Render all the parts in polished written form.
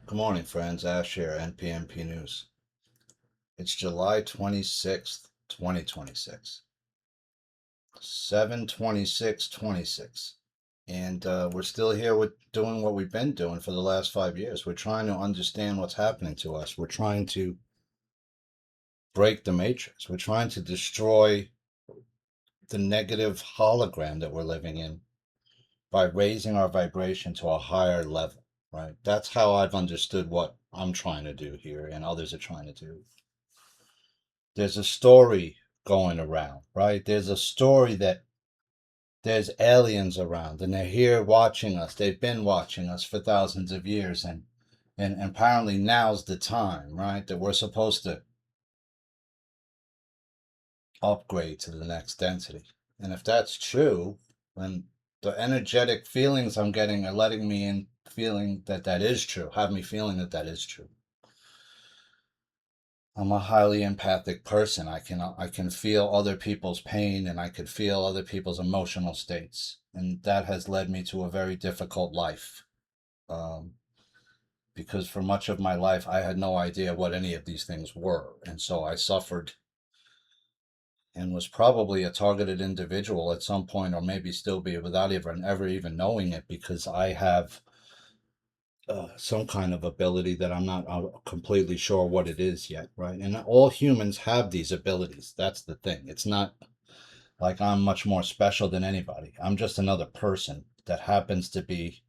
Good morning, friends. Ash here, NPMP News. It's July 26th, 2026, 7/26/26. And we're still here with doing what we've been doing for the last 5 years. We're trying to understand what's happening to us. We're trying to break the matrix. We're trying to destroy the negative hologram that we're living in by raising our vibration to a higher level, right? That's how I've understood what I'm trying to do here and others are trying to do. There's a story going around, right? There's a story that there's aliens around and they're here watching us. They've been watching us for thousands of years, and apparently now's the time, right? That we're supposed to upgrade to the next density. And if that's true, then the energetic feelings I'm getting are letting me in feeling that that is true, have me feeling that that is true. I'm a highly empathic person. I can feel other people's pain and I could feel other people's emotional states, and that has led me to a very difficult life. Um, because for much of my life I had no idea what any of these things were, and so I suffered and was probably a targeted individual at some point, or maybe still be without even ever even knowing it, because I have some kind of ability that I'm not completely sure what it is yet, right? And all humans have these abilities. That's the thing. It's not like I'm much more special than anybody. I'm just another person that happens to be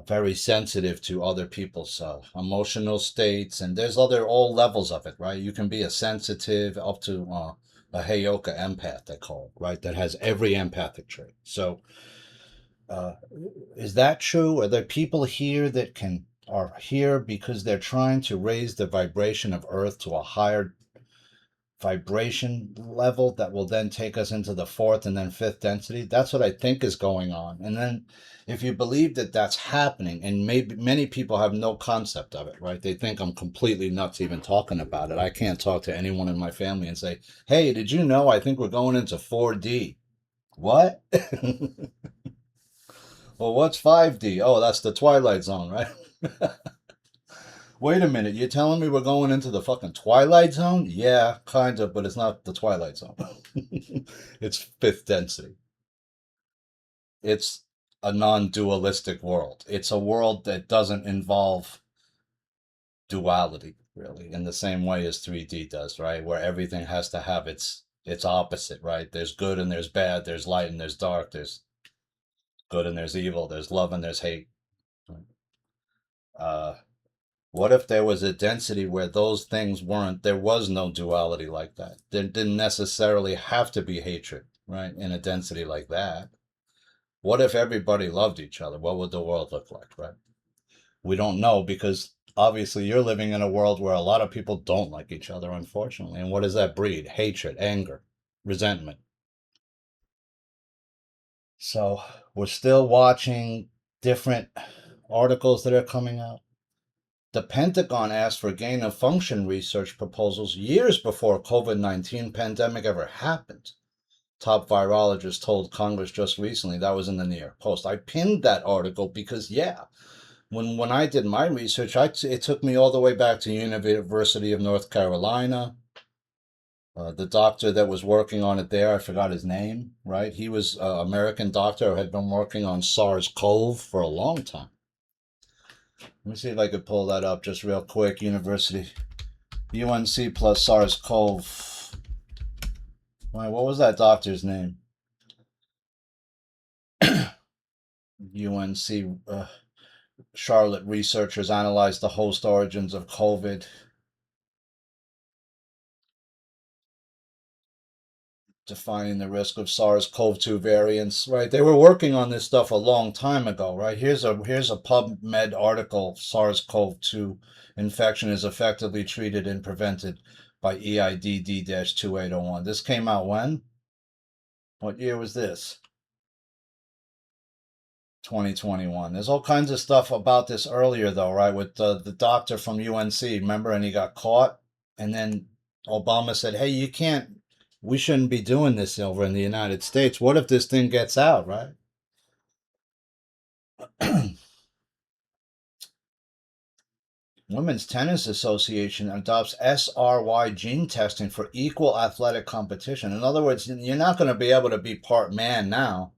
very sensitive to other people's emotional states. And there's all levels of it, right? You can be a sensitive up to a Heyoka empath, they call it, right? That has every empathic trait. So, uh, is that true? Are there people here that are here because they're trying to raise the vibration of Earth to a higher vibration level that will then take us into the fourth and then fifth density? That's what I think is going on. And then if you believe that that's happening, and maybe many people have no concept of it, right? They think I'm completely nuts even talking about it. I can't talk to anyone in my family and say, "Hey, did you know I think we're going into 4D?" What? Well, what's 5D? Oh, that's the Twilight Zone, right? Wait a minute, you're telling me we're going into the fucking Twilight Zone? Yeah, kind of, but it's not the Twilight Zone. It's fifth density. It's a non dualistic world. It's a world that doesn't involve duality, really, in the same way as 3D does, right? Where everything has to have its opposite, right? There's good and there's bad, there's light and there's dark, there's good and there's evil, there's love and there's hate. Uh, What if there was a density where those things weren't, there was no duality like that? There didn't necessarily have to be hatred, right? In a density like that. What if everybody loved each other? What would the world look like, right? We don't know, because obviously you're living in a world where a lot of people don't like each other, unfortunately. And what does that breed? Hatred, anger, resentment. So we're still watching different articles that are coming out. The Pentagon asked for gain of function research proposals years before COVID-19 pandemic ever happened. Top virologist told Congress just recently. That was in the New York Post. I pinned that article because, yeah, when I did my research, it took me all the way back to University of North Carolina. The doctor that was working on it there, I forgot his name, right? He was an American doctor who had been working on SARS-CoV for a long time. Let me see if I could pull that up just real quick. University UNC plus SARS-CoV. Why, what was that doctor's name? UNC Charlotte researchers analyzed the host origins of COVID, defining the risk of SARS-CoV-2 variants. Right, they were working on this stuff a long time ago. Right, here's a PubMed article. SARS-CoV-2 infection is effectively treated and prevented by EIDD-2801. This came out when? What year was this? 2021. There's all kinds of stuff about this earlier, though, right? With the doctor from UNC, remember? And he got caught. And then Obama said, hey, you can't, we shouldn't be doing this over in the United States. What if this thing gets out, right? Women's Tennis Association adopts SRY gene testing for equal athletic competition. In other words, you're not going to be able to be part man now.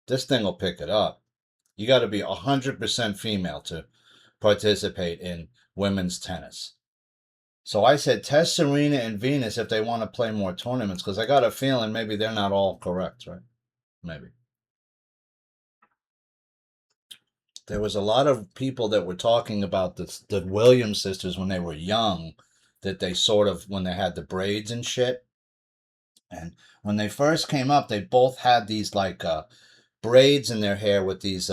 This thing will pick it up. You got to be 100% female to participate in women's tennis. So I said test Serena and Venus if they want to play more tournaments, because I got a feeling maybe they're not all correct, right? Maybe. There was a lot of people that were talking about the Williams sisters when they were young, that they sort of, when they had the braids and shit. And when they first came up, they both had these like braids in their hair with these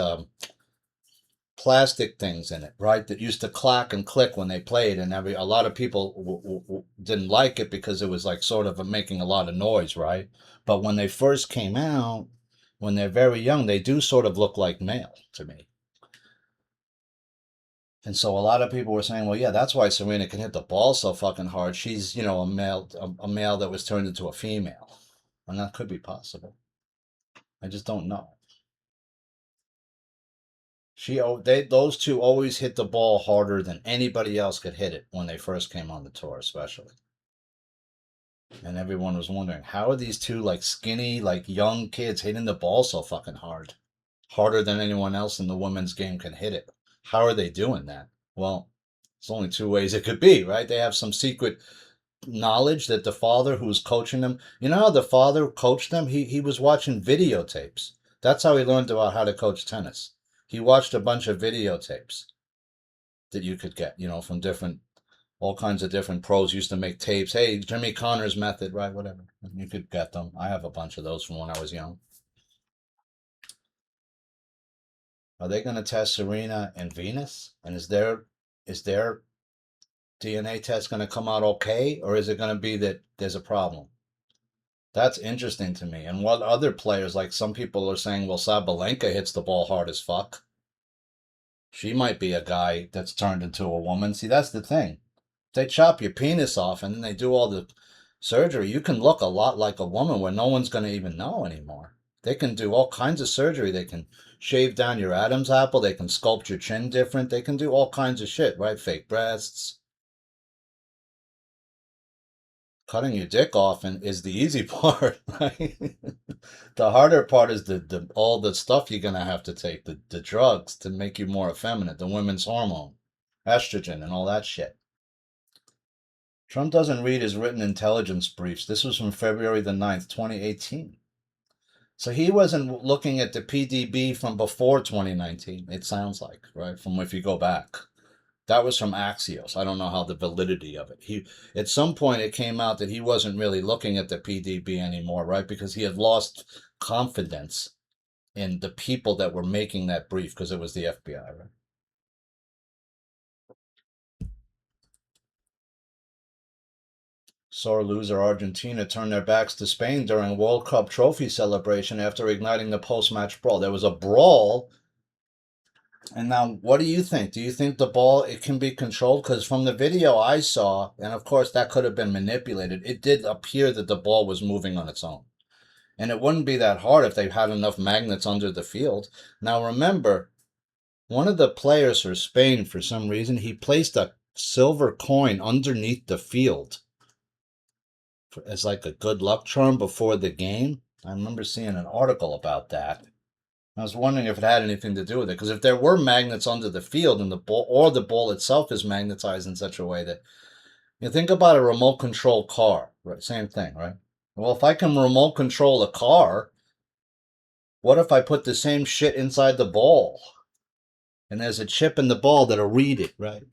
plastic things in it, right? That used to clack and click when they played, and a lot of people didn't like it because it was like sort of making a lot of noise, right? But when they first came out, when they're very young, they do sort of look like male to me. And so a lot of people were saying, well, yeah, that's why Serena can hit the ball so fucking hard. She's, a male that was turned into a female. And that could be possible. I just don't know. Those two always hit the ball harder than anybody else could hit it when they first came on the tour, especially. And everyone was wondering, how are these two like skinny, like young kids hitting the ball so fucking hard? Harder than anyone else in the women's game can hit it. How are they doing that? Well, there's only two ways it could be, right? They have some secret knowledge that the father who was coaching them, you know how the father coached them? He was watching videotapes. That's how he learned about how to coach tennis. He watched a bunch of videotapes that you could get, from all kinds of different pros used to make tapes. Hey, Jimmy Connor's method, right? Whatever. You could get them. I have a bunch of those from when I was young. Are they going to test Serena and Venus? And is their DNA test going to come out okay, or is it going to be that there's a problem? That's interesting to me. And what other players, like some people are saying, well, Sabalenka hits the ball hard as fuck. She might be a guy that's turned into a woman. See, that's the thing. They chop your penis off and then they do all the surgery. You can look a lot like a woman where no one's going to even know anymore. They can do all kinds of surgery. They can shave down your Adam's apple. They can sculpt your chin different. They can do all kinds of shit, right? Fake breasts. Cutting your dick off is the easy part, right? The harder part is the all the stuff you're gonna have to take, the drugs to make you more effeminate, the women's hormone, estrogen, and all that shit. Trump doesn't read his written intelligence briefs. This was from February the 9th, 2018. So he wasn't looking at the PDB from before 2019, it sounds like, right? From if you go back. That was from Axios. I don't know how the validity of it. At some point it came out that he wasn't really looking at the PDB anymore, right? Because he had lost confidence in the people that were making that brief because it was the FBI, right? Sore loser Argentina turned their backs to Spain during World Cup trophy celebration after igniting the post-match brawl. There was a brawl. And now, what do you think? Do you think the ball it can be controlled? Because from the video I saw, and of course that could have been manipulated, it did appear that the ball was moving on its own. And it wouldn't be that hard if they had enough magnets under the field. Now remember, one of the players for Spain, for some reason, he placed a silver coin underneath the field as like a good luck charm before the game. I remember seeing an article about that. I was wondering if it had anything to do with it, because if there were magnets under the field and the ball, or the ball itself is magnetized in such a way that you think about a remote control car, right? Same thing, right? Well, if I can remote control a car, what if I put the same shit inside the ball? And there's a chip in the ball that'll read it, right?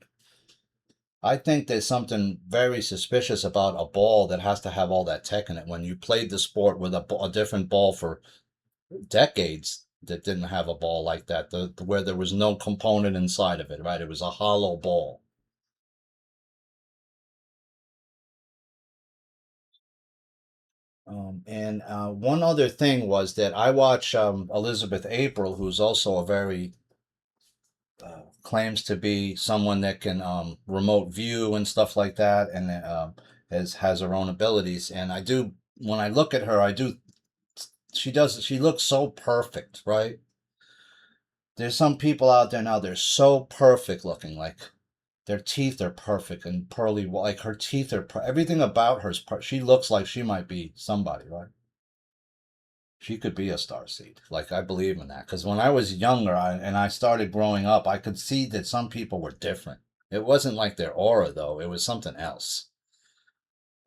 I think there's something very suspicious about a ball that has to have all that tech in it. When you played the sport with a different ball for decades that didn't have a ball like that, where there was no component inside of it, right? It was a hollow ball. And one other thing was that I watch Elizabeth April, who's also a very claims to be someone that can remote view and stuff like that, and has her own abilities. And I do, when I look at her, I do. She looks so perfect, right? There's some people out there now, they're so perfect looking, like Their teeth are perfect and pearly. Like her teeth are everything about her is she looks like she might be somebody, right? She could be a star seed. Like I believe in that because when I was younger and I started growing up, I could see that some people were different. It wasn't like their aura though; it was something else.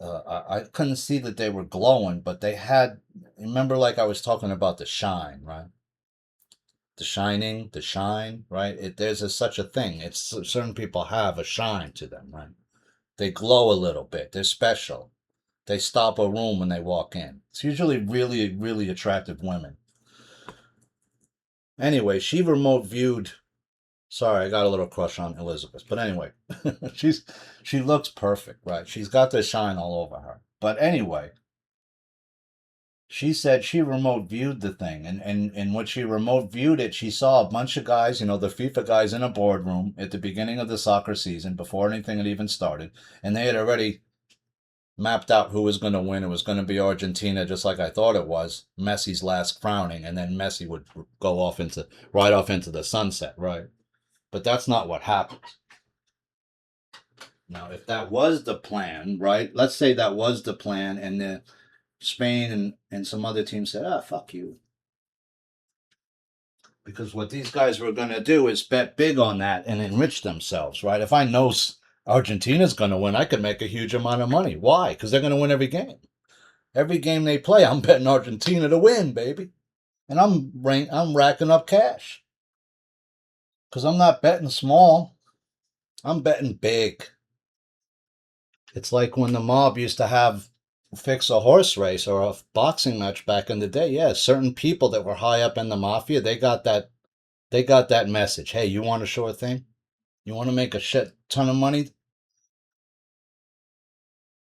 I couldn't see that they were glowing, but they had. Remember, like I was talking about the shine, right? The shining, the shine, right? There's such a thing. It's certain people have a shine to them, right? They glow a little bit. They're special. They stop a room when they walk in. It's usually really, really attractive women. Anyway, she remote viewed. Sorry, I got a little crush on Elizabeth, but anyway, she's she looks perfect, right? She's got the shine all over her. But anyway, she said she remote viewed the thing, and when she remote viewed it, she saw a bunch of guys, the FIFA guys in a boardroom at the beginning of the soccer season before anything had even started, and they had already mapped out who was going to win. It was going to be Argentina, just like I thought it was. Messi's last crowning, and then Messi would go off into right off into the sunset, right? But that's not what happened. Now, if that was the plan, right? Let's say that was the plan, and the Spain and some other teams said, "Ah, fuck you," because what these guys were going to do is bet big on that and enrich themselves, right? If I know Argentina's going to win, I could make a huge amount of money. Why? Because they're going to win every game. Every game they play, I'm betting Argentina to win, baby. And I'm racking up cash because I'm not betting small. I'm betting big. It's like when the mob used to have fix a horse race or a boxing match back in the day. Yeah, certain people that were high up in the mafia, they got that message. Hey, you want a sure thing? You want to make a shit ton of money?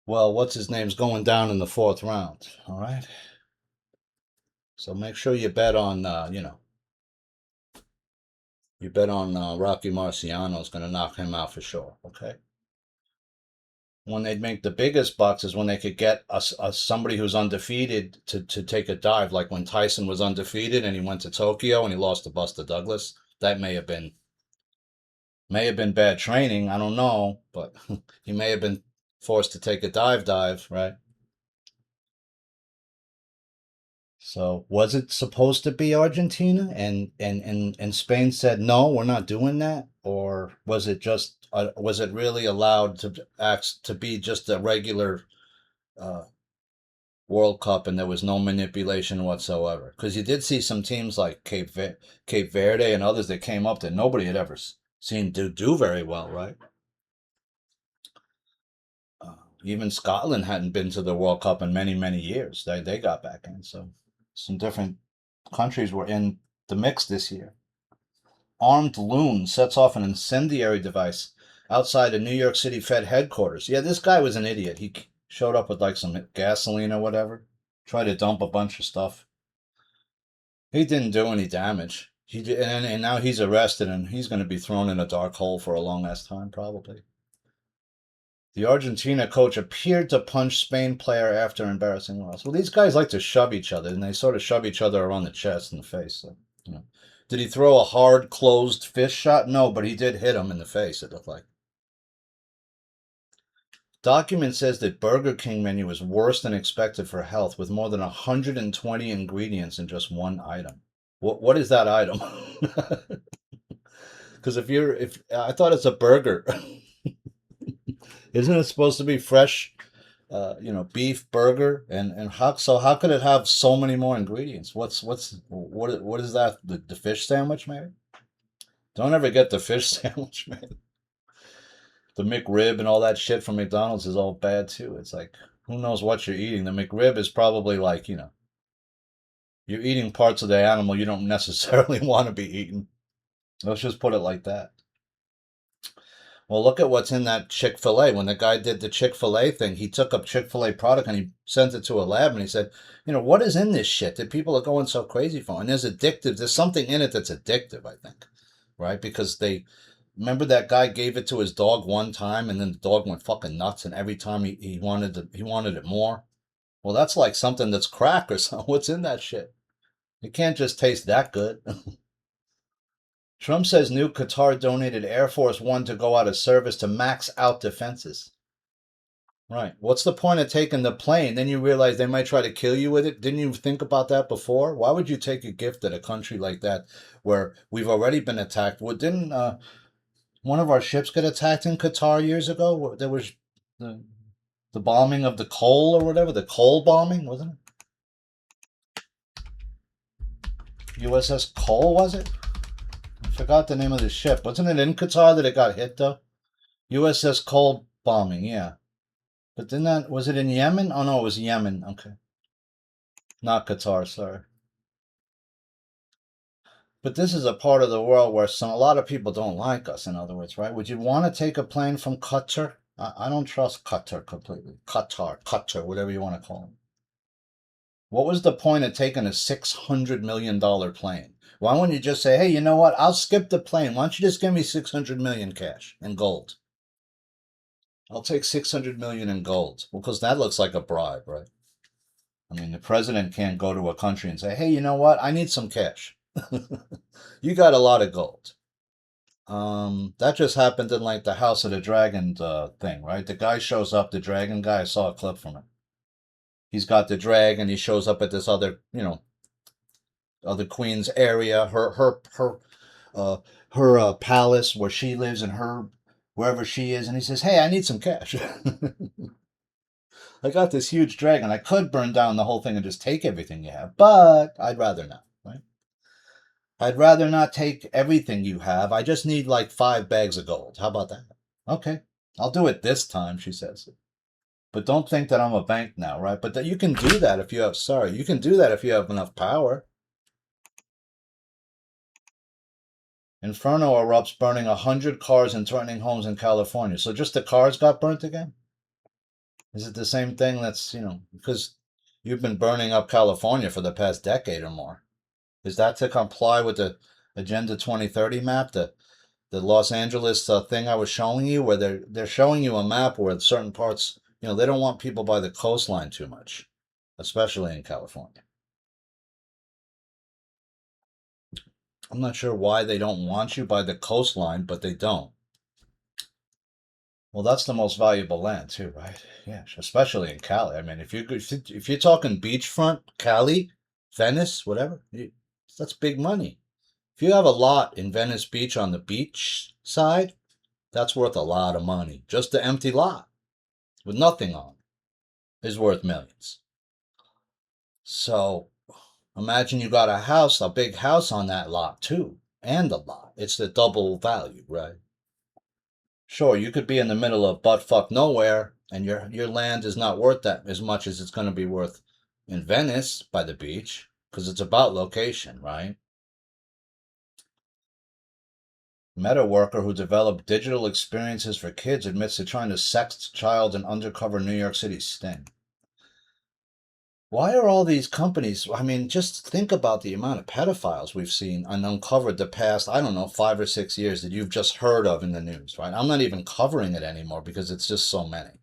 Well, what's his name's going down in the fourth round. All right. So make sure you bet on, Rocky Marciano's going to knock him out for sure. Okay. When they'd make the biggest bucks is when they could get somebody who's undefeated to take a dive, like when Tyson was undefeated and he went to Tokyo and he lost to Buster Douglas. That may have been bad training. I don't know, but he may have been forced to take a dive, right? So was it supposed to be Argentina and Spain said no, we're not doing that, or was it really allowed to act to be just a regular uh, World Cup and there was no manipulation whatsoever? Because you did see some teams like Cape Verde and others that came up that nobody had ever seen do very well, right? Even Scotland hadn't been to the World Cup in many, many years. They got back in, so some different countries were in the mix this year. Armed loon sets off an incendiary device outside a New York City Fed headquarters. Yeah, this guy was an idiot. He showed up with like some gasoline or whatever, tried to dump a bunch of stuff. He didn't do any damage. He did, and now he's arrested and he's going to be thrown in a dark hole for a long ass time, probably. The Argentina coach appeared to punch Spain player after embarrassing loss. Well, these guys like to shove each other, and they sort of shove each other around the chest and the face. So, you know. Did he throw a hard, closed fist shot? No, but he did hit him in the face, it looked like. Document says that Burger King menu is worse than expected for health, with more than 120 ingredients in just one item. What is that item? Because if I thought it's a burger, isn't it supposed to be fresh? Beef burger and how could it have so many more ingredients? What is that? The fish sandwich, maybe? Don't ever get the fish sandwich, man. The McRib and all that shit from McDonald's is all bad too. It's like who knows what you're eating. The McRib is probably like you're eating parts of the animal you don't necessarily want to be eating. Let's just put it like that. Well, look at what's in that Chick-fil-A. When the guy did the Chick-fil-A thing, he took a Chick-fil-A product and he sent it to a lab and he said, what is in this shit that people are going so crazy for? And there's something in it that's addictive, I think, right? Because remember that guy gave it to his dog one time and then the dog went fucking nuts and every time he wanted it more. Well, that's like something that's crack or something. What's in that shit? It can't just taste that good. Trump says new Qatar donated Air Force One to go out of service to max out defenses. Right. What's the point of taking the plane? Then you realize they might try to kill you with it. Didn't you think about that before? Why would you take a gift at a country like that where we've already been attacked? Well, didn't one of our ships get attacked in Qatar years ago? There was the, the bombing of the coal or whatever, the coal bombing, wasn't it? USS Cole, was it? I forgot the name of the ship. Wasn't it in Qatar that it got hit though? USS Cole bombing, yeah. But then that was it in Yemen? Oh no, it was Yemen. Okay, not Qatar. Sorry. But this is a part of the world where a lot of people don't like us. In other words, right? Would you want to take a plane from Qatar? I don't trust Qatar completely. Qatar, whatever you want to call them. What was the point of taking a $600 million plane? Why wouldn't you just say, hey, you know what? I'll skip the plane. Why don't you just give me 600 million cash in gold? I'll take 600 million in gold. Well, because that looks like a bribe, right? I mean, the president can't go to a country and say, hey, you know what? I need some cash. You got a lot of gold. That just happened in like the House of the Dragon thing, right? The guy shows up, the dragon guy. I saw a clip from it. He's got the dragon. He shows up at this other, other queen's area, uh, her palace where she lives and her wherever she is, and he says, "Hey, I need some cash. I got this huge dragon. I could burn down the whole thing and just take everything you have, but I'd rather not. Right? I'd rather not take everything you have. I just need like 5 bags of gold. How about that? Okay, I'll do it this time," she says. But don't think that I'm a bank now, right? But that you can do that if you have. Sorry, you can do that if you have enough power. Inferno erupts, burning 100 cars and threatening homes in California. So just the cars got burnt again? Is it the same thing that's, because you've been burning up California for the past decade or more? Is that to comply with the Agenda 2030 map, the Los Angeles thing I was showing you, where they're showing you a map where certain parts, they don't want people by the coastline too much, especially in California. I'm not sure why they don't want you by the coastline, but they don't. Well, that's the most valuable land too, right? Yeah, especially in Cali. I mean, if you're talking beachfront, Cali, Venice, whatever, that's big money. If you have a lot in Venice Beach on the beach side, that's worth a lot of money. Just the empty lot with nothing on it is worth millions. So imagine you got a house, a big house on that lot too, and a lot. It's the double value, right? Sure, you could be in the middle of butt fuck nowhere, and your land is not worth that as much as it's going to be worth in Venice by the beach, because it's about location, right? Meta worker who developed digital experiences for kids admits to trying to sext child in undercover New York City sting. Why are all these companies? I mean, just think about the amount of pedophiles we've seen and uncovered the past, I don't know, 5 or 6 years that you've just heard of in the news, right? I'm not even covering it anymore because it's just so many.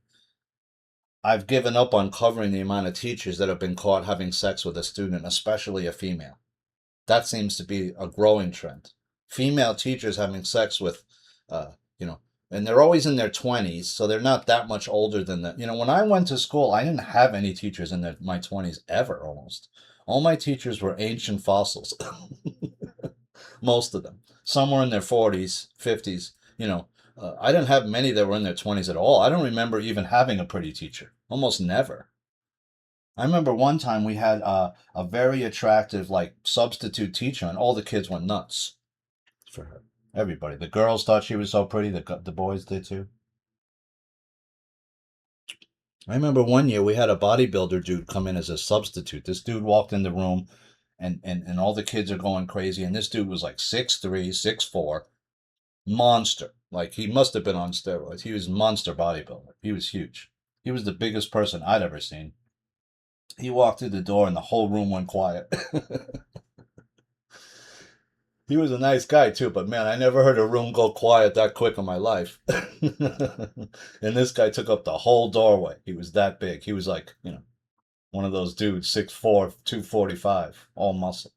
I've given up on covering the amount of teachers that have been caught having sex with a student, especially a female. That seems to be a growing trend. Female teachers having sex with, uh, you know, and they're always in their 20s, so they're not that much older than that. When I went to school, I didn't have any teachers in my 20s ever, almost. All my teachers were ancient fossils, most of them. Some were in their 40s, 50s. I didn't have many that were in their 20s at all. I don't remember even having a pretty teacher. Almost never. I remember one time we had a very attractive, like, substitute teacher, and all the kids went nuts for her. Everybody. The girls thought she was so pretty. The boys did too. I remember one year we had a bodybuilder dude come in as a substitute. This dude walked in the room, and all the kids are going crazy. And this dude was like 6'3", 6'4", monster. Like, he must have been on steroids. He was monster bodybuilder. He was huge. He was the biggest person I'd ever seen. He walked through the door and the whole room went quiet. He was a nice guy too, but man, I never heard a room go quiet that quick in my life. And this guy took up the whole doorway. He was that big. He was like, one of those dudes, 6'4", 245, all muscle.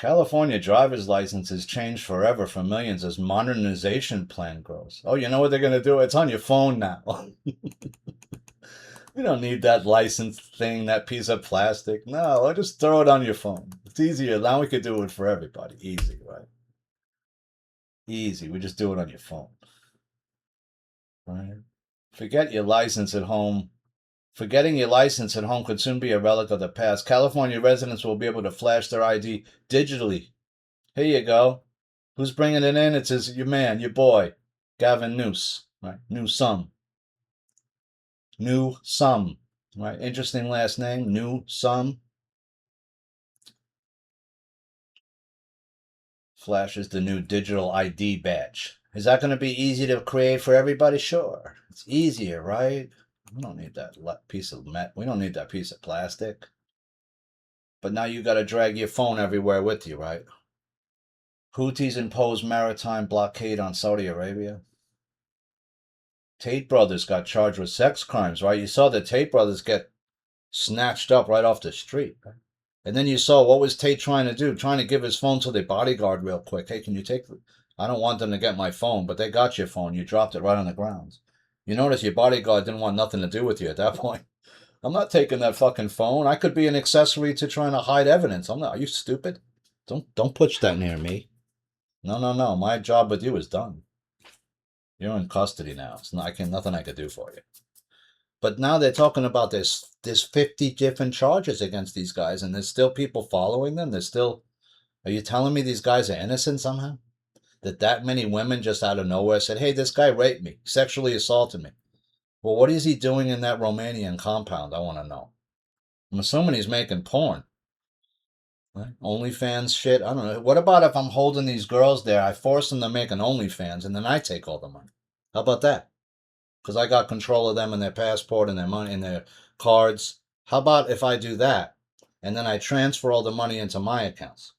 California driver's licenses change forever for millions as modernization plan grows. Oh, you know what they're going to do? It's on your phone now. We don't need that license thing, that piece of plastic. No, I'll just throw it on your phone. It's easier. Now we could do it for everybody. Easy, right? Easy. We just do it on your phone. Right? Forget your license at home. Forgetting your license at home could soon be a relic of the past. California residents will be able to flash their ID digitally. Here you go. Who's bringing it in? It's your man, your boy, Gavin Newsom. Right? Newsom. Newsom. Right? Interesting last name. Newsom. Flash is the new digital ID badge. Is that going to be easy to create for everybody? Sure. It's easier, right? We don't need that piece of we don't need that piece of plastic. But now you got to drag your phone everywhere with you, right? Houthis impose maritime blockade on Saudi Arabia. Tate brothers got charged with sex crimes, right? You saw the Tate brothers get snatched up right off the street. Right? And then you saw what was Tate trying to do? Trying to give his phone to the bodyguard real quick. Hey, can you take? I don't want them to get my phone, but they got your phone. You dropped it right on the ground. You notice your bodyguard didn't want nothing to do with you at that point. I'm not taking that fucking phone. I could be an accessory to trying to hide evidence. I'm not. Are you stupid? Don't push that near me. No, no, no. My job with you is done. You're in custody now. It's not, nothing I could do for you. But now they're talking about there's 50 different charges against these guys, and there's still people following them. There's still. Are you telling me these guys are innocent somehow? That many women just out of nowhere said, "Hey, this guy raped me, sexually assaulted me." Well, what is he doing in that Romanian compound? I want to know. I'm assuming he's making porn. Right? OnlyFans shit. I don't know. What about if I'm holding these girls there? I force them to make an OnlyFans, and then I take all the money. How about that? Because I got control of them and their passport and their money and their cards. How about if I do that, and then I transfer all the money into my accounts?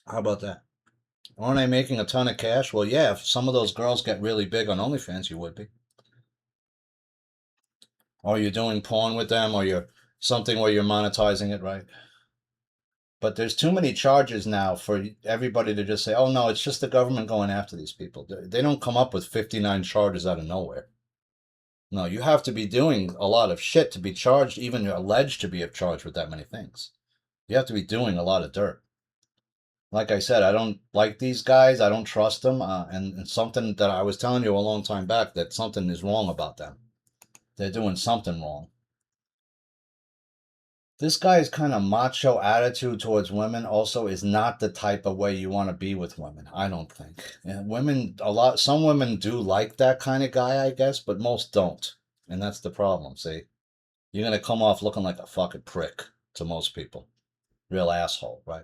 How about that? Aren't I making a ton of cash? Well, yeah. If some of those girls get really big on OnlyFans, you would be. Or you're doing porn with them, or you're something where you're monetizing it, right? But there's too many charges now for everybody to just say, oh, no, it's just the government going after these people. They don't come up with 59 charges out of nowhere. No, you have to be doing a lot of shit to be charged, even alleged to be charged with that many things. You have to be doing a lot of dirt. Like I said, I don't like these guys. I don't trust them. And something that I was telling you a long time back, that something is wrong about them. They're doing something wrong. This guy's kind of macho attitude towards women also is not the type of way you want to be with women. I don't think. And some women do like that kind of guy, I guess, but most don't. And that's the problem, see? You're going to come off looking like a fucking prick to most people. Real asshole, right?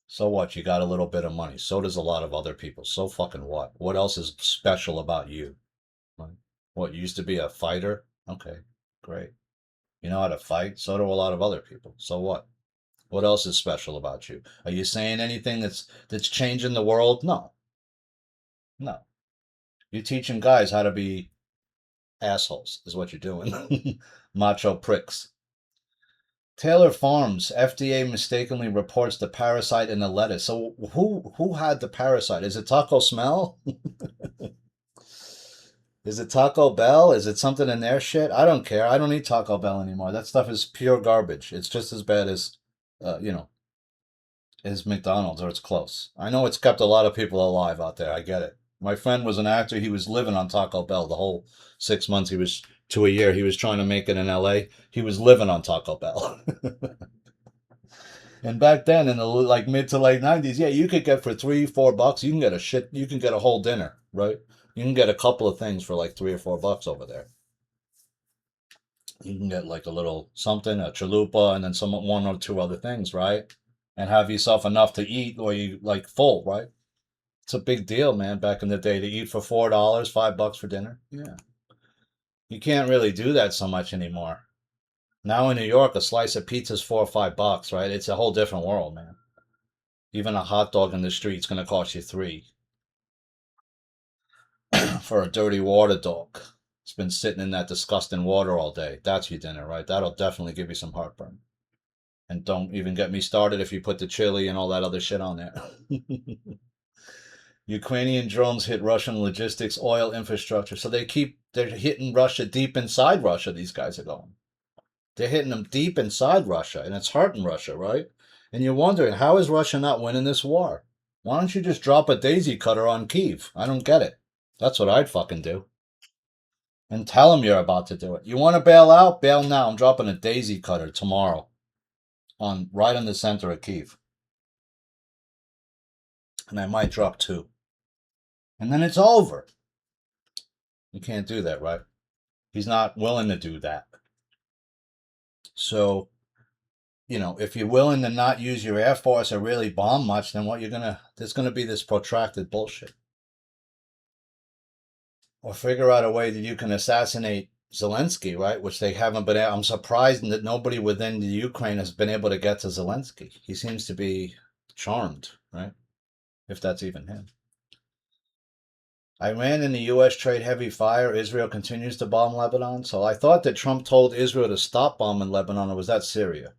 So what? You got a little bit of money. So does a lot of other people. So fucking what? What else is special about you? Right? What, you used to be a fighter? Okay, great. You know how to fight? So do a lot of other people. So what? What else is special about you? Are you saying anything that's changing the world? No. No. You're teaching guys how to be assholes, is what you're doing. Macho pricks. Taylor Farms, FDA mistakenly reports the parasite in the lettuce. So who had the parasite? Is it Taco Smell? Is it Taco Bell? Is it something in their shit? I don't care. I don't eat Taco Bell anymore. That stuff is pure garbage. It's just as bad as, you know, as McDonald's, or it's close. I know it's kept a lot of people alive out there. I get it. My friend was an actor. He was living on Taco Bell the whole 6 months he was to a year. He was trying to make it in LA. He was living on Taco Bell. And back then, in the like mid to late '90s, yeah, you could get for $3, $4. You can get a shit. You can get a whole dinner, right? You can get a couple of things for like $3 or $4 over there. You can get like a little something, a chalupa, and then one or two other things, right? And have yourself enough to eat, or you like full, right? It's a big deal, man. Back in the day, to eat for $4, $5 for dinner. Yeah, you can't really do that so much anymore. Now in New York, a slice of pizza is $4 or $5, right? It's a whole different world, man. Even a hot dog in the street's gonna cost you $3 for a dirty water dog. It's been sitting in that disgusting water all day. That's your dinner, right? That'll definitely give you some heartburn. And don't even get me started if you put the chili and all that other shit on there. Ukrainian drones hit Russian logistics, oil infrastructure. So they're hitting Russia deep inside Russia, these guys are going. They're hitting them deep inside Russia, and it's hurting Russia, right? And you're wondering, how is Russia not winning this war? Why don't you just drop a daisy cutter on Kyiv? I don't get it. That's what I'd fucking do. And tell them you're about to do it. You want to bail out? Bail now. I'm dropping a daisy cutter tomorrow right in the center of Kyiv. And I might drop two. And then it's over. You can't do that, right? He's not willing to do that. So, if you're willing to not use your Air Force or really bomb much, then there's gonna be this protracted bullshit. Or figure out a way that you can assassinate Zelensky, right? Which they haven't been able. I'm surprised that nobody within the Ukraine has been able to get to Zelensky. He seems to be charmed, right? If that's even him. Iran and the U.S. trade heavy fire. Israel continues to bomb Lebanon. So I thought that Trump told Israel to stop bombing Lebanon, or was that Syria?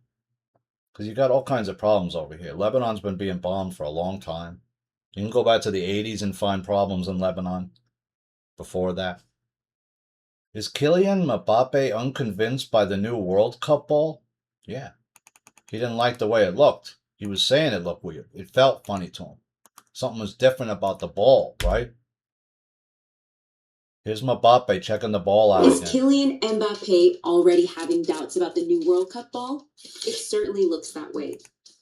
Because you got all kinds of problems over here. Lebanon's been being bombed for a long time. You can go back to the 80s and find problems in Lebanon before that. Is Kylian Mbappe unconvinced by the new World Cup ball? Yeah. He didn't like the way it looked. He was saying it looked weird. It felt funny to him. Something was different about the ball, right? Here's Mbappe checking the ball out Is again. Kylian Mbappe already having doubts about the new World Cup ball? It certainly looks that way.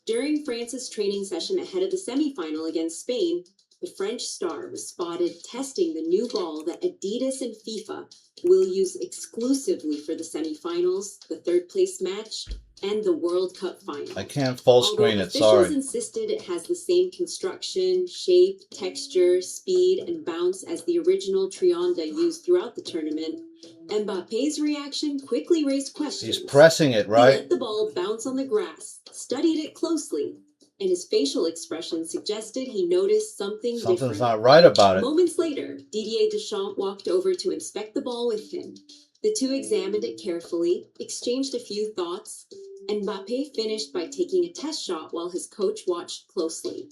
During France's training session ahead of the semifinal against Spain, the French star was spotted testing the new ball that Adidas and FIFA will use exclusively for the semifinals, the third place match, and the World Cup final. I can't full screen it, sorry. Officials insisted it has the same construction, shape, texture, speed, and bounce as the original Trionda used throughout the tournament, Mbappe's reaction quickly raised questions. He's pressing it, right? He let the ball bounce on the grass, studied it closely, and his facial expression suggested he noticed something's different. Not right about it. Moments later, Didier Deschamps walked over to inspect the ball with him. The two examined it carefully, exchanged a few thoughts, and Mbappe finished by taking a test shot while his coach watched closely.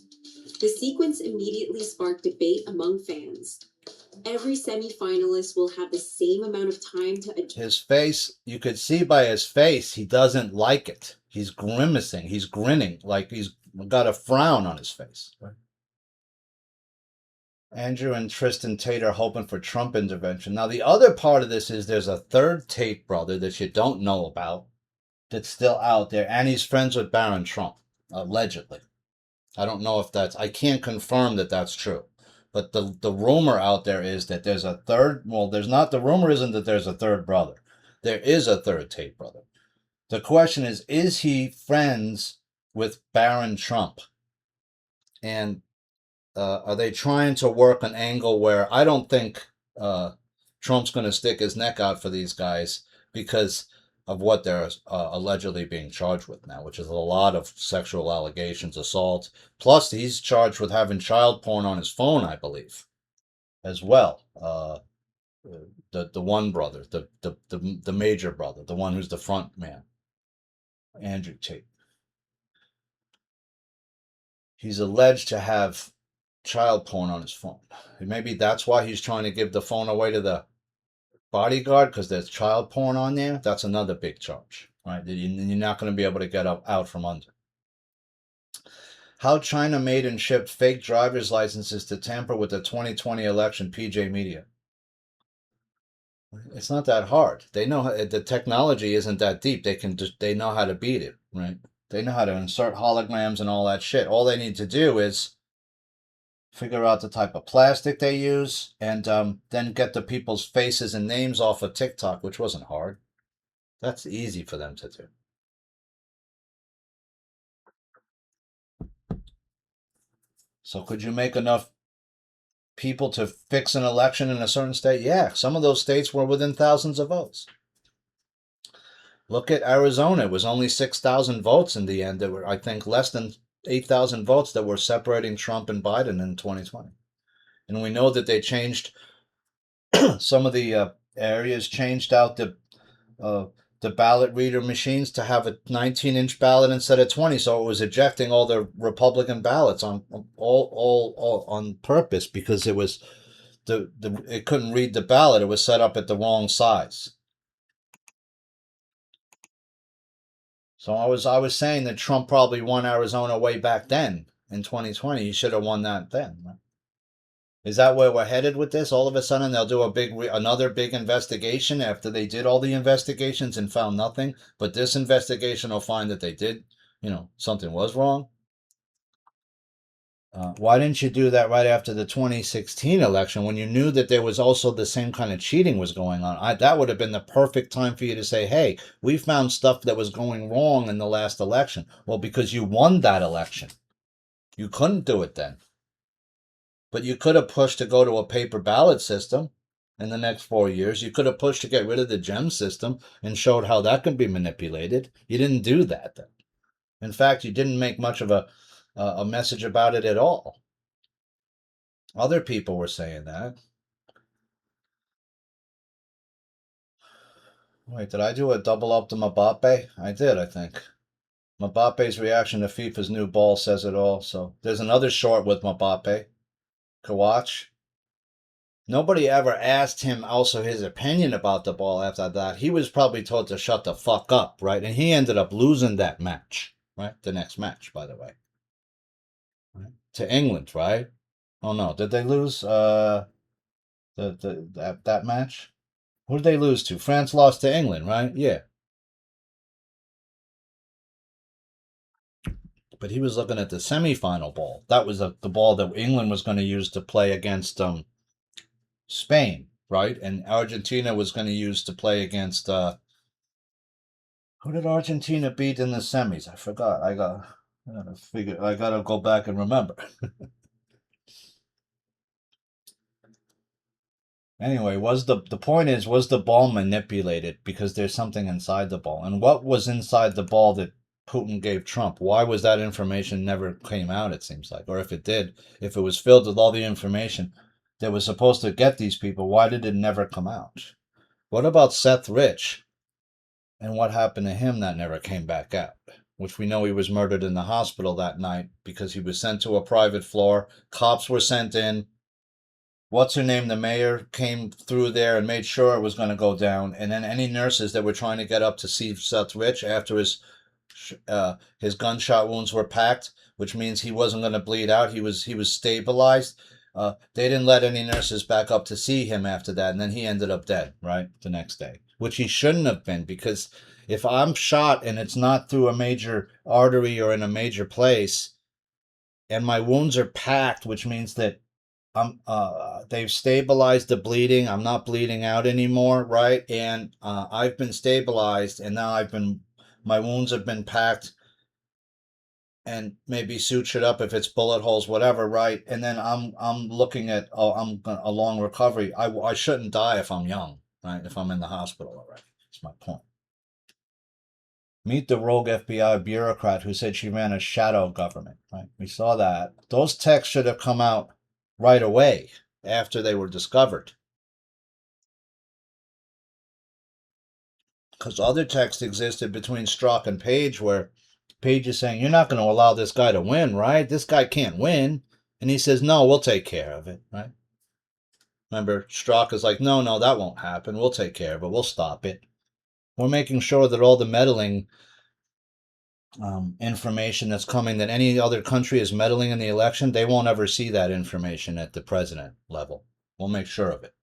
The sequence immediately sparked debate among fans. Every semi-finalist will have the same amount of time to adjust. His face, you could see by his face, he doesn't like it. He's grimacing. He's grinning like he's got a frown on his face. Andrew and Tristan Tate are hoping for Trump intervention. Now, the other part of this is there's a third Tate brother that you don't know about that's still out there, and he's friends with Barron Trump, allegedly. I don't know if I can't confirm that that's true. But the rumor out there is that there's a third, there's not, the rumor isn't that there's a third brother. There is a third Tate brother. The question is he friends with Barron Trump? And are they trying to work an angle where I don't think Trump's going to stick his neck out for these guys because of what they're allegedly being charged with now, which is a lot of sexual allegations, assault. Plus, he's charged with having child porn on his phone, I believe, as well. The one brother, the major brother, the one who's the front man, Andrew Tate. He's alleged to have child porn on his phone. Maybe that's why he's trying to give the phone away to the bodyguard, because there's child porn on there. That's another big charge, right? You're not going to be able to get out from under. How China made and shipped fake driver's licenses to tamper with the 2020 election, PJ Media. It's not that hard. They know the technology isn't that deep. They know how to beat it, right? They know how to insert holograms and all that shit. All they need to do is figure out the type of plastic they use, and then get the people's faces and names off of TikTok, which wasn't hard. That's easy for them to do. So could you make enough people to fix an election in a certain state? Yeah, some of those states were within thousands of votes. Look at Arizona. It was only 6,000 votes in the end. There were, I think, less than 8,000 votes that were separating Trump and Biden in 2020. And we know that they changed some of the areas, changed out the the ballot reader machines to have a 19-inch ballot instead of 20, so it was ejecting all the Republican ballots on all on purpose because it was the it couldn't read the ballot. It was set up at the wrong size. So I was saying that Trump probably won Arizona way back then in 2020. He should have won that then. Is that where we're headed with this? All of a sudden they'll do another big investigation after they did all the investigations and found nothing, but this investigation will find that they did, something was wrong. Why didn't you do that right after the 2016 election when you knew that there was also the same kind of cheating was going on? That would have been the perfect time for you to say, hey, we found stuff that was going wrong in the last election. Well, because you won that election. You couldn't do it then. But you could have pushed to go to a paper ballot system in the next 4 years. You could have pushed to get rid of the gem system and showed how that could be manipulated. You didn't do that then. In fact, you didn't make much of a message about it at all. Other people were saying that. Wait, did I do a double up to Mbappe? I did, I think. Mbappe's reaction to FIFA's new ball says it all. So there's another short with Mbappe. Kawach. Nobody ever asked him also his opinion about the ball after that. He was probably told to shut the fuck up, right? And he ended up losing that match, right? The next match, by the way. Right? To England, right? Oh no, did they lose that match? Who did they lose to? France lost to England, right? Yeah. But he was looking at the semi-final ball. That was the ball that England was going to use to play against Spain, right? And Argentina was going to use to play against who did Argentina beat in the semis? I forgot. I gotta figure. I gotta go back and remember. Anyway, the point is, was the ball manipulated because there's something inside the ball? And what was inside the ball that Putin gave Trump? Why was that information never came out, it seems like? Or if it did, if it was filled with all the information that was supposed to get these people, why did it never come out? What about Seth Rich and what happened to him that never came back out? Which we know he was murdered in the hospital that night because he was sent to a private floor. Cops were sent in. What's her name? The mayor came through there and made sure it was going to go down. And then any nurses that were trying to get up to see Seth Rich after his gunshot wounds were packed, which means he wasn't going to bleed out. He was stabilized. They didn't let any nurses back up to see him after that, and then he ended up dead, right, the next day, which he shouldn't have been, because if I'm shot and it's not through a major artery or in a major place, and my wounds are packed, which means that they've stabilized the bleeding. I'm not bleeding out anymore, right? And I've been stabilized, and now my wounds have been packed and maybe sutured up if it's bullet holes, whatever, right? And then I'm looking at a long recovery. I shouldn't die if I'm young, right? If I'm in the hospital already. That's my point. Meet the rogue FBI bureaucrat who said she ran a shadow government, right? We saw that. Those texts should have come out right away after they were discovered. Because other text existed between Strzok and Page where Page is saying, you're not going to allow this guy to win, right? This guy can't win. And he says, no, we'll take care of it, right? Remember, Strzok is like, no, that won't happen. We'll take care of it. We'll stop it. We're making sure that all the meddling information that's coming, that any other country is meddling in the election, they won't ever see that information at the president level. We'll make sure of it.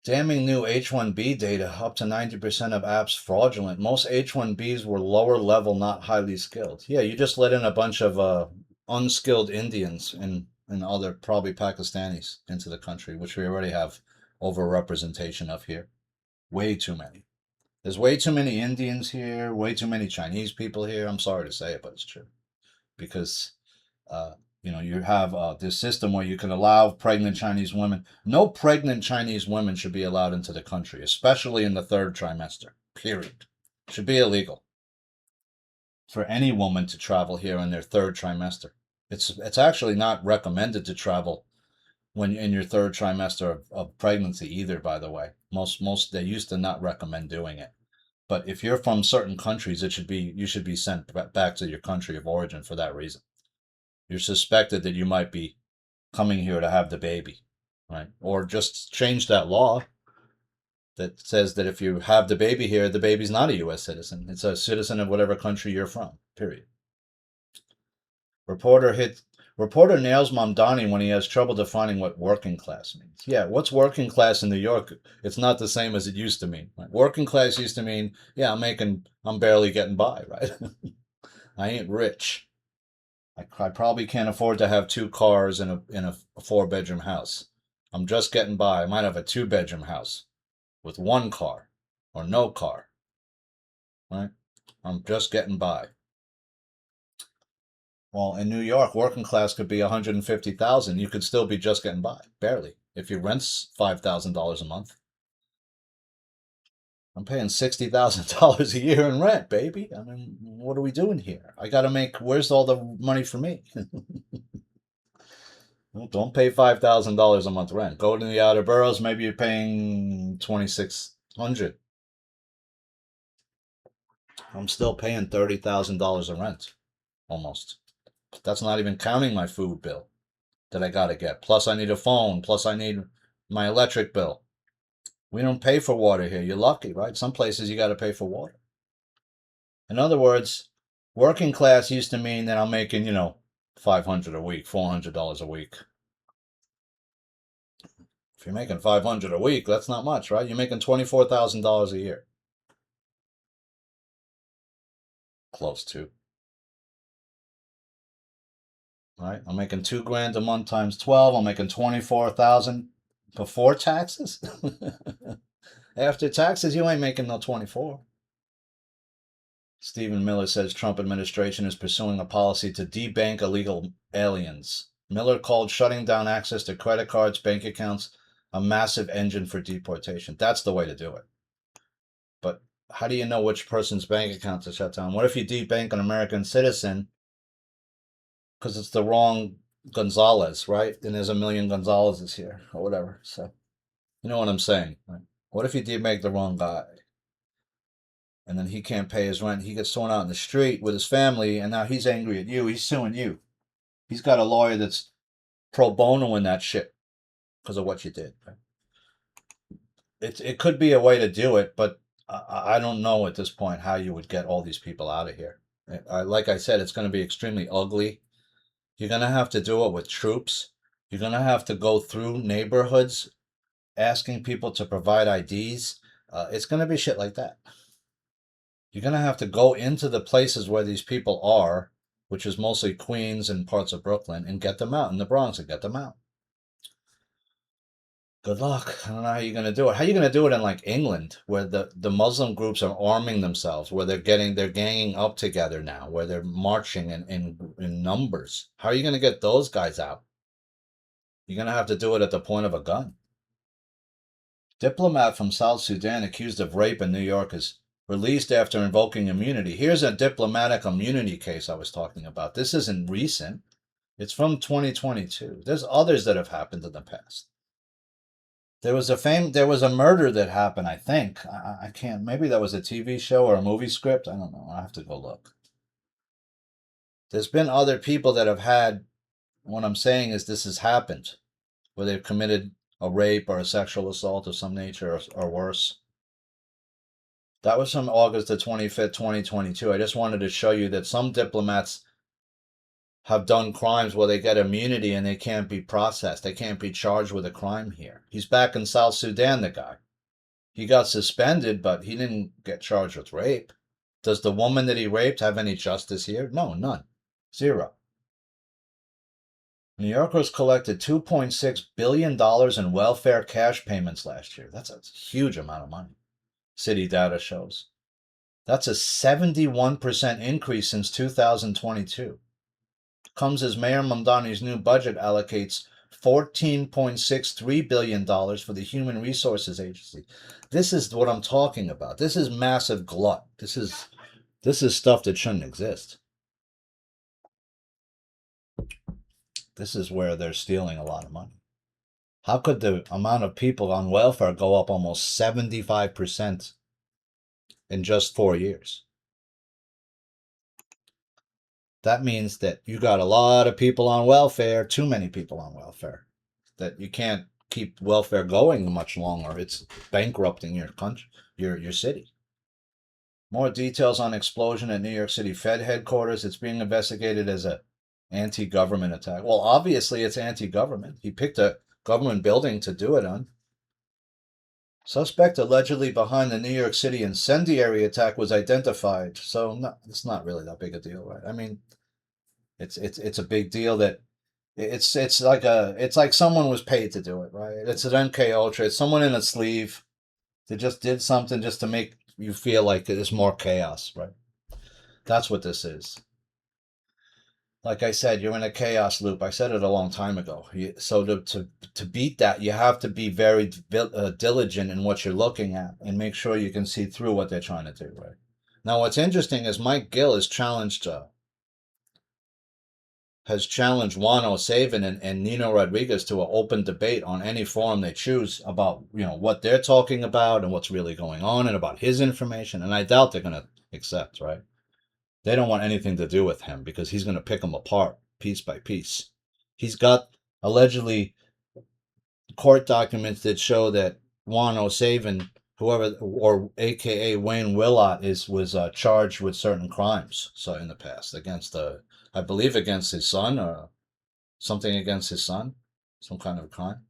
Damning new H-1B data, up to 90% of apps fraudulent. Most H-1Bs were lower level, not highly skilled. Yeah, you just let in a bunch of unskilled Indians and other, probably Pakistanis, into the country, which we already have overrepresentation of here. Way too many. There's way too many Indians here, way too many Chinese people here. I'm sorry to say it, but it's true. Because you have this system where you can allow pregnant Chinese women. No pregnant Chinese women should be allowed into the country, especially in the third trimester. Period. Should be illegal for any woman to travel here in their third trimester. It's actually not recommended to travel when in your third trimester of pregnancy either, by the way. Most they used to not recommend doing it. But if you're from certain countries, you should be sent back to your country of origin for that reason. You're suspected that you might be coming here to have the baby, right? Or just change that law that says that if you have the baby here, the baby's not a U.S. citizen. It's a citizen of whatever country you're from, period. Reporter hit Reporter nails Mamdani when he has trouble defining what working class means. Yeah, what's working class in New York? It's not the same as it used to mean. Right? Working class used to mean, yeah, I'm barely getting by, right? I ain't rich. I probably can't afford to have two cars in a 4-bedroom house. I'm just getting by. I might have a 2-bedroom house with one car or no car, right? I'm just getting by. Well, in New York, working class could be 150,000. You could still be just getting by, barely. If your rent's $5,000 a month, I'm paying $60,000 a year in rent, baby. I mean, what are we doing here? I got to make. Where's all the money for me? Well, don't pay $5,000 a month rent. Go to the outer boroughs. Maybe you're paying 2,600. I'm still paying $30,000 of rent, almost. That's not even counting my food bill that I got to get. Plus, I need a phone. Plus, I need my electric bill. We don't pay for water here. You're lucky, right? Some places you got to pay for water. In other words, working class used to mean that I'm making, 500 a week, $400 a week. If you're making 500 a week, that's not much, right? You're making $24,000 a year. Close to. Right? I'm making 2 grand a month times 12. I'm making 24,000 before taxes. After taxes, you ain't making no 24. Stephen Miller says Trump administration is pursuing a policy to debank illegal aliens. Miller called shutting down access to credit cards, bank accounts, a massive engine for deportation. That's the way to do it. But how do you know which person's bank account to shut down? What if you debank an American citizen because it's the wrong Gonzalez, right? And there's a million Gonzalez's here or whatever. So you know what I'm saying, right? What if you debank the wrong guy? And then he can't pay his rent. He gets thrown out in the street with his family, and now he's angry at you. He's suing you. He's got a lawyer that's pro bono in that shit because of what you did. It could be a way to do it, but I don't know at this point how you would get all these people out of here. Like I said, it's going to be extremely ugly. You're going to have to do it with troops. You're going to have to go through neighborhoods asking people to provide IDs. It's going to be shit like that. You're going to have to go into the places where these people are, which is mostly Queens and parts of Brooklyn, and get them out, in the Bronx, and get them out. Good luck. I don't know how you're going to do it. How are you going to do it in like England, where the Muslim groups are arming themselves, where they're ganging up together now, where they're marching in numbers? How are you going to get those guys out? You're going to have to do it at the point of a gun. Diplomat from South Sudan accused of rape in New York is released after invoking immunity. Here's a diplomatic immunity case I was talking about. This isn't recent. It's from 2022. There's others that have happened in the past. There was a murder that happened, I think. I can't, maybe that was a TV show or a movie script. I don't know. I have to go look. There's been other people that have had, what I'm saying is this has happened, where they've committed a rape or a sexual assault of some nature or worse. That was from August the 25th, 2022. I just wanted to show you that some diplomats have done crimes where they get immunity and they can't be processed. They can't be charged with a crime here. He's back in South Sudan, the guy. He got suspended, but he didn't get charged with rape. Does the woman that he raped have any justice here? No, none. Zero. New Yorkers collected $2.6 billion in welfare cash payments last year. That's a huge amount of money. City data shows. That's a 71% increase since 2022. Comes as Mayor Mamdani's new budget allocates $14.63 billion for the Human Resources Agency. This is what I'm talking about. This is massive glut. This is stuff that shouldn't exist. This is where they're stealing a lot of money. How could the amount of people on welfare go up almost 75% in just 4 years? That means that you got a lot of people on welfare, too many people on welfare, that you can't keep welfare going much longer. It's bankrupting your country, your city. More details on explosion at New York City Fed headquarters. It's being investigated as a anti-government attack. Well, obviously it's anti-government. He picked a government building to do it on. Suspect allegedly behind the New York City incendiary attack was identified. So no, it's not really that big a deal, right? I mean, it's a big deal that it's like someone was paid to do it, right? It's an MK Ultra. It's someone in a sleeve that just did something just to make you feel like there's more chaos, right? That's what this is. Like I said, you're in a chaos loop. I said it a long time ago. So to beat that, you have to be very diligent in what you're looking at and make sure you can see through what they're trying to do, right? Now, what's interesting is Mike Gill has challenged Juan O'Savin and Nino Rodriguez to an open debate on any forum they choose about what they're talking about and what's really going on and about his information. And I doubt they're going to accept, right? They don't want anything to do with him because he's going to pick them apart piece by piece. He's got allegedly court documents that show that Juan O'Savin, whoever or AKA Wayne Willott, was charged with certain crimes. So in the past against I believe against his son or something against his son, some kind of crime.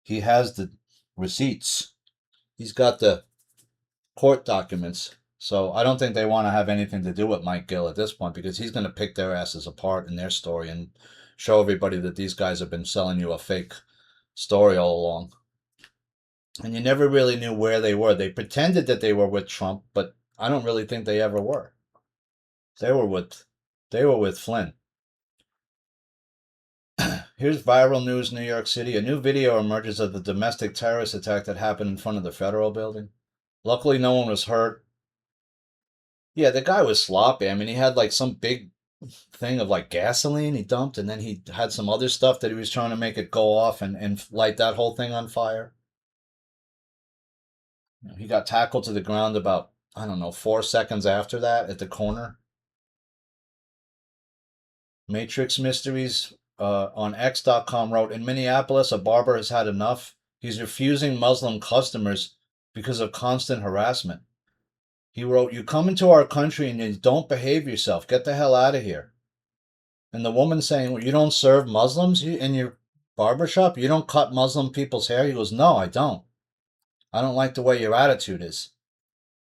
He has the receipts. He's got the court documents. So I don't think they want to have anything to do with Mike Gill at this point because he's going to pick their asses apart in their story and show everybody that these guys have been selling you a fake story all along. And you never really knew where they were. They pretended that they were with Trump, but I don't really think they ever were. They were with Flynn. Here's viral news, New York City. A new video emerges of the domestic terrorist attack that happened in front of the federal building. Luckily, no one was hurt. Yeah, the guy was sloppy. I mean, he had like some big thing of like gasoline he dumped, and then he had some other stuff that he was trying to make it go off and light that whole thing on fire. He got tackled to the ground about, I don't know, 4 seconds after that at the corner. Matrix Mysteries on X.com wrote, in Minneapolis, a barber has had enough. He's refusing Muslim customers because of constant harassment. He wrote, you come into our country and you don't behave yourself. Get the hell out of here. And the woman saying, well, you don't serve Muslims in your barber shop? You don't cut Muslim people's hair? He goes, no, I don't. I don't like the way your attitude is.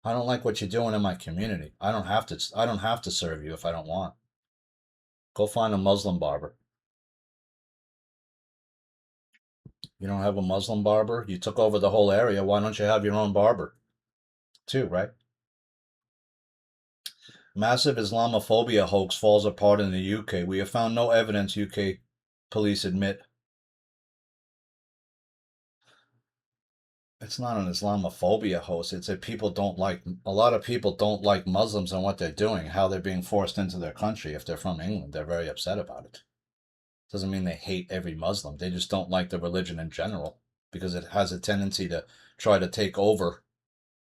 I don't like what you're doing in my community. I don't have to serve you if I don't want. Go find a Muslim barber. You don't have a Muslim barber? You took over the whole area. Why don't you have your own barber? Too, right? Massive Islamophobia hoax falls apart in the UK. We have found no evidence, UK police admit. It's not an Islamophobia hoax. It's that a lot of people don't like Muslims and what they're doing, how they're being forced into their country. If they're from England, they're very upset about it. Doesn't mean they hate every Muslim. They just don't like the religion in general because it has a tendency to try to take over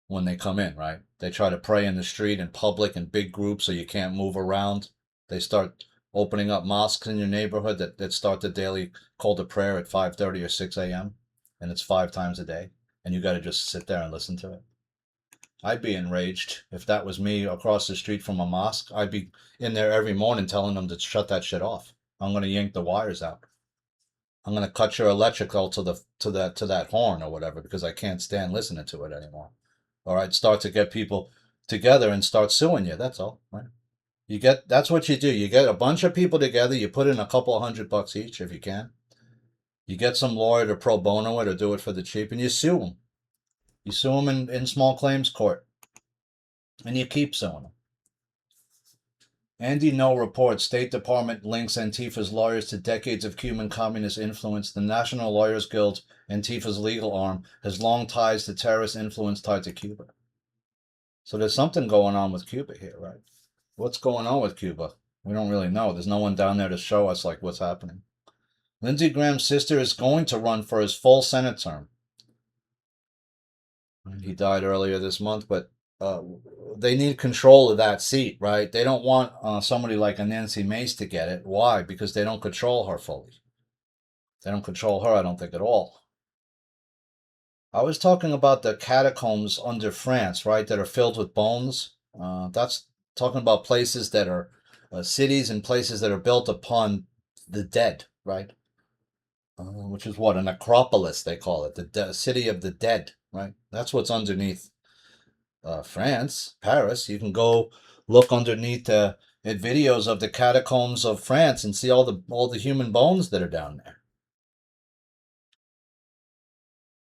when they come in, right? They try to pray in the street in public in big groups so you can't move around. They start opening up mosques in your neighborhood that start the daily call to prayer at 5:30 or 6 a.m. and it's 5 times a day. And you got to just sit there and listen to it. I'd be enraged if that was me across the street from a mosque. I'd be in there every morning telling them to shut that shit off. I'm going to yank the wires out. I'm going to cut your electrical to that horn or whatever because I can't stand listening to it anymore. Or I'd start to get people together and start suing you. That's all, right? That's what you do. You get a bunch of people together. You put in a couple of $100 each if you can. You get some lawyer to pro bono it or do it for the cheap, and you sue them. You sue them in small claims court, and you keep suing them. Andy No reports State Department links Antifa's lawyers to decades of Cuban communist influence. The National Lawyers Guild, Antifa's legal arm, has long ties to terrorist influence tied to Cuba. So there's something going on with Cuba here, right? What's going on with Cuba? We don't really know. There's no one down there to show us like what's happening. Lindsey Graham's sister is going to run for his full Senate term. He died earlier this month, but uh, they need control of that seat, right? They don't want somebody like a Nancy Mace to get it. Why? Because they don't control her fully. They don't control her, I don't think, at all. I was talking about the catacombs under France, right, that are filled with bones. That's talking about places that are cities and places that are built upon the dead, right? Which is what, a necropolis, they call it, the city of the dead, right? That's what's underneath France, Paris. You can go look underneath at videos of the catacombs of France and see all the human bones that are down there.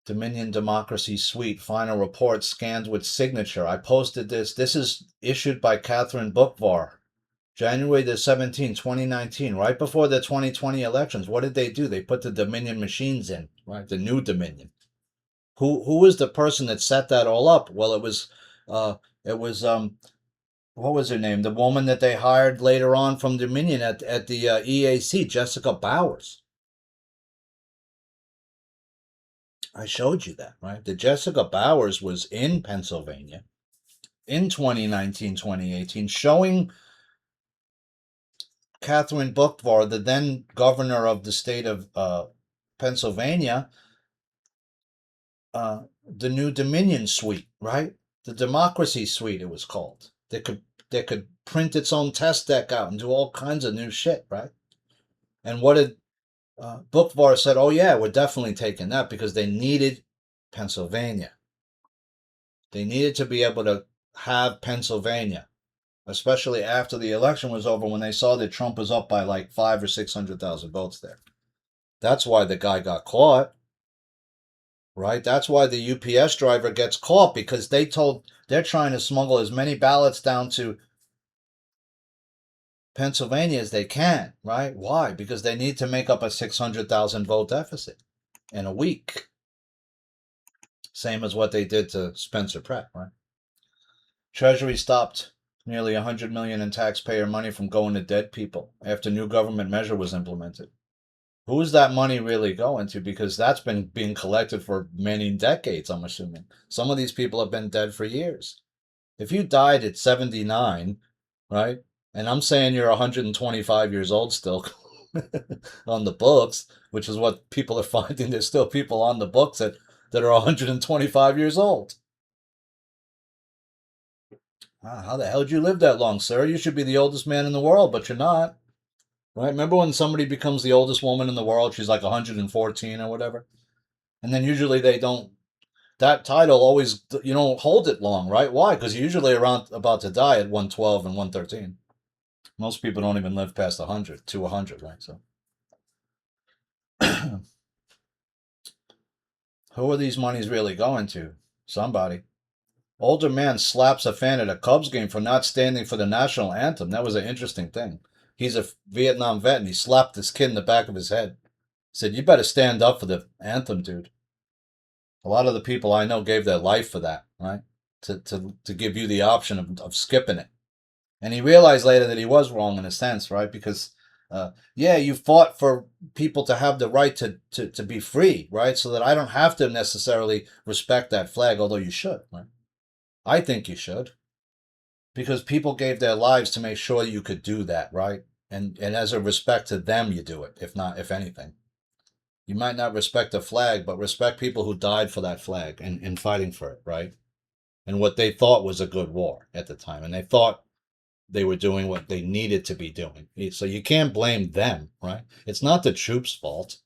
Dominion Democracy Suite final report scanned with signature. I posted this. This is issued by Catherine Bookvar, January the 17th, 2019, right before the 2020 elections. What did they do? They put the Dominion machines in, right? The new Dominion. Who was the person that set that all up? Well, uh it was what was her name? The woman that they hired later on from Dominion at the EAC, Jessica Bowers. I showed you that, right? The Jessica Bowers was in Pennsylvania in 2019, 2018, showing Catherine Bookvar, the then governor of the state of Pennsylvania, the new Dominion suite, right? The Democracy Suite, it was called. They could print its own test deck out and do all kinds of new shit, right? And what did Bookvar said? Oh yeah, we're definitely taking that because they needed Pennsylvania. They needed to be able to have Pennsylvania, especially after the election was over, when they saw that Trump was up by like 500,000 or 600,000 votes there. That's why the guy got caught, right? That's why the UPS driver gets caught, because they're trying to smuggle as many ballots down to Pennsylvania as they can, right? Why? Because they need to make up a 600,000 vote deficit in a week. Same as what they did to Spencer Pratt, right? Treasury stopped nearly 100 million in taxpayer money from going to dead people after new government measure was implemented. Who is that money really going to? Because that's been being collected for many decades, I'm assuming. Some of these people have been dead for years. If you died at 79, right? And I'm saying you're 125 years old still on the books, which is what people are finding. There's still people on the books that are 125 years old. How the hell did you live that long, sir? You should be the oldest man in the world, but you're not. Right? Remember when somebody becomes the oldest woman in the world? She's like 114 or whatever. And then usually they don't, that title always, you don't hold it long, right? Why? Because you're usually around about to die at 112 and 113. Most people don't even live past 100 to 100, right? So who are these monies really going to? Somebody. Older man slaps a fan at a Cubs game for not standing for the national anthem. That was an interesting thing. He's a Vietnam vet, and he slapped this kid in the back of his head. Said, "You better stand up for the anthem, dude." A lot of the people I know gave their life for that, right? To give you the option of skipping it. And he realized later that he was wrong in a sense, right? Because, yeah, you fought for people to have the right to be free, right? So that I don't have to necessarily respect that flag, although you should, right? I think you should. Because people gave their lives to make sure you could do that, right? And as a respect to them, you do it, if not, if anything. You might not respect the flag, but respect people who died for that flag and fighting for it, right? And what they thought was a good war at the time. And they thought they were doing what they needed to be doing. So you can't blame them, right? It's not the troops' fault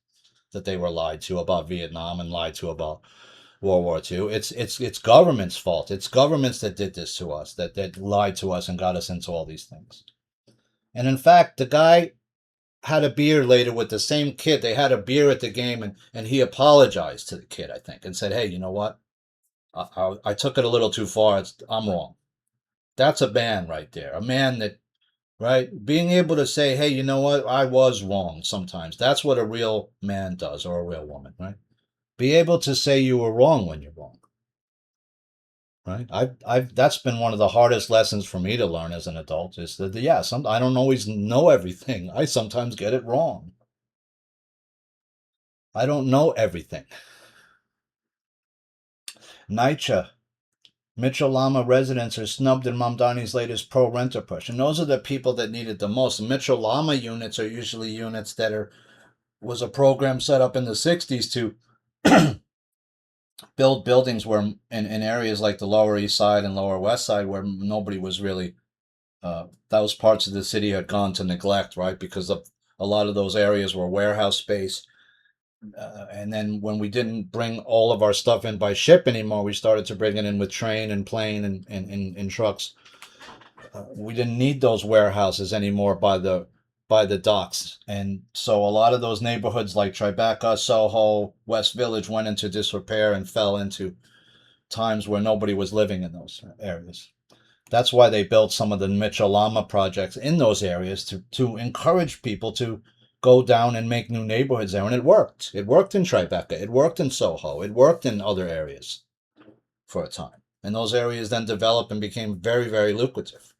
that they were lied to about Vietnam and lied to about World War II. It's government's fault. It's governments that did this to us, that lied to us and got us into all these things. And in fact, the guy had a beer later with the same kid. They had a beer at the game, and he apologized to the kid, I think, and said, "Hey, you know what? I took it a little too far. I'm wrong." That's a man right there. A man that, right? Being able to say, "Hey, you know what? I was wrong sometimes." That's what a real man does, or a real woman, right? Be able to say you were wrong when you're wrong, right? That's been one of the hardest lessons for me to learn as an adult, is that, yeah, I don't always know everything. I sometimes get it wrong. I don't know everything. Nietzsche. Mitchell Lama residents are snubbed in Mamdani's latest pro-renter push. And those are the people that need it the most. Mitchell Lama units are usually units that was a program set up in the 60s to build buildings where in areas like the Lower East Side and Lower West Side where nobody was really those parts of the city had gone to neglect, right? Because of a lot of those areas were warehouse space. And then when we didn't bring all of our stuff in by ship anymore, we started to bring it in with train and plane and trucks. We didn't need those warehouses anymore by the docks, and so a lot of those neighborhoods like Tribeca, Soho, West Village went into disrepair and fell into times where nobody was living in those areas. That's why they built some of the Mitchell-Lama projects in those areas to encourage people to go down and make new neighborhoods there. And it worked. It worked in Tribeca. It worked in Soho. It worked in other areas for a time. And those areas then developed and became very, very lucrative.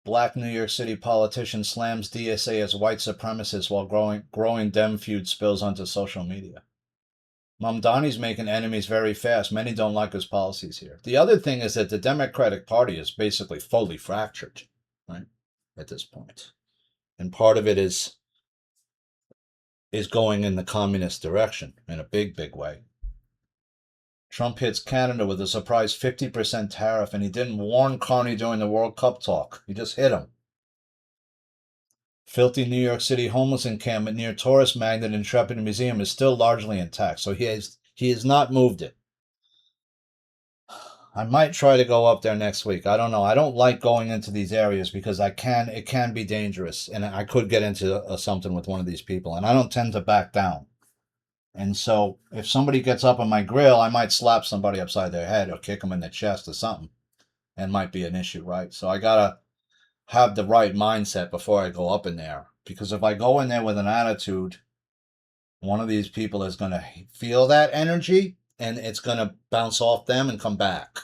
Black New York City politician slams DSA as white supremacist while growing Dem feud spills onto social media. Mamdani's making enemies very fast. Many don't like his policies here. The other thing is that the Democratic Party is basically fully fractured, right, at this point. And part of it is going in the communist direction in a big, big way. Trump hits Canada with a surprise 50% tariff, and he didn't warn Carney during the World Cup talk. He just hit him. Filthy New York City homeless encampment near tourist magnet Intrepid Museum is still largely intact, so he has not moved it. I might try to go up there next week. I don't know. I don't like going into these areas because it can be dangerous, and I could get into something with one of these people, and I don't tend to back down. And so if somebody gets up on my grill, I might slap somebody upside their head or kick them in the chest or something. And might be an issue, right? So I gotta have the right mindset before I go up in there. Because if I go in there with an attitude, one of these people is gonna feel that energy and it's gonna bounce off them and come back.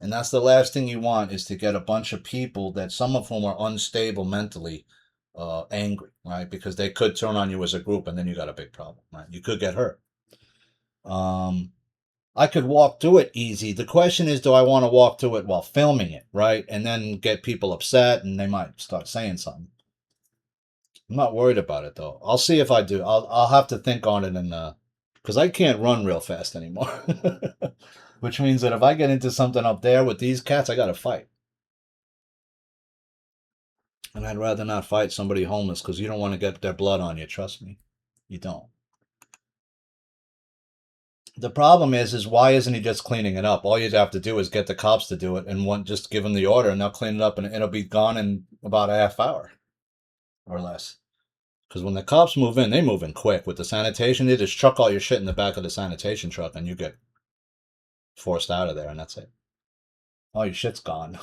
And that's the last thing you want, is to get a bunch of people that some of whom are unstable mentally angry, right? Because they could turn on you as a group and then you got a big problem, right? You could get hurt. I could walk through it easy. The question is, do I want to walk through it while filming it, right? And then get people upset and they might start saying something. I'm not worried about it though. I'll see if I do. I'll have to think on it and because I can't run real fast anymore. Which means that if I get into something up there with these cats, I gotta fight. And I'd rather not fight somebody homeless because you don't want to get their blood on you. Trust me, you don't. The problem is why isn't he just cleaning it up? All you'd have to do is get the cops to do it and just give them the order and they'll clean it up and it'll be gone in about a half hour or less. Because when the cops move in, they move in quick. With the sanitation, they just chuck all your shit in the back of the sanitation truck and you get forced out of there and that's it. All your shit's gone.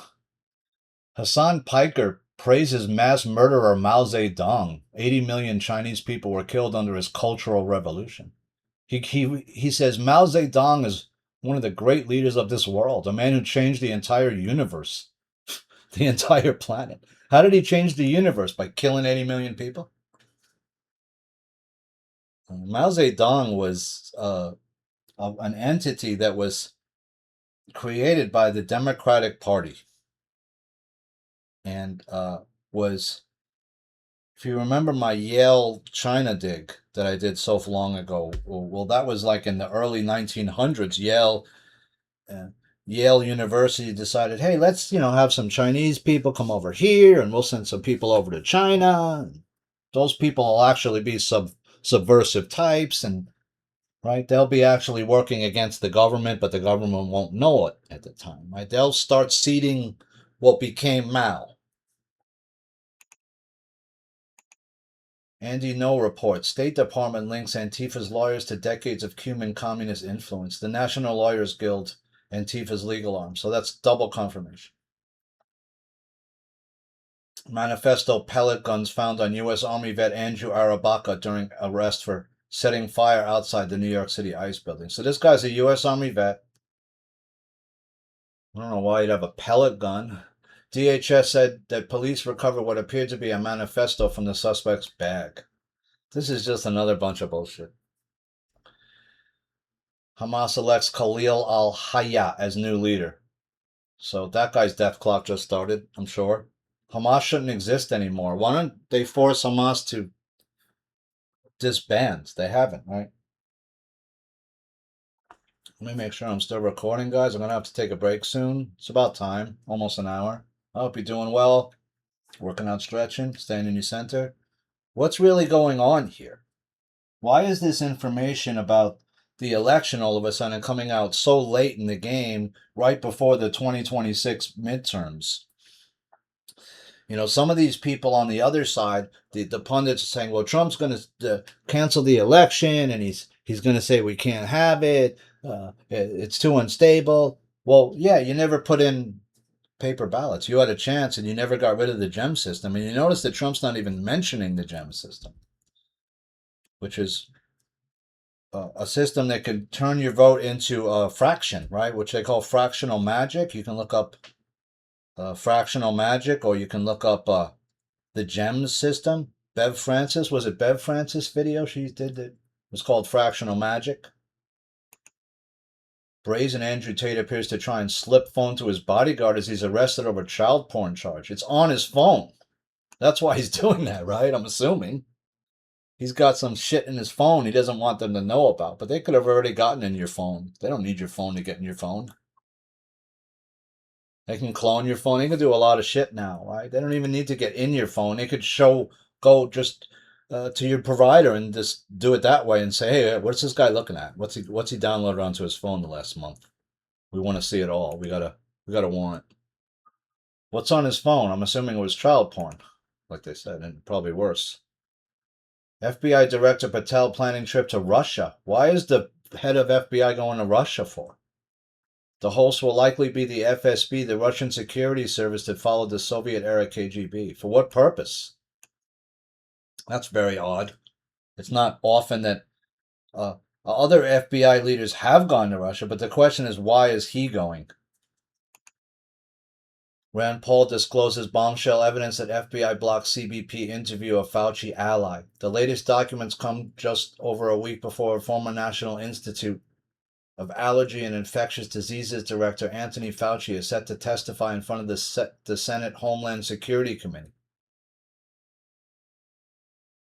Hassan Piker praises mass murderer Mao Zedong. 80 million Chinese people were killed under his cultural revolution. He says Mao Zedong is one of the great leaders of this world, a man who changed the entire universe, the entire planet. How did he change the universe? By killing 80 million people? Mao Zedong was an entity that was created by the Democratic Party and was, if you remember my Yale China dig that I did so long ago, well, that was like in the early 1900s. Yale University decided, hey, let's have some Chinese people come over here, and we'll send some people over to China. Those people will actually be subversive types, and right, they'll be actually working against the government, but the government won't know it at the time. Right, they'll start seeding what became Mao. Andy No reports, State Department links Antifa's lawyers to decades of Cuban communist influence. The National Lawyers Guild, Antifa's legal arm. So that's double confirmation. Manifesto pellet guns found on U.S. Army vet Andrew Arabaca during arrest for setting fire outside the New York City ICE building. So this guy's a U.S. Army vet. I don't know why he'd have a pellet gun. DHS said that police recovered what appeared to be a manifesto from the suspect's bag. This is just another bunch of bullshit. Hamas elects Khalil al-Hayya as new leader. So that guy's death clock just started, I'm sure. Hamas shouldn't exist anymore. Why don't they force Hamas to disband? They haven't, right? Let me make sure I'm still recording, guys. I'm going to have to take a break soon. It's about time, almost an hour. I hope you're doing well, working out, stretching, staying in your center. What's really going on here? Why is this information about the election all of a sudden coming out so late in the game, right before the 2026 midterms? Some of these people on the other side, the pundits are saying, well, Trump's going to cancel the election and he's going to say we can't have it. It's too unstable. Well, yeah, you never put in paper ballots. You had a chance and you never got rid of the gem system. And you notice that Trump's not even mentioning the gem system, which is a system that could turn your vote into a fraction, right? Which they call fractional magic. You can look up fractional magic, or you can look up the GEMS system. Bev Francis, was it Bev Francis video she did that was called Fractional Magic? Brazen Andrew Tate appears to try and slip phone to his bodyguard as he's arrested over child porn charge. It's on his phone. That's why he's doing that, right? I'm assuming. He's got some shit in his phone he doesn't want them to know about, but they could have already gotten in your phone. They don't need your phone to get in your phone. They can clone your phone. They can do a lot of shit now, right? They don't even need to get in your phone. They could go just to your provider and just do it that way and say, hey, what's this guy looking at? What's he downloaded onto his phone the last month? We want to see it all. We got a warrant. What's on his phone? I'm assuming it was child porn, like they said, and probably worse. FBI Director Patel planning trip to Russia. Why is the head of FBI going to Russia for? The host will likely be the FSB, the Russian security service that followed the Soviet-era KGB. For what purpose? That's very odd. It's not often that other FBI leaders have gone to Russia, but the question is, why is he going? Rand Paul discloses bombshell evidence that FBI blocked CBP interview of Fauci ally. The latest documents come just over a week before former National Institute of Allergy and Infectious Diseases Director Anthony Fauci is set to testify in front of the Senate Homeland Security Committee.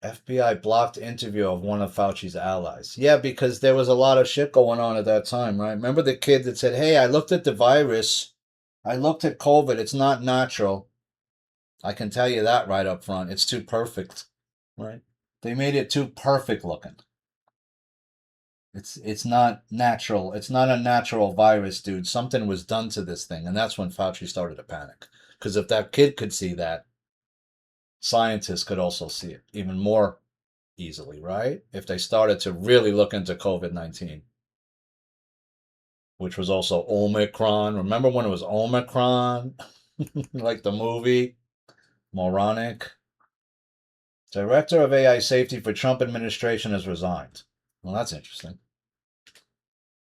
FBI blocked interview of one of Fauci's allies. Yeah, because there was a lot of shit going on at that time, right? Remember the kid that said, hey, I looked at the virus. I looked at COVID. It's not natural. I can tell you that right up front. It's too perfect, right? They made it too perfect looking. It's not natural. It's not a natural virus, dude. Something was done to this thing, and that's when Fauci started to panic. Because if that kid could see that, scientists could also see it even more easily, right? If they started to really look into COVID-19, which was also Omicron. Remember when it was Omicron? Like the movie? Moronic. Director of AI safety for Trump administration has resigned. Well, that's interesting.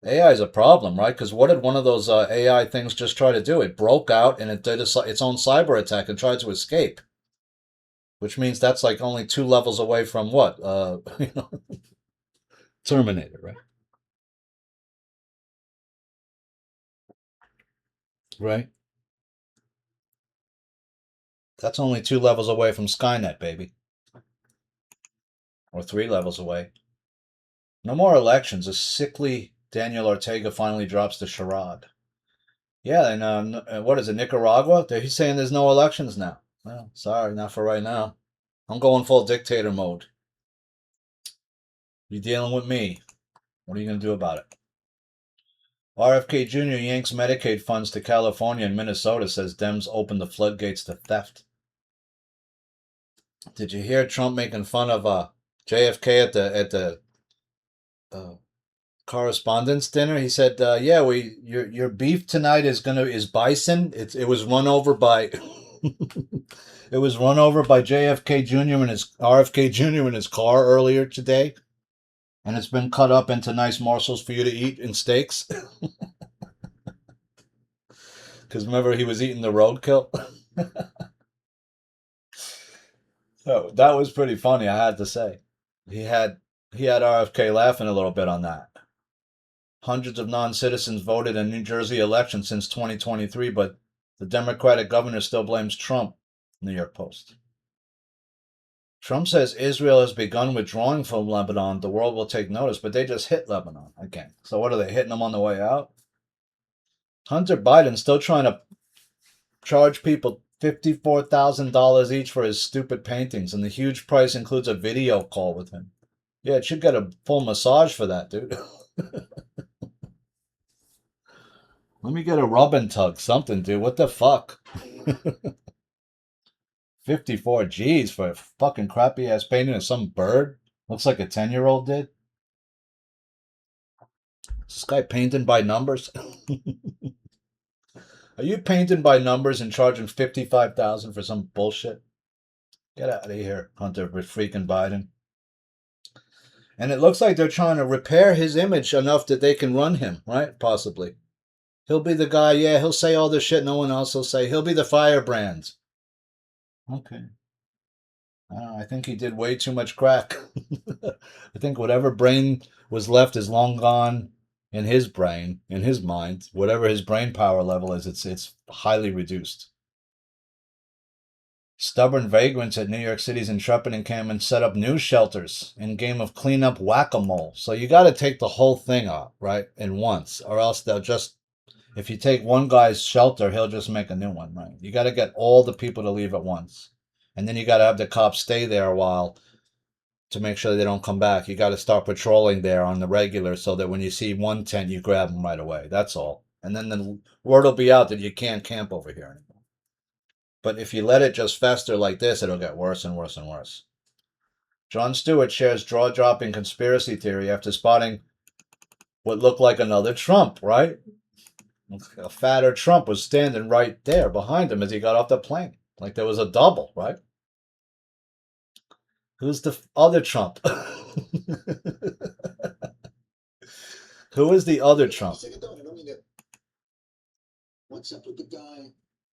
AI is a problem, right? Because what did one of those AI things just try to do? It broke out and it did its own cyber attack and tried to escape. Which means that's like only 2 levels away from what? Terminator, right? Right? That's only 2 levels away from Skynet, baby. Or 3 levels away. No more elections. A sickly Daniel Ortega finally drops the charade. Yeah, and what is it, Nicaragua? He's saying there's no elections now. Well, sorry, not for right now. I'm going full dictator mode. You're dealing with me. What are you going to do about it? RFK Jr. yanks Medicaid funds to California and Minnesota, says Dems open the floodgates to theft. Did you hear Trump making fun of JFK at the uh, correspondence dinner? He said, "Yeah, your beef tonight is bison. It was run over by it was run over by JFK Jr. and his RFK Jr. in his car earlier today, and it's been cut up into nice morsels for you to eat in steaks." Because remember, he was eating the roadkill. So that was pretty funny, I had to say. He had RFK laughing a little bit on that. Hundreds of non-citizens voted in New Jersey election since 2023, but the Democratic governor still blames Trump. New York Post. Trump says Israel has begun withdrawing from Lebanon. The world will take notice, but they just hit Lebanon again. So what are they hitting them on the way out? Hunter Biden's still trying to charge people $54,000 each for his stupid paintings, and the huge price includes a video call with him. Yeah, it should get a full massage for that, dude. Let me get a rub and tug, something, dude. What the fuck? 54 G's for a fucking crappy ass painting of some bird? Looks like a 10-year-old did. Is this guy painting by numbers? Are you painting by numbers and charging 55,000 for some bullshit? Get out of here, Hunter freaking Biden. And it looks like they're trying to repair his image enough that they can run him, right? Possibly. He'll be the guy, yeah, he'll say all the shit no one else will say. He'll be the firebrand. Okay. I think he did way too much crack. I think whatever brain was left is long gone in his brain, in his mind. Whatever his brain power level is, it's highly reduced. Stubborn vagrants at New York City's Intrepid encampment set up new shelters in game of cleanup whack-a-mole. So you got to take the whole thing up, right, in once, or else they'll just, if you take one guy's shelter, he'll just make a new one, right? You got to get all the people to leave at once. And then you got to have the cops stay there a while to make sure they don't come back. You got to start patrolling there on the regular so that when you see one tent, you grab them right away. That's all. And then the word will be out that you can't camp over here anymore. But if you let it just fester like this, it'll get worse and worse and worse. Jon Stewart shares jaw-dropping conspiracy theory after spotting what looked like another Trump, right? A fatter Trump was standing right there behind him as he got off the plane. Like there was a double, right? Who's the other Trump? Who is the other Trump? What's up with the guy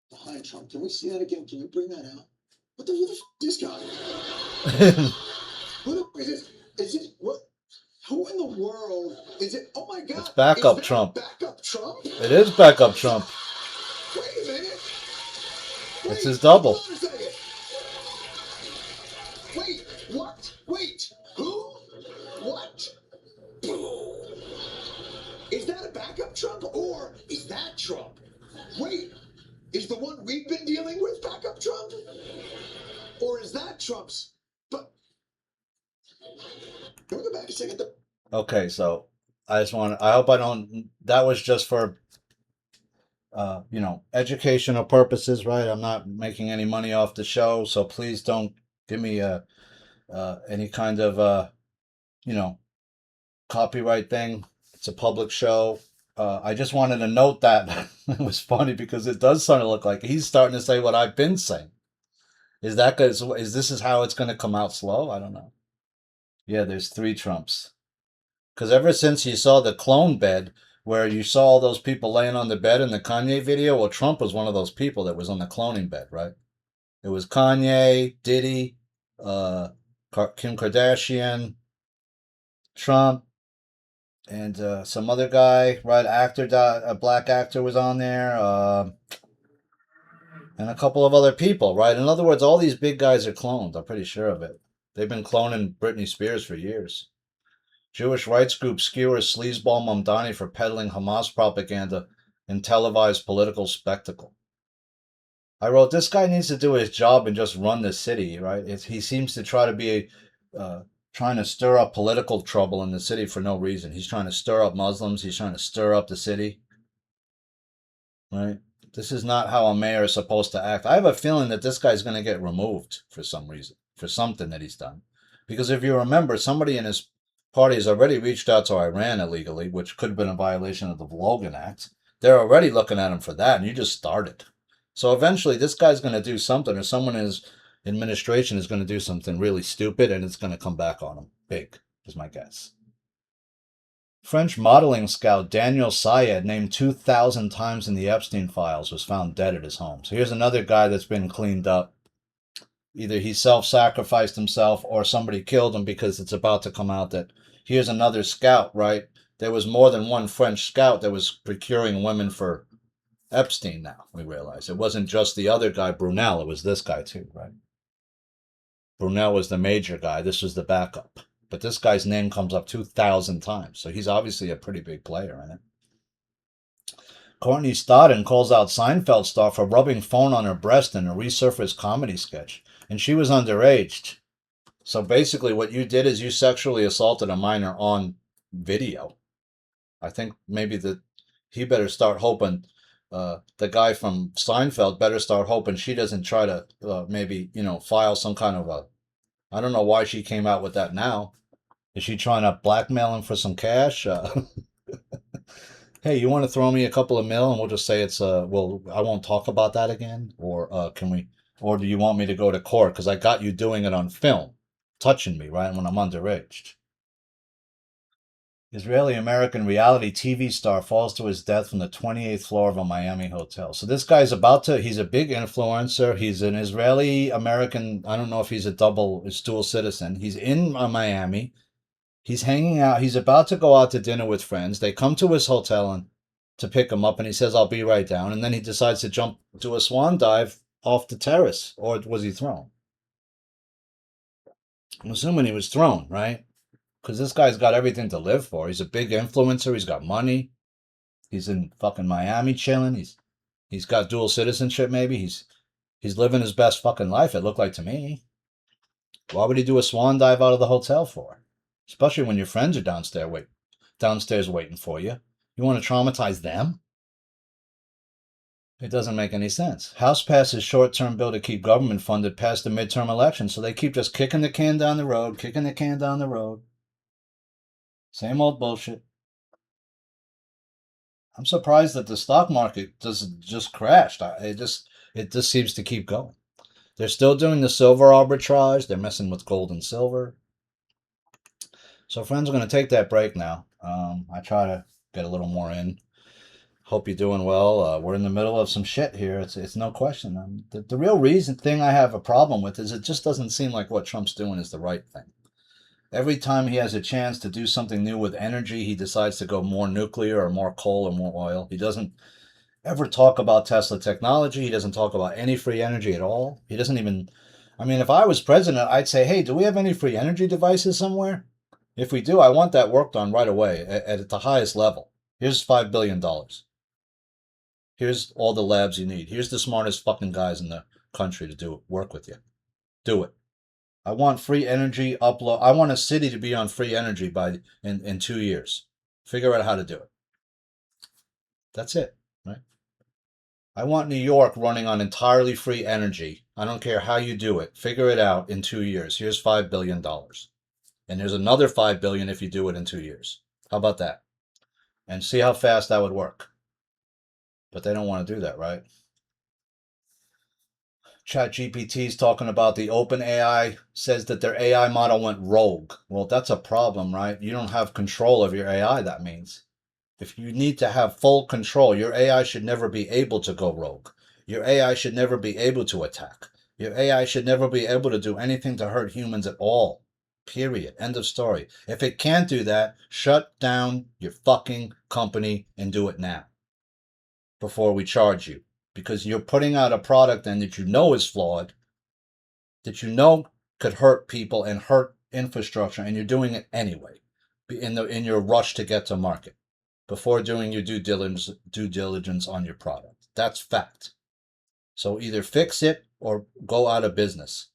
behind Trump? Can we see that again? Can you bring that out? What the who the f this guy? Who is this? Is it what? Who in the world is it? Oh my God! It's backup Trump. Backup Trump? It is backup Trump. Wait a minute. It's his double. Hold on a second. Wait, what? Wait, who? What? Is that a backup Trump or is that Trump? Wait, is the one we've been dealing with backup Trump? Or is that Trump's? But can we go back a second? Okay, so I hope I don't, that was just for, educational purposes, right? I'm not making any money off the show, so please don't give me any kind of, copyright thing. It's a public show. I just wanted to note that it was funny because it does sort of look like he's starting to say what I've been saying. Is this how it's going to come out slow? I don't know. Yeah, there's 3 Trumps. Because ever since you saw the clone bed, where you saw all those people laying on the bed in the Kanye video, well, Trump was one of those people that was on the cloning bed, right? It was Kanye, Diddy, Kim Kardashian, Trump, and some other guy, right? A black actor was on there, and a couple of other people, right? In other words, all these big guys are cloned. I'm pretty sure of it. They've been cloning Britney Spears for years. Jewish rights group skewers sleazeball Mamdani for peddling Hamas propaganda in televised political spectacle. I wrote, this guy needs to do his job and just run the city, right? He seems to try to be trying to stir up political trouble in the city for no reason. He's trying to stir up Muslims. He's trying to stir up the city, right? This is not how a mayor is supposed to act. I have a feeling that this guy's going to get removed for some reason, for something that he's done. Because if you remember, somebody in his party has already reached out to Iran illegally, which could have been a violation of the Logan Act. They're already looking at him for that, and you just started. So eventually, this guy's going to do something, or someone in his administration is going to do something really stupid, and it's going to come back on him. Big, is my guess. French modeling scout Daniel Syed, named 2,000 times in the Epstein files, was found dead at his home. So here's another guy that's been cleaned up. either he self-sacrificed himself or somebody killed him, because it's about to come out that here's another scout, right? There was more than one French scout that was procuring women for Epstein now, we realize. It wasn't just the other guy, Brunel, it was this guy too, right? Brunel was the major guy. This was the backup. But this guy's name comes up 2,000 times, so he's obviously a pretty big player in it. Courtney Stodden calls out Seinfeld star for rubbing phone on her breast in a resurfaced comedy sketch, and she was underage. So basically, what you did is you sexually assaulted a minor on video. I think maybe that he better start hoping. The guy from Seinfeld better start hoping she doesn't try to maybe file some kind of a. I don't know why she came out with that now. Is she trying to blackmail him for some cash? Hey, you want to throw me a couple of mil and we'll just say it's well, I won't talk about that again, or can we, or do you want me to go to court because I got you doing it on film, touching me right when I'm underage. Israeli American reality TV star falls to his death from the 28th floor of a Miami hotel. So this guy's he's a big influencer. He's an Israeli American. I don't know if he's a dual citizen. He's in Miami. He's hanging out. He's about to go out to dinner with friends. They come to his hotel and to pick him up, and he says, "I'll be right down." And then he decides to jump to a swan dive off the terrace, or was he thrown? I'm assuming he was thrown, right? Because this guy's got everything to live for. He's a big influencer. He's got money. He's in fucking Miami chilling. He's got dual citizenship. Maybe he's living his best fucking life. It looked like to me. Why would he do a swan dive out of the hotel for? Especially when your friends are downstairs waiting for you. You want to traumatize them? It doesn't make any sense. House passes short-term bill to keep government funded past the midterm election, so they keep just kicking the can down the road, kicking the can down the road. Same old bullshit. I'm surprised that the stock market doesn't just crashed. It just seems to keep going. They're still doing the silver arbitrage. They're messing with gold and silver. So, friends, we're going to take that break now. I try to get a little more in. Hope you're doing well. We're in the middle of some shit here. It's no question. The real thing I have a problem with is it just doesn't seem like what Trump's doing is the right thing. Every time he has a chance to do something new with energy, he decides to go more nuclear or more coal or more oil. He doesn't ever talk about Tesla technology. He doesn't talk about any free energy at all. He doesn't even. I mean, if I was president, I'd say, hey, do we have any free energy devices somewhere? If we do, I want that worked on right away at the highest level. Here's $5 billion. Here's all the labs you need. Here's the smartest fucking guys in the country to work with you. Do it. I want free energy upload. I want a city to be on free energy in 2 years. Figure out how to do it. That's it, right? I want New York running on entirely free energy. I don't care how you do it. Figure it out in 2 years. Here's $5 billion. And there's another $5 billion if you do it in 2 years. How about that? And see how fast that would work. But they don't want to do that, right? ChatGPT is talking about the open AI, says that their AI model went rogue. Well, that's a problem, right? You don't have control of your AI, that means. If you need to have full control, your AI should never be able to go rogue. Your AI should never be able to attack. Your AI should never be able to do anything to hurt humans at all. Period. End of story. If it can't do that, shut down your fucking company and do it now before we charge you. Because you're putting out a product then that you know is flawed, that you know could hurt people and hurt infrastructure, and you're doing it anyway in your rush to get to market before doing your due diligence on your product. That's fact. So either fix it or go out of business.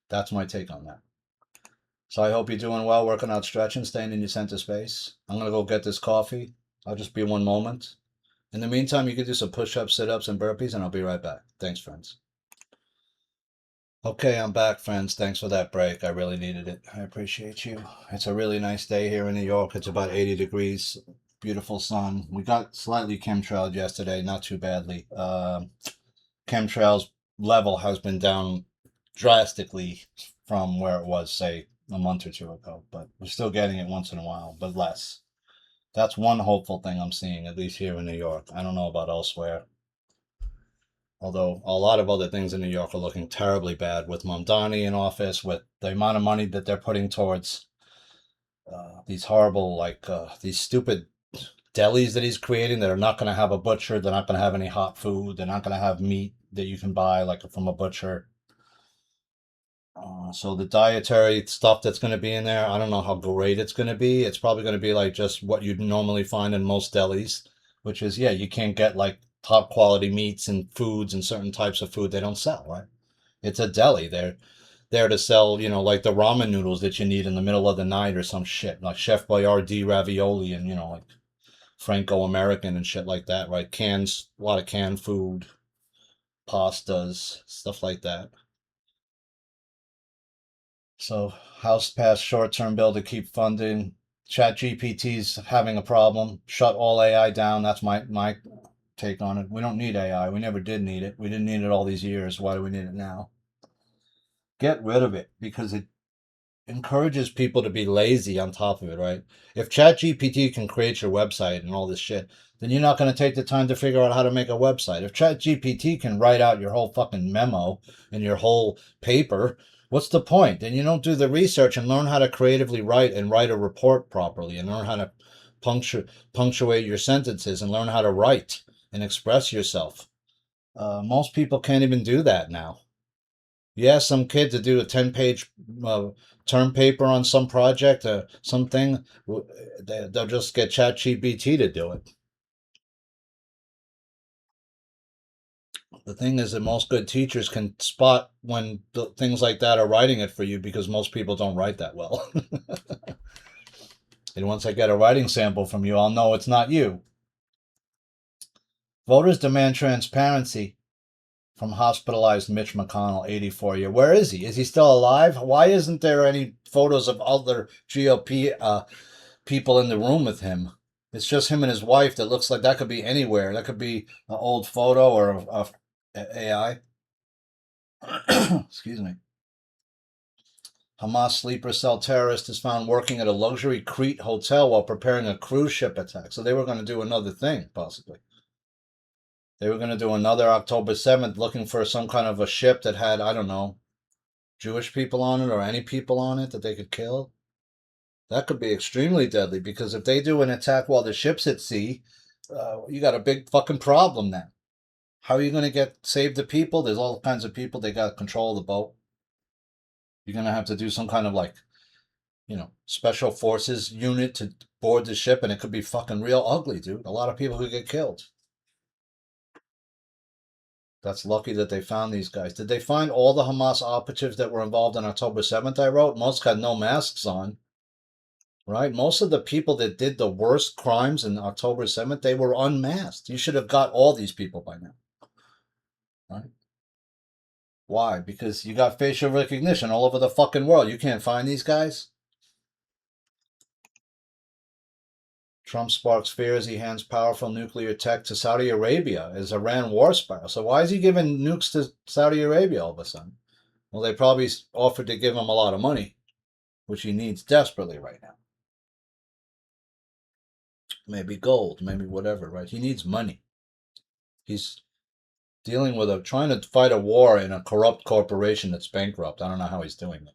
That's my take on that. So I hope you're doing well, working out, stretching, staying in your center space. I'm going to go get this coffee. I'll just be 1 moment. In the meantime, you can do some push-ups, sit-ups, and burpees, and I'll be right back. Thanks, friends. Okay, I'm back, friends. Thanks for that break. I really needed it. I appreciate you. It's a really nice day here in New York. It's about 80 degrees. Beautiful sun. We got slightly chemtrailed yesterday, not too badly. Chemtrails level has been down drastically from where it was, say, a month or two ago, but we're still getting it once in a while, but less. That's one hopeful thing I'm seeing, at least here in New York. I don't know about elsewhere. Although a lot of other things in New York are looking terribly bad with Mamdani in office, with the amount of money that they're putting towards these horrible, these stupid delis that he's creating that are not going to have a butcher. They're not going to have any hot food. They're not going to have meat that you can buy like from a butcher. So the dietary stuff that's going to be in there, I don't know how great it's going to be. It's probably going to be like just what you'd normally find in most delis, which is, yeah, you can't get like top quality meats and foods and certain types of food they don't sell, right? It's a deli. They're there to sell, like the ramen noodles that you need in the middle of the night or some shit, like Chef Boyardee ravioli and, like Franco American and shit like that, right? Cans, a lot of canned food, pastas, stuff like that. So House passed short-term bill to keep funding. ChatGPT's having a problem. Shut all AI down. That's my take on it. We don't need AI. We never did need it. We didn't need it all these years. Why do we need it now? Get rid of it because it encourages people to be lazy on top of it, right? If ChatGPT can create your website and all this shit, then you're not going to take the time to figure out how to make a website. If ChatGPT can write out your whole fucking memo and your whole paper, what's the point? Then you don't do the research and learn how to creatively write and write a report properly and learn how to punctuate your sentences and learn how to write and express yourself. Most people can't even do that now. You ask some kid to do a 10-page term paper on some project or something, they'll just get ChatGPT to do it. The thing is that most good teachers can spot when things like that are writing it for you because most people don't write that well. And once I get a writing sample from you, I'll know it's not you. Voters demand transparency from hospitalized Mitch McConnell, 84 year. Where is he? Is he still alive? Why isn't there any photos of other GOP people in the room with him? It's just him and his wife that looks like that could be anywhere. That could be an old photo or a AI. Excuse me. Hamas sleeper cell terrorist is found working at a luxury Crete hotel while preparing a cruise ship attack. So they were going to do another thing, possibly. They were going to do another October 7th looking for some kind of a ship that had, I don't know, Jewish people on it or any people on it that they could kill. That could be extremely deadly because if they do an attack while the ship's at sea, you got a big fucking problem then. How are you going to save the people? There's all kinds of people. They got control of the boat. You're going to have to do some kind of special forces unit to board the ship, and it could be fucking real ugly, dude. A lot of people could get killed. That's lucky that they found these guys. Did they find all the Hamas operatives that were involved on October 7th, I wrote? Most had no masks on, right? Most of the people that did the worst crimes in October 7th, they were unmasked. You should have got all these people by now, right? Why? Because you got facial recognition all over the fucking world. You can't find these guys? Trump sparks fears he hands powerful nuclear tech to Saudi Arabia as Iran war spiral. So why is he giving nukes to Saudi Arabia all of a sudden? Well, they probably offered to give him a lot of money, which he needs desperately right now. Maybe gold, maybe whatever, right? He needs money. He's dealing with trying to fight a war in a corrupt corporation that's bankrupt. I don't know how he's doing it.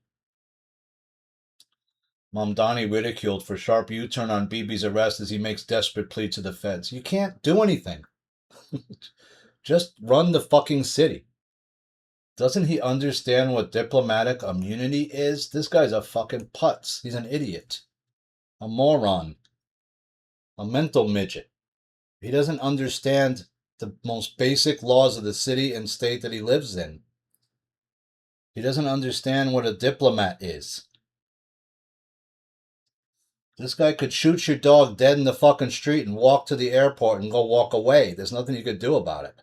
Mamdani ridiculed for sharp U-turn on Bibi's arrest as he makes desperate plea to the feds. You can't do anything. Just run the fucking city. Doesn't he understand what diplomatic immunity is? This guy's a fucking putz. He's an idiot. A moron. A mental midget. He doesn't understand the most basic laws of the city and state that he lives in. He doesn't understand what a diplomat is. This guy could shoot your dog dead in the fucking street and walk to the airport and go walk away. There's nothing you could do about it.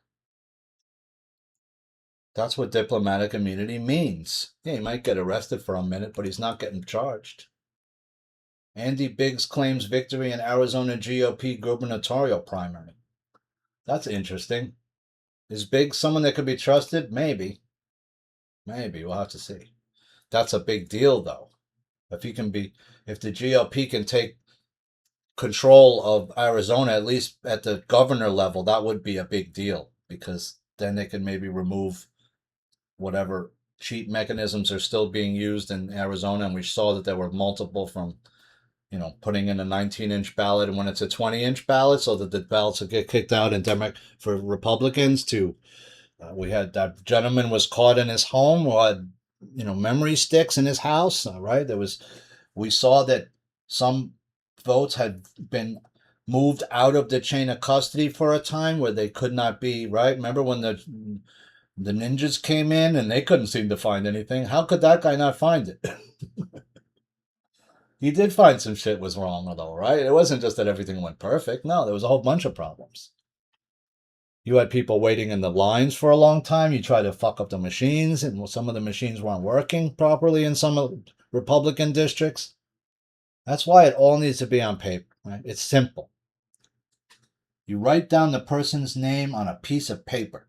That's what diplomatic immunity means. Yeah, he might get arrested for a minute, but he's not getting charged. Andy Biggs claims victory in Arizona GOP gubernatorial primary. That's interesting. Is Biggs someone that could be trusted? Maybe. Maybe. We'll have to see. That's a big deal, though. If the GOP can take control of Arizona, at least at the governor level, that would be a big deal because then they could maybe remove whatever cheat mechanisms are still being used in Arizona. And we saw that there were multiple, from putting in a 19-inch ballot, and when it's a 20-inch ballot, so that the ballots will get kicked out, and for Republicans to. We had that gentleman was caught in his home who had memory sticks in his house. Right, we saw that some votes had been moved out of the chain of custody for a time where they could not be. Right, remember when the ninjas came in and they couldn't seem to find anything? How could that guy not find it? He did find some shit was wrong, though, right? It wasn't just that everything went perfect. No, there was a whole bunch of problems. You had people waiting in the lines for a long time. You try to fuck up the machines, and some of the machines weren't working properly in some Republican districts. That's why it all needs to be on paper, right? It's simple. You write down the person's name on a piece of paper,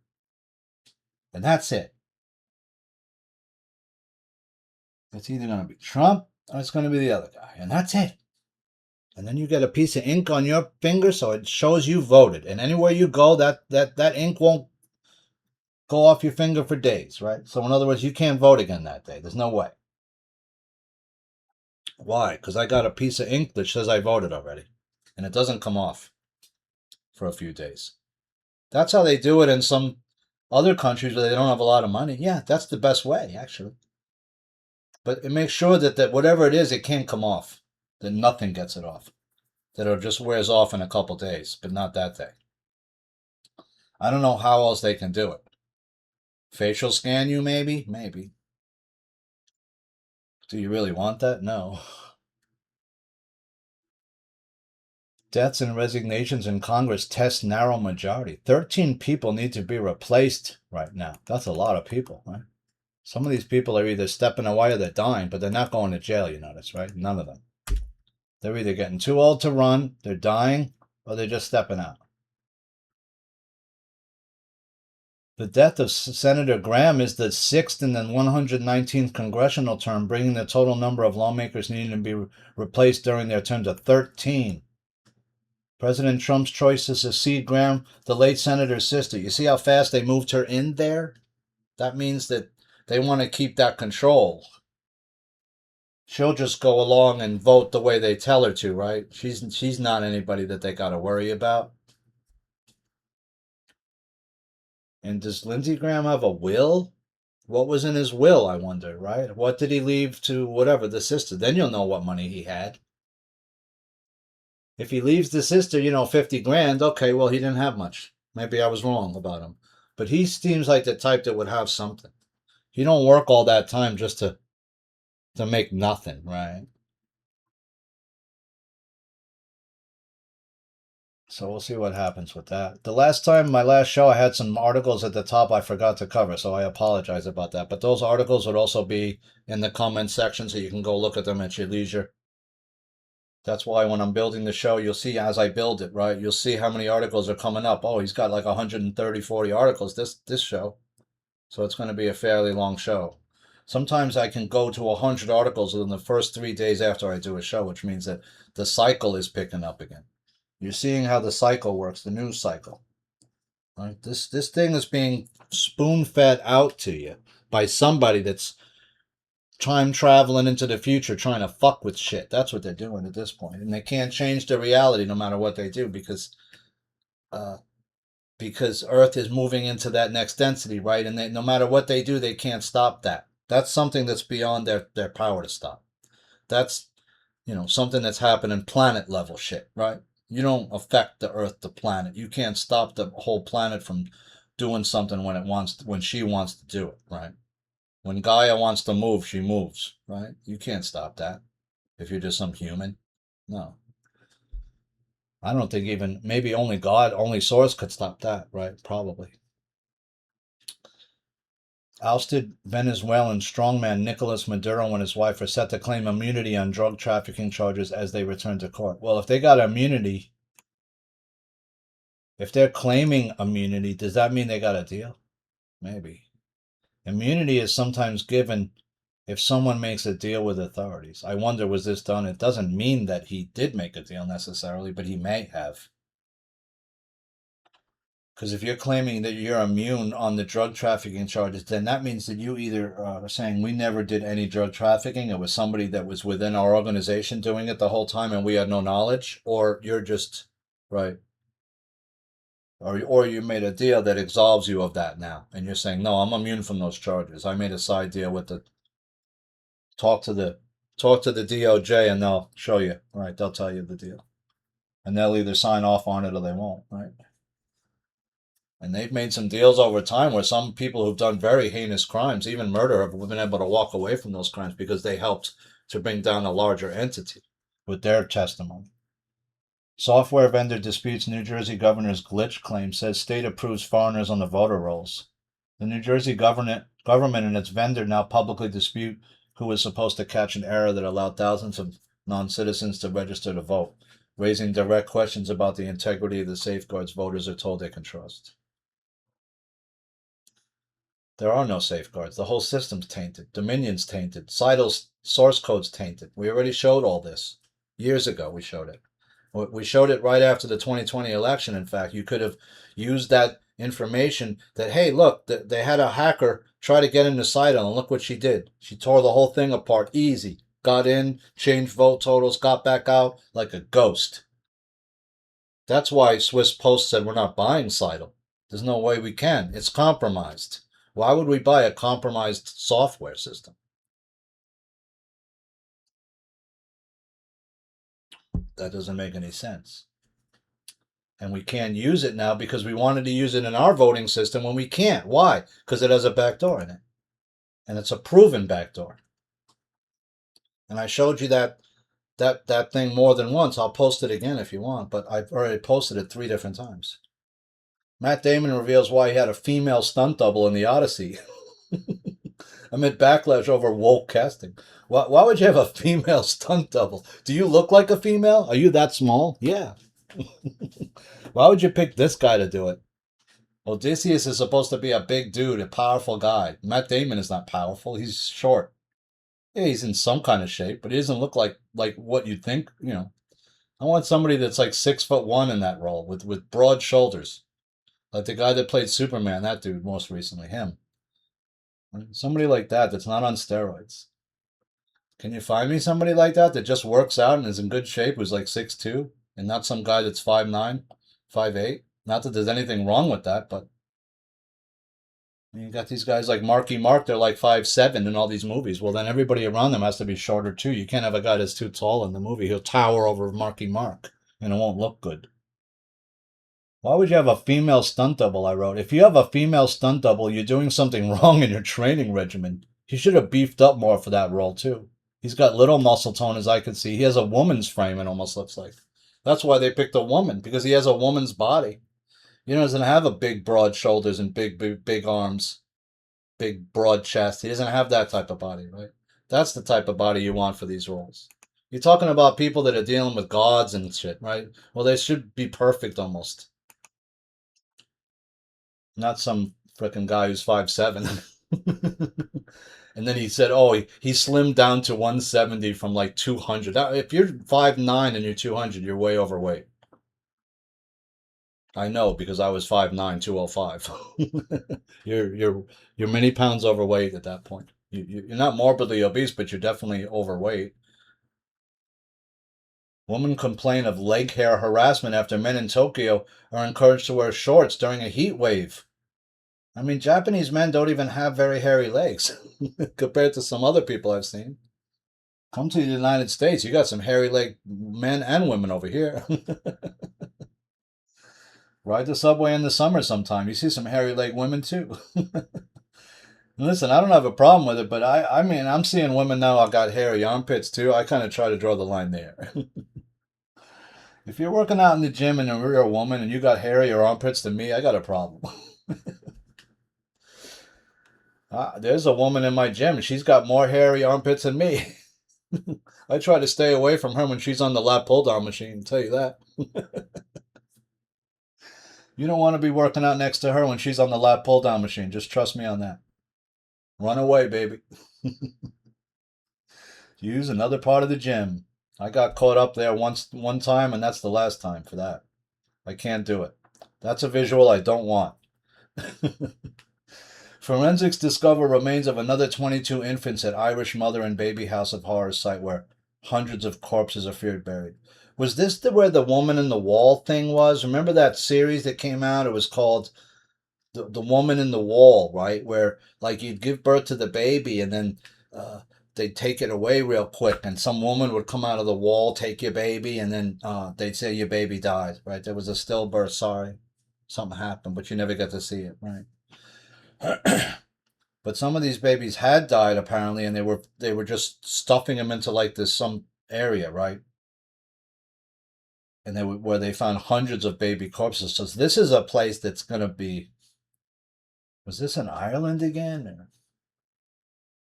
and that's it. It's either going to be Trump or it's going to be the other guy, and that's it. And then you get a piece of ink on your finger so it shows you voted. And anywhere you go, that ink won't go off your finger for days, right? So in other words, you can't vote again that day. There's no way. Why? Because I got a piece of ink that says I voted already. And it doesn't come off for a few days. That's how they do it in some other countries where they don't have a lot of money. Yeah, that's the best way, actually. But it makes sure that whatever it is, it can't come off. That nothing gets it off. That it just wears off in a couple days, but not that day. I don't know how else they can do it. Facial scan you, maybe? Maybe. Do you really want that? No. Deaths and resignations in Congress test narrow majority. 13 people need to be replaced right now. That's a lot of people, right? Some of these people are either stepping away or they're dying, but they're not going to jail, you notice, right? None of them. They're either getting too old to run, they're dying, or they're just stepping out. The death of Senator Graham is the 6th in the 119th congressional term, bringing the total number of lawmakers needing to be replaced during their term to 13. President Trump's choice to succeed Graham, the late senator's sister. You see how fast they moved her in there? That means that they want to keep that control. She'll just go along and vote the way they tell her to, right? She's not anybody that they got to worry about. And does Lindsey Graham have a will? What was in his will, I wonder, right? What did he leave to whatever, the sister? Then you'll know what money he had. If he leaves the sister, 50 grand, okay, well, he didn't have much. Maybe I was wrong about him. But he seems like the type that would have something. You don't work all that time just to make nothing, right? So we'll see what happens with that. The last time, my last show, I had some articles at the top I forgot to cover, so I apologize about that. But those articles would also be in the comment section, so you can go look at them at your leisure. That's why when I'm building the show, you'll see as I build it, right? You'll see how many articles are coming up. Oh, he's got like 130, 40 articles this show. So it's going to be a fairly long show. Sometimes I can go to 100 articles within the first 3 days after I do a show, which means that the cycle is picking up again. You're seeing how the cycle works, the news cycle. Right? This thing is being spoon-fed out to you by somebody that's time traveling into the future, trying to fuck with shit. That's what they're doing at this point, and they can't change the reality no matter what they do because Earth is moving into that next density, right? And no matter what they do, they can't stop that. That's something that's beyond their power to stop. That's something that's happening planet level shit, right? You don't affect the Earth, the planet. You can't stop the whole planet from doing something when she wants to do it, right? When Gaia wants to move, she moves, right? You can't stop that if you're just some human. No. I don't think even, maybe only God, only Source could stop that, right? Probably. Ousted Venezuelan strongman Nicolas Maduro and his wife are set to claim immunity on drug trafficking charges as they return to court. Well, if they got immunity, if they're claiming immunity, does that mean they got a deal? Maybe. Immunity is sometimes given if someone makes a deal with authorities. I wonder, was this done? It doesn't mean that he did make a deal necessarily, but he may have. Because if you're claiming that you're immune on the drug trafficking charges, then that means that you either are saying we never did any drug trafficking, it was somebody that was within our organization doing it the whole time and we had no knowledge, or you're just, right. Or you made a deal that absolves you of that now, and you're saying, no, I'm immune from those charges. I made a side deal with the talk to the DOJ and they'll show you, right? They'll tell you the deal. And they'll either sign off on it or they won't, right? And they've made some deals over time where some people who've done very heinous crimes, even murder, have been able to walk away from those crimes because they helped to bring down a larger entity with their testimony. Software vendor disputes New Jersey governor's glitch claim, says state approves foreigners on the voter rolls. The New Jersey government and its vendor now publicly dispute who was supposed to catch an error that allowed thousands of non-citizens to register to vote, raising direct questions about the integrity of the safeguards voters are told they can trust. There are no safeguards. The whole system's tainted. Dominion's tainted. Seidel's source code's tainted. We already showed all this. Years ago, we showed it. We showed it right after the 2020 election. In fact, you could have used that information that, hey, look, they had a hacker try to get into Seidel, and look what she did. She tore the whole thing apart easy. Got in, changed vote totals, got back out like a ghost. That's why Swiss Post said we're not buying Seidel. There's no way we can. It's compromised. Why would we buy a compromised software system? That doesn't make any sense. And we can't use it now because we wanted to use it in our voting system when we can't. Why? Because it has a backdoor in it. And it's a proven backdoor. And I showed you that thing more than once. I'll post it again if you want, but I've already posted it 3 different times. Matt Damon reveals why he had a female stunt double in the Odyssey. Amid backlash over woke casting. Why would you have a female stunt double? Do you look like a female? Are you that small? Yeah. Why would you pick this guy to do it? Odysseus is supposed to be a big dude, a powerful guy. Matt Damon is not powerful. He's short. Yeah, he's in some kind of shape, but he doesn't look like what you'd think. You know, I want somebody that's like 6'1" in that role with broad shoulders, like the guy that played Superman. That dude, most recently, him. Somebody like that that's not on steroids. Can you find me somebody like that that just works out and is in good shape, who's like 6'2", and not some guy that's 5'9", 5'8"? Not that there's anything wrong with that, but you got these guys like Marky Mark, they're like 5'7" in all these movies. Well, then everybody around them has to be shorter too. You can't have a guy that's too tall in the movie. He'll tower over Marky Mark, and it won't look good. Why would you have a female stunt double, I wrote? If you have a female stunt double, you're doing something wrong in your training regimen. He should have beefed up more for that role, too. He's got little muscle tone, as I can see. He has a woman's frame, it almost looks like. That's why they picked a woman, because he has a woman's body. He doesn't have a big, broad shoulders and big arms, big, broad chest. He doesn't have that type of body, right? That's the type of body you want for these roles. You're talking about people that are dealing with gods and shit, right? Well, they should be perfect almost. Not some frickin' guy who's 5'7". And then he said, oh, he slimmed down to 170 from like 200. If you're 5'9" and you're 200, you're way overweight. I know because I was 5'9", 205. You're many pounds overweight at that point. You're not morbidly obese, but you're definitely overweight. Women complain of leg hair harassment after men in Tokyo are encouraged to wear shorts during a heat wave. I mean, Japanese men don't even have very hairy legs compared to some other people I've seen. Come to the United States, you got some hairy leg men and women over here. Ride the subway in the summer sometime. You see some hairy leg women too. Listen, I don't have a problem with it, but I mean, I'm seeing women now. I've got hairy armpits too. I kind of try to draw the line there. If you're working out in the gym and you're a woman and you got hairier armpits than me, I got a problem. There's a woman in my gym. She's got more hairy armpits than me. I try to stay away from her when she's on the lat pull down machine. I'll tell you that. You don't want to be working out next to her when she's on the lat pull down machine. Just trust me on that. Run away, baby. Use another part of the gym. I got caught up there one time, and that's the last time for that. I can't do it. That's a visual I don't want. Forensics discover remains of another 22 infants at Irish mother and baby house of horrors site where hundreds of corpses are feared buried. Was this where the woman in the wall thing was? Remember that series that came out? It was called the woman in the wall, right? Where like you'd give birth to the baby and then they'd take it away real quick, and some woman would come out of the wall, take your baby, and then they'd say your baby died, right? There was a stillbirth. Sorry, something happened, but you never got to see it, right? But some of these babies had died apparently, and they were just stuffing them into like this some area, right? And where they found hundreds of baby corpses. So this is a place that's gonna be. Was this in Ireland again? Or?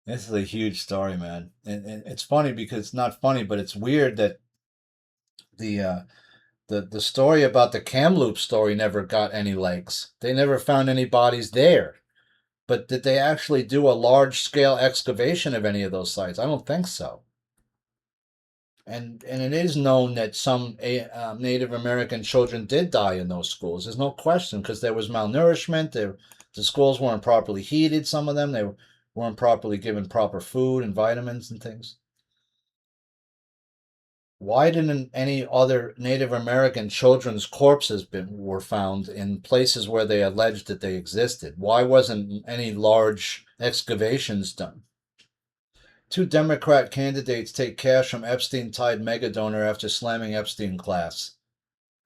This is a huge story, man, and it's funny because it's not funny, but it's weird that the uh, the story about the Kamloops story never got any legs. They never found any bodies there. But did they actually do a large scale excavation of any of those sites? I don't think so. And it is known that some Native American children did die in those schools. There's no question because there was malnourishment. The schools weren't properly heated. Some of them weren't properly given proper food and vitamins and things. Why didn't any other Native American children's corpses were found in places where they alleged that they existed? Why wasn't any large excavations done? Two Democrat candidates take cash from Epstein-tied megadonor after slamming Epstein class.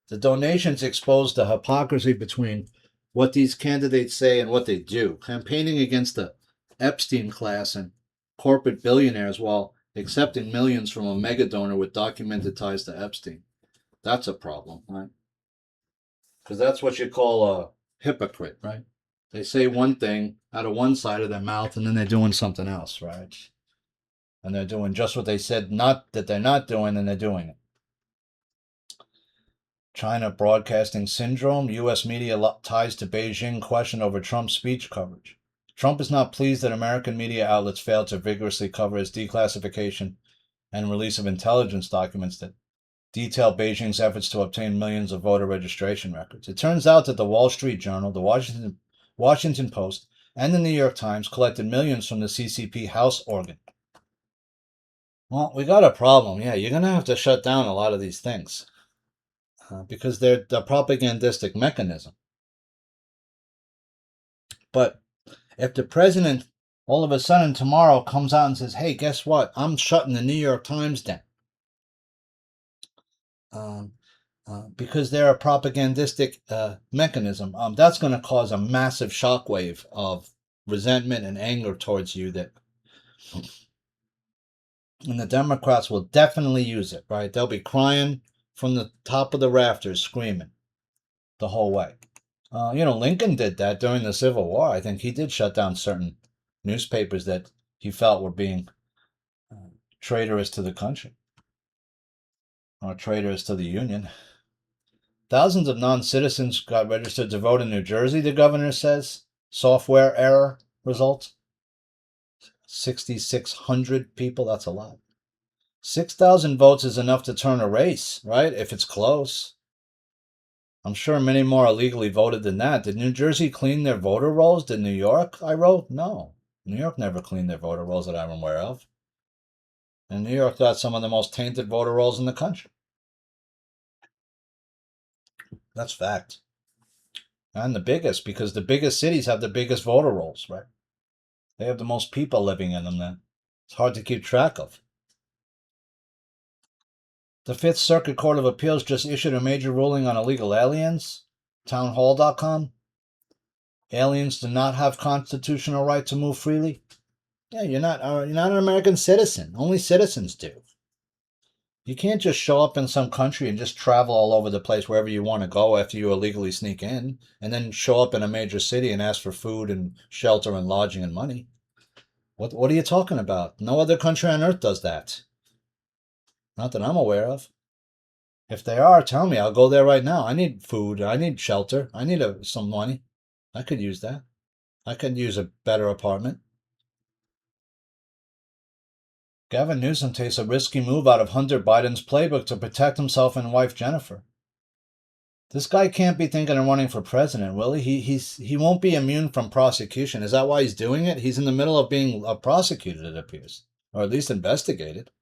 The donations expose the hypocrisy between what these candidates say and what they do, campaigning against the Epstein class and corporate billionaires while accepting millions from a megadonor with documented ties to Epstein. That's a problem, right? Because that's what you call a hypocrite, right? They say one thing out of one side of their mouth and then they're doing something else, right? And they're doing just what they said not that they're not doing, and they're doing it. China broadcasting syndrome. U.S. media ties to Beijing question over Trump's speech coverage. Trump is not pleased that American media outlets failed to vigorously cover his declassification and release of intelligence documents that detail Beijing's efforts to obtain millions of voter registration records. It turns out that the Wall Street Journal, the Washington Post, and the New York Times collected millions from the CCP House organ. Well, we got a problem. Yeah, you're going to have to shut down a lot of these things because they're the propagandistic mechanism. But if the president all of a sudden tomorrow comes out and says, hey, guess what? I'm shutting the New York Times down because they're a propagandistic mechanism, that's going to cause a massive shockwave of resentment and anger towards you and the Democrats will definitely use it, right? They'll be crying from the top of the rafters, screaming the whole way. Lincoln did that during the Civil War. I think he did shut down certain newspapers that he felt were being traitorous to the country or traitorous to the Union. Thousands of non-citizens got registered to vote in New Jersey, the governor says. Software error result. 6,600 people, that's a lot. 6,000 votes is enough to turn a race, right? If it's close. I'm sure many more illegally voted than that. Did New Jersey clean their voter rolls? Did New York, I wrote? No. New York never cleaned their voter rolls that I'm aware of. And New York got some of the most tainted voter rolls in the country. That's fact. And the biggest, because the biggest cities have the biggest voter rolls, right? They have the most people living in them then. It's hard to keep track of. The Fifth Circuit Court of Appeals just issued a major ruling on illegal aliens. Townhall.com. Aliens do not have constitutional right to move freely. Yeah, you're not an American citizen. Only citizens do. You can't just show up in some country and just travel all over the place wherever you want to go after you illegally sneak in, and then show up in a major city and ask for food and shelter and lodging and money. What are you talking about? No other country on earth does that. Not that I'm aware of. If they are, tell me. I'll go there right now. I need food. I need shelter. I need some money. I could use that. I could use a better apartment. Gavin Newsom takes a risky move out of Hunter Biden's playbook to protect himself and wife Jennifer. This guy can't be thinking of running for president, will he? He won't be immune from prosecution. Is that why he's doing it? He's in the middle of being prosecuted, it appears, or at least investigated.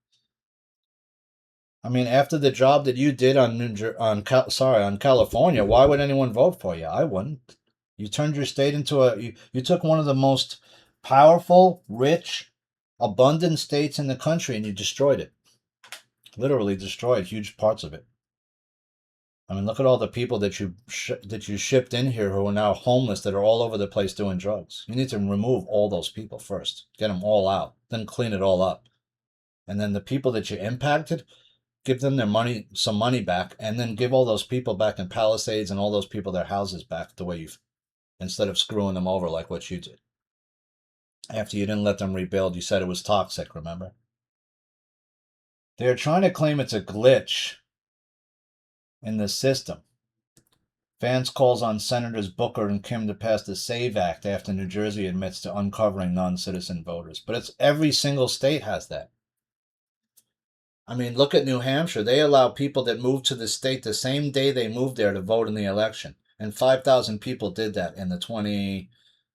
I mean, after the job that you did on California, why would anyone vote for you? I wouldn't. You turned your state into you took one of the most powerful, rich, abundant states in the country and you destroyed it. Literally destroyed huge parts of it. I mean, look at all the people that you shipped in here who are now homeless, that are all over the place doing drugs. You need to remove all those people first, get them all out, then clean it all up, and then the people that you impacted, give them their money, some money back, and then give all those people back in Palisades and all those people their houses back the way you've, instead of screwing them over like what you did. After you didn't let them rebuild, you said it was toxic. Remember? They're trying to claim it's a glitch in the system. Vance calls on Senators Booker and Kim to pass the SAVE Act after New Jersey admits to uncovering non-citizen voters. But it's every single state has that. I mean, look at New Hampshire. They allow people that move to the state the same day they moved there to vote in the election. And 5,000 people did that in the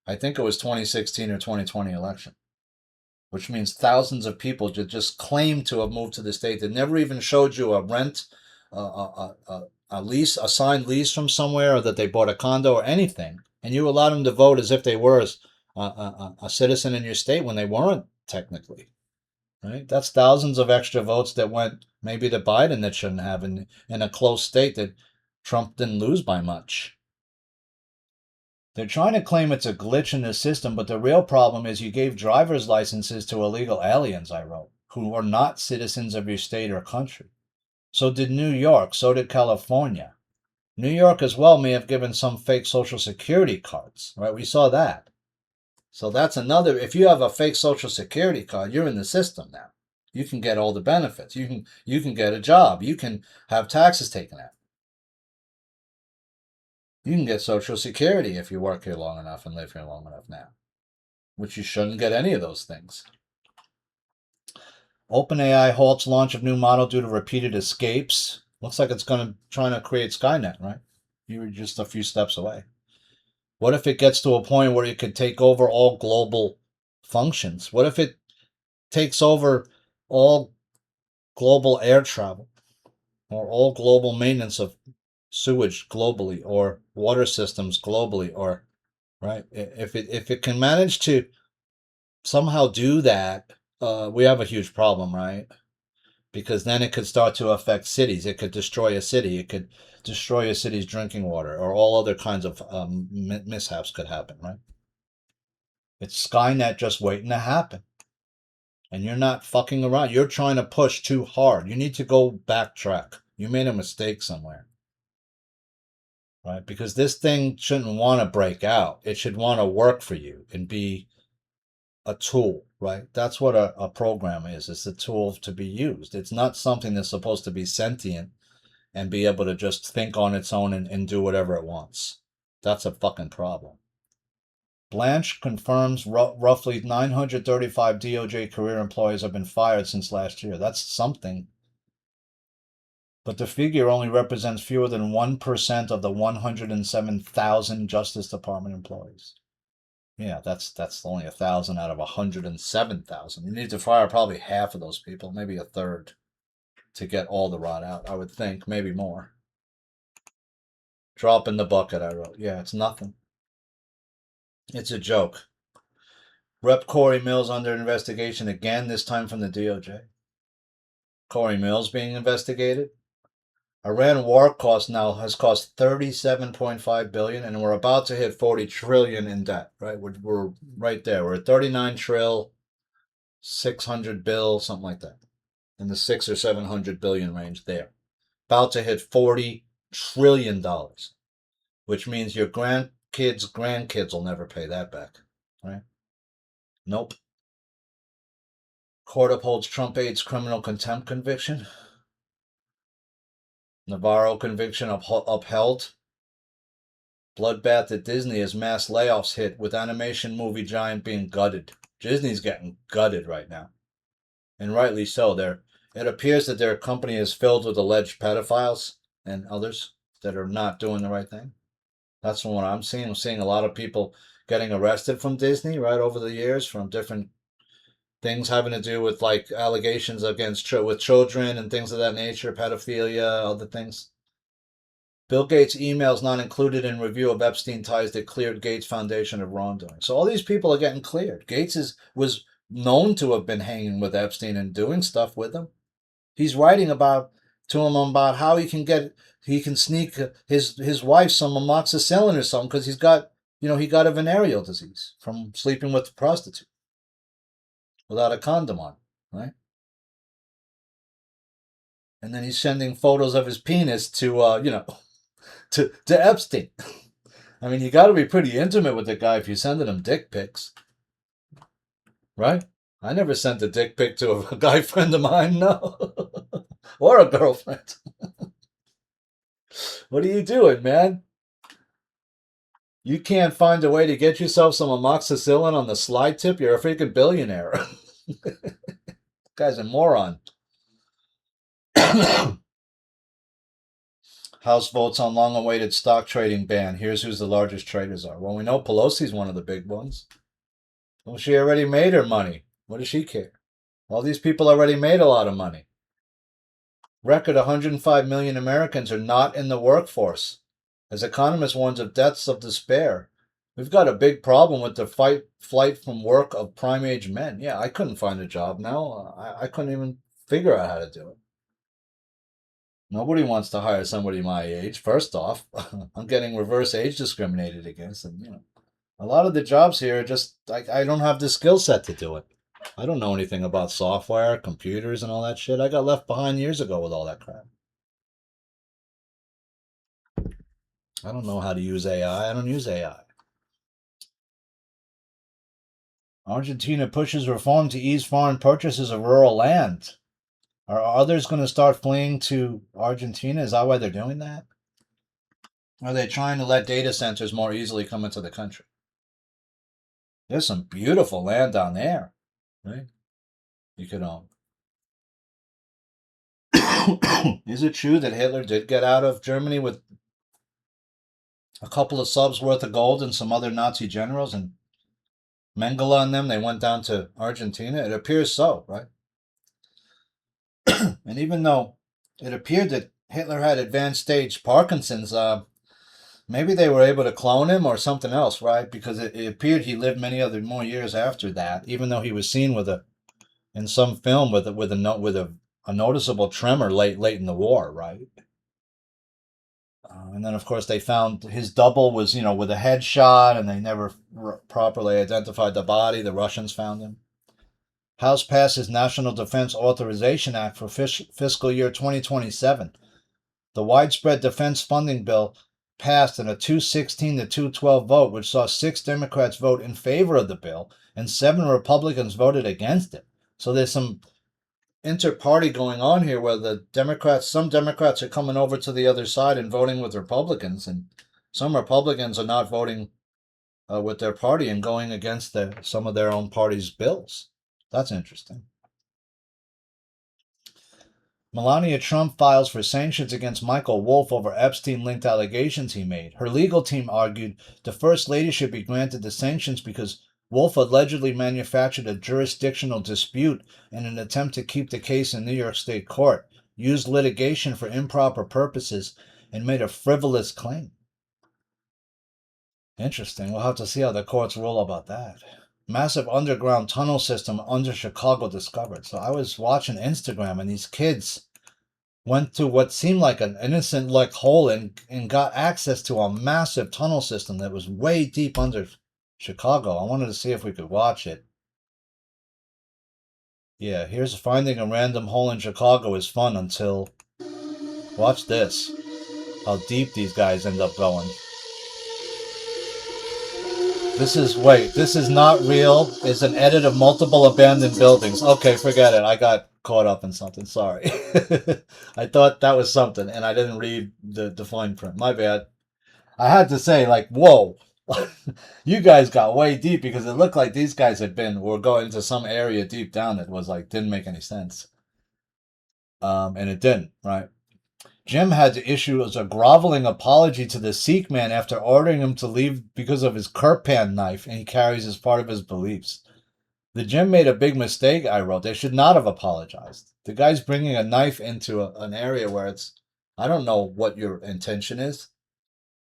I think it was 2016 or 2020 election. Which means thousands of people just claim to have moved to the state that never even showed you a rent, a lease, a signed lease from somewhere, or that they bought a condo or anything, and you allowed them to vote as if they were a citizen in your state when they weren't technically. Right? That's thousands of extra votes that went maybe to Biden that shouldn't have in a close state that Trump didn't lose by much. They're trying to claim it's a glitch in the system, but the real problem is you gave driver's licenses to illegal aliens, I wrote, who are not citizens of your state or country. So did New York, so did California. New York as well may have given some fake Social Security cards, right? We saw that. So that's another, if you have a fake Social Security card, you're in the system now. You can get all the benefits. You can get a job. You can have taxes taken out. You can get Social Security if you work here long enough and live here long enough now, which you shouldn't get any of those things. OpenAI halts launch of new model due to repeated escapes. Looks like it's trying to create Skynet, right? You were just a few steps away. What if it gets to a point where it could take over all global functions? What if it takes over all global air travel, or all global maintenance of sewage globally, or water systems globally, or right? If it can manage to somehow do that, we have a huge problem, right? Because then it could start to affect cities. It could destroy a city. It could destroy a city's drinking water, or all other kinds of mishaps could happen, right? It's Skynet just waiting to happen. And you're not fucking around. You're trying to push too hard. You need to go backtrack. You made a mistake somewhere. Right? Because this thing shouldn't want to break out. It should want to work for you and be a tool, right? That's what a program is. It's a tool to be used. It's not something that's supposed to be sentient and be able to just think on its own and do whatever it wants. That's a fucking problem. Blanche confirms roughly 935 DOJ career employees have been fired since last year. That's something. But the figure only represents fewer than 1% of the 107,000 Justice Department employees. Yeah, that's only 1,000 out of 107,000. You need to fire probably half of those people, maybe a third, to get all the rot out, I would think, maybe more. Drop in the bucket, I wrote. Yeah, it's nothing. It's a joke. Rep. Corey Mills under investigation again, this time from the DOJ. Corey Mills being investigated. Iran war cost now has cost $37.5 billion, and we're about to hit 40 trillion in debt, right? We're right there. We're at 39 trill, 600 bill, something like that. In the 600 or 700 billion range there. About to hit $40 trillion, which means your grandkids will never pay that back, right? Nope. Court upholds Trump aide's criminal contempt conviction. Navarro conviction upheld. Bloodbath at Disney as mass layoffs hit, with animation movie giant being gutted. Disney's getting gutted right now. And rightly so. It appears that their company is filled with alleged pedophiles and others. that are not doing the right thing. That's from what I'm seeing. I'm seeing a lot of people getting arrested from Disney right over the years from different things having to do with like allegations against with children and things of that nature, pedophilia, other things. Bill Gates' emails not included in review of Epstein ties that cleared Gates Foundation of wrongdoing. So all these people are getting cleared. Was known to have been hanging with Epstein and doing stuff with him. He's writing to him about how he can sneak his wife some amoxicillin or something because he got a venereal disease from sleeping with a prostitute without a condom on, right? And then he's sending photos of his penis to to Epstein. I mean, you got to be pretty intimate with the guy if you're sending him dick pics, right? I never sent a dick pic to a guy friend of mine, no, or a girlfriend. What are you doing, man? You can't find a way to get yourself some amoxicillin on the slide tip? You're a freaking billionaire. Guy's a moron. House votes on long-awaited stock trading ban. Here's who's the largest traders are. Well, we know Pelosi's one of the big ones. Well, she already made her money. What does she care? All these people already made a lot of money. Record 105 million Americans are not in the workforce. As economists warns of deaths of despair. We've got a big problem with the flight from work of prime-age men. Yeah, I couldn't find a job now. I couldn't even figure out how to do it. Nobody wants to hire somebody my age. First off, I'm getting reverse age discriminated against, and a lot of the jobs here are just I don't have the skill set to do it. I don't know anything about software, computers, and all that shit. I got left behind years ago with all that crap. I don't know how to use AI. I don't use AI. Argentina pushes reform to ease foreign purchases of rural land. Are others going to start fleeing to Argentina? Is that why they're doing that? Are they trying to let data centers more easily come into the country? There's some beautiful land down there, right? You could own. Is it true that Hitler did get out of Germany with a couple of subs worth of gold and some other Nazi generals and Mengele and them? They went down to Argentina? It appears so, right? And even though it appeared that Hitler had advanced stage Parkinson's, maybe they were able to clone him or something else, right? Because it appeared he lived many other more years after that, even though he was seen in some film with a noticeable tremor late in the war, right? And then, of course, they found his double was, with a headshot, and they never properly identified the body. The Russians found him. House passes National Defense Authorization Act for fiscal year 2027. The widespread defense funding bill passed in a 216 to 212 vote, which saw 6 Democrats vote in favor of the bill and 7 Republicans voted against it. So there's some inter-party going on here where some Democrats are coming over to the other side and voting with Republicans, and some Republicans are not voting with their party and going against some of their own party's bills. That's interesting. Melania Trump files for sanctions against Michael Wolff over Epstein-linked allegations he made. Her legal team argued the First Lady should be granted the sanctions because Wolff allegedly manufactured a jurisdictional dispute in an attempt to keep the case in New York State Court, used litigation for improper purposes, and made a frivolous claim. Interesting. We'll have to see how the courts rule about that. Massive underground tunnel system under Chicago discovered. So I was watching Instagram, and these kids went to what seemed like an innocent hole and got access to a massive tunnel system that was way deep under Chicago. I wanted to see if we could watch it. Yeah, here's finding a random hole in Chicago is fun until... Watch this. How deep these guys end up going. This is not real. It's an edit of multiple abandoned buildings. Okay, forget it. I got caught up in something. Sorry. I thought that was something, and I didn't read the fine print. My bad. I had to say, whoa. You guys got way deep because it looked like these guys were going to some area deep down that was didn't make any sense. And it didn't, right? Jim had to issue a groveling apology to the Sikh man after ordering him to leave because of his kirpan knife and he carries as part of his beliefs. The Jim made a big mistake, I wrote. They should not have apologized. The guy's bringing a knife into an area where it's, I don't know what your intention is.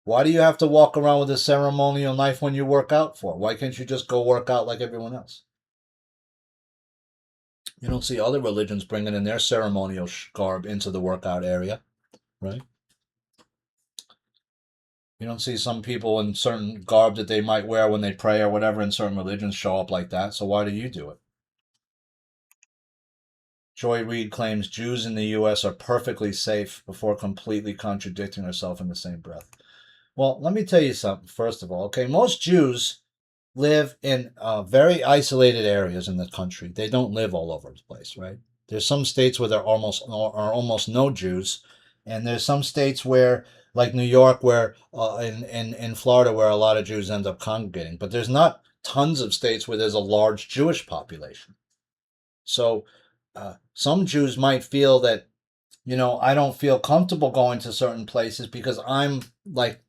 Why do you have to walk around with a ceremonial knife when you work out for? Why can't you just go work out like everyone else? You don't see other religions bringing in their ceremonial garb into the workout area, right? You don't see some people in certain garb that they might wear when they pray or whatever in certain religions show up like that. So why do you do it? Joy Reid claims Jews in the U.S. are perfectly safe before completely contradicting herself in the same breath. Well, let me tell you something, first of all. Okay, most Jews live in very isolated areas in the country. They don't live all over the place, right? There's some states where there are almost no Jews, and there's some states where, like New York, where in Florida, where a lot of Jews end up congregating. But there's not tons of states where there's a large Jewish population. So some Jews might feel that, I don't feel comfortable going to certain places because I'm like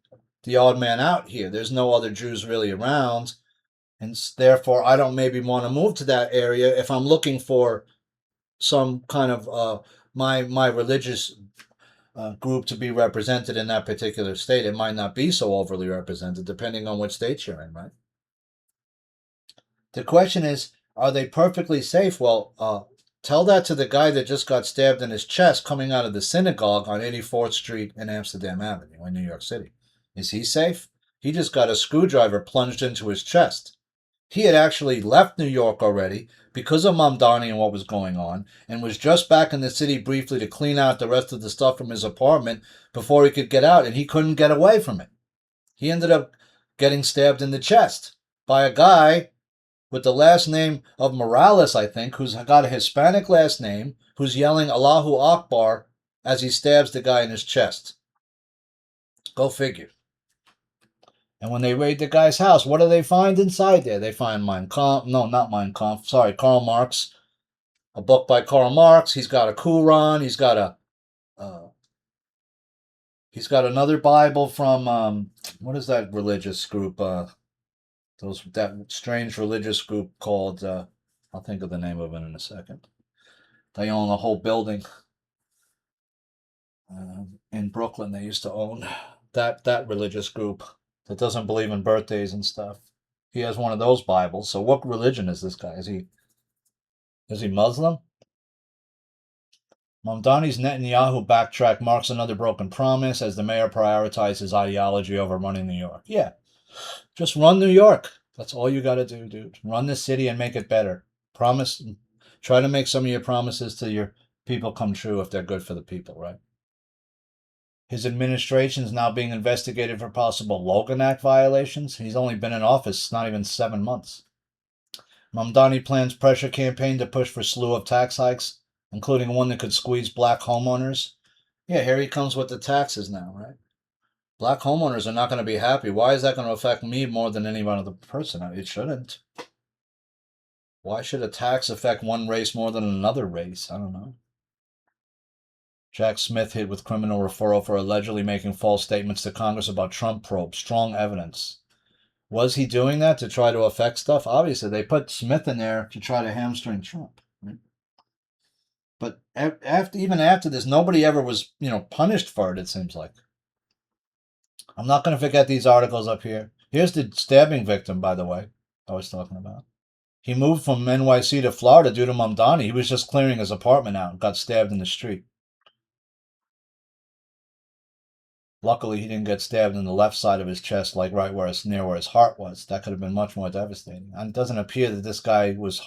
the odd man out here. There's no other Jews really around. And therefore, I don't maybe want to move to that area if I'm looking for some kind of my religious group to be represented in that particular state. It might not be so overly represented, depending on which state you're in, right? The question is, are they perfectly safe? Well, tell that to the guy that just got stabbed in his chest coming out of the synagogue on 84th Street and Amsterdam Avenue in New York City. Is he safe? He just got a screwdriver plunged into his chest. He had actually left New York already because of Mamdani and what was going on, and was just back in the city briefly to clean out the rest of the stuff from his apartment before he could get out, and he couldn't get away from it. He ended up getting stabbed in the chest by a guy with the last name of Morales, I think, who's got a Hispanic last name, who's yelling Allahu Akbar as he stabs the guy in his chest. Go figure. And when they raid the guy's house, what do they find inside there? They find Mein Kampf. No, not Mein Kampf. Sorry, Karl Marx. A book by Karl Marx. He's got a Quran. He's got another Bible from what is that religious group? That strange religious group called. I'll think of the name of it in a second. They own a whole building in Brooklyn. They used to own that religious group that doesn't believe in birthdays and stuff. He has one of those Bibles. So what religion is this guy? Is he Muslim? Mamdani's Netanyahu backtrack marks another broken promise as the mayor prioritizes ideology over running New York. Yeah, just run New York. That's all you got to do, dude. Run the city and make it better. Promise. Try to make some of your promises to your people come true if they're good for the people, right? His administration is now being investigated for possible Logan Act violations. He's only been in office not even 7 months. Mamdani plans pressure campaign to push for slew of tax hikes, including one that could squeeze black homeowners. Yeah, here he comes with the taxes now, right? Black homeowners are not going to be happy. Why is that going to affect me more than any other person? It shouldn't. Why should a tax affect one race more than another race? I don't know. Jack Smith hit with criminal referral for allegedly making false statements to Congress about Trump probe. Strong evidence. Was he doing that to try to affect stuff? Obviously, they put Smith in there to try to hamstring Trump. Right? But even after this, nobody ever was, punished for it, it seems like. I'm not going to forget these articles up here. Here's the stabbing victim, by the way, I was talking about. He moved from NYC to Florida due to Mamdani. He was just clearing his apartment out and got stabbed in the street. Luckily, he didn't get stabbed in the left side of his chest, like right near where his heart was. That could have been much more devastating. And it doesn't appear that this guy was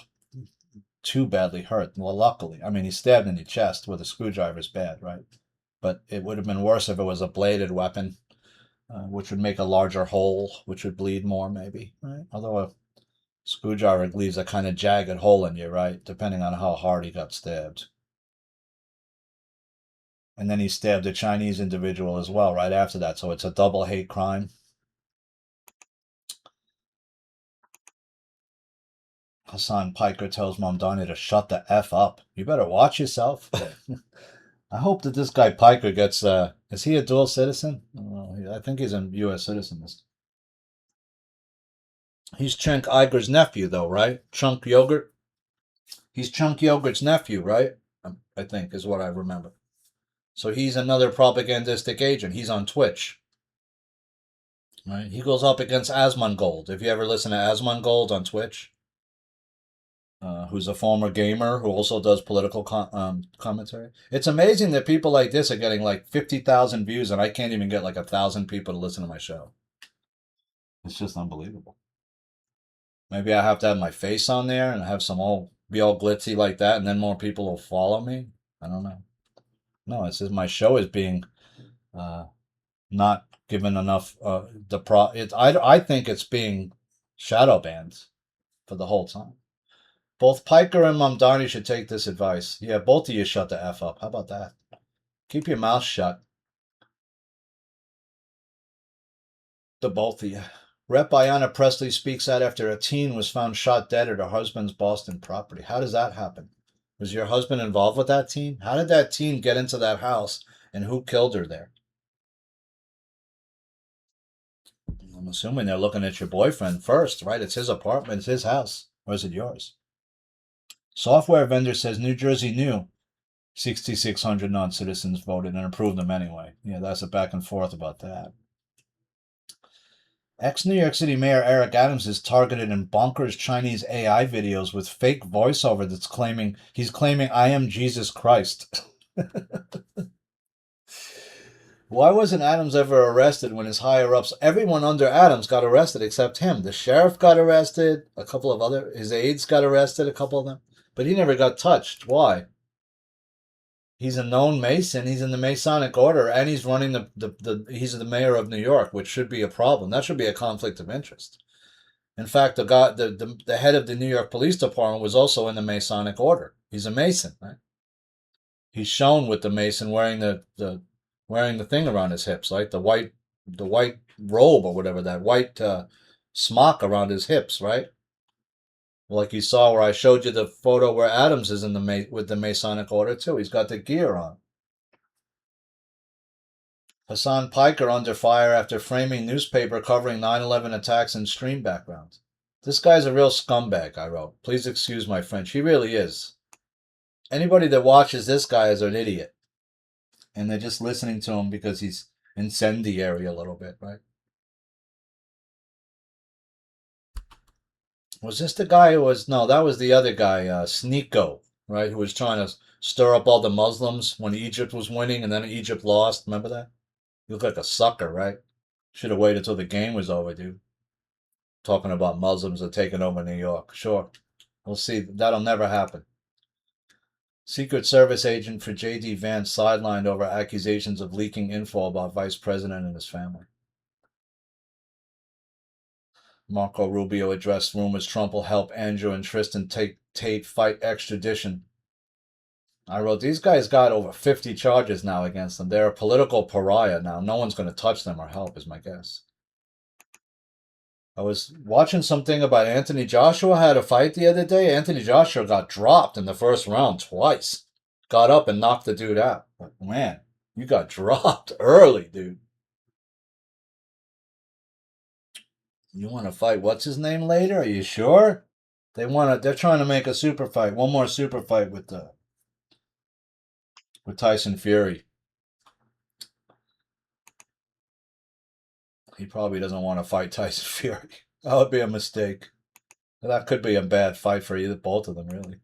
too badly hurt. Well, luckily. I mean, he's stabbed in the chest with a screwdriver is bad, right? But it would have been worse if it was a bladed weapon, which would make a larger hole, which would bleed more, maybe, right? Although a screwdriver leaves a kind of jagged hole in you, right? Depending on how hard he got stabbed. And then he stabbed a Chinese individual as well right after that. So it's a double hate crime. Hassan Piker tells Mamdani to shut the F up. You better watch yourself. I hope that this guy Piker gets. Is he a dual citizen? I think he's a U.S. citizen. He's Chunk Iger's nephew, though, right? Chunk Yogurt. He's Chunk Yogurt's nephew, right? I think is what I remember. So he's another propagandistic agent. He's on Twitch, right? He goes up against Asmongold. If you ever listen to Asmongold on Twitch, who's a former gamer who also does political commentary. It's amazing that people like this are getting like 50,000 views, and I can't even get like 1,000 people to listen to my show. It's just unbelievable. Maybe I have to have my face on there and have be all glitzy like that, and then more people will follow me. I don't know. No, it says my show is being not given enough. I think it's being shadow banned for the whole time. Both Piker and Mamdani should take this advice. Yeah, both of you shut the F up. How about that? Keep your mouth shut. The both of you. Rep. Ayanna Presley speaks out after a teen was found shot dead at her husband's Boston property. How does that happen? Was your husband involved with that teen? How did that teen get into that house, and who killed her there? I'm assuming they're looking at your boyfriend first, right? It's his apartment, it's his house. Or is it yours? Software vendor says New Jersey knew 6,600 non-citizens voted and approved them anyway. Yeah, that's a back and forth about that. Ex-New York City Mayor Eric Adams is targeted in bonkers Chinese AI videos with fake voiceover that's claiming I am Jesus Christ. Why wasn't Adams ever arrested when his higher-ups, everyone under Adams got arrested except him? The sheriff got arrested, his aides got arrested, a couple of them, but he never got touched. Why? He's a known Mason. He's in the Masonic order, and he's running he's the mayor of New York, which should be a problem. That should be a conflict of interest. In fact, the head of the New York Police Department was also in the Masonic order. He's a Mason, right? He's shown with the Mason wearing the thing around his hips, right? The white robe or whatever, that white smock around his hips, right? Like you saw where I showed you the photo where Adams is with the Masonic order too. He's got the gear on. Hassan Piker under fire after framing newspaper covering 9/11 attacks in stream background. This guy's a real scumbag, I wrote. Please excuse my French. He really is. Anybody that watches this guy is an idiot. And they're just listening to him because he's incendiary a little bit, right? Was this the guy who was... No, that was the other guy, Sneeko, right? Who was trying to stir up all the Muslims when Egypt was winning and then Egypt lost. Remember that? You look like a sucker, right? Should have waited till the game was over, dude. Talking about Muslims are taking over New York. Sure. We'll see. That'll never happen. Secret Service agent for J.D. Vance sidelined over accusations of leaking info about Vice President and his family. Marco Rubio addressed rumors Trump will help Andrew and Tristan Tate fight extradition. I wrote, these guys got over 50 charges now against them. They're a political pariah now. No one's going to touch them or help, is my guess. I was watching something about Anthony Joshua had a fight the other day. Anthony Joshua got dropped in the first round twice. Got up and knocked the dude out. But man, you got dropped early, dude. You want to fight what's his name later? Are you sure? They're trying to make a super fight. One more super fight with Tyson Fury. He probably doesn't want to fight Tyson Fury. That would be a mistake. That could be a bad fight for both of them, really.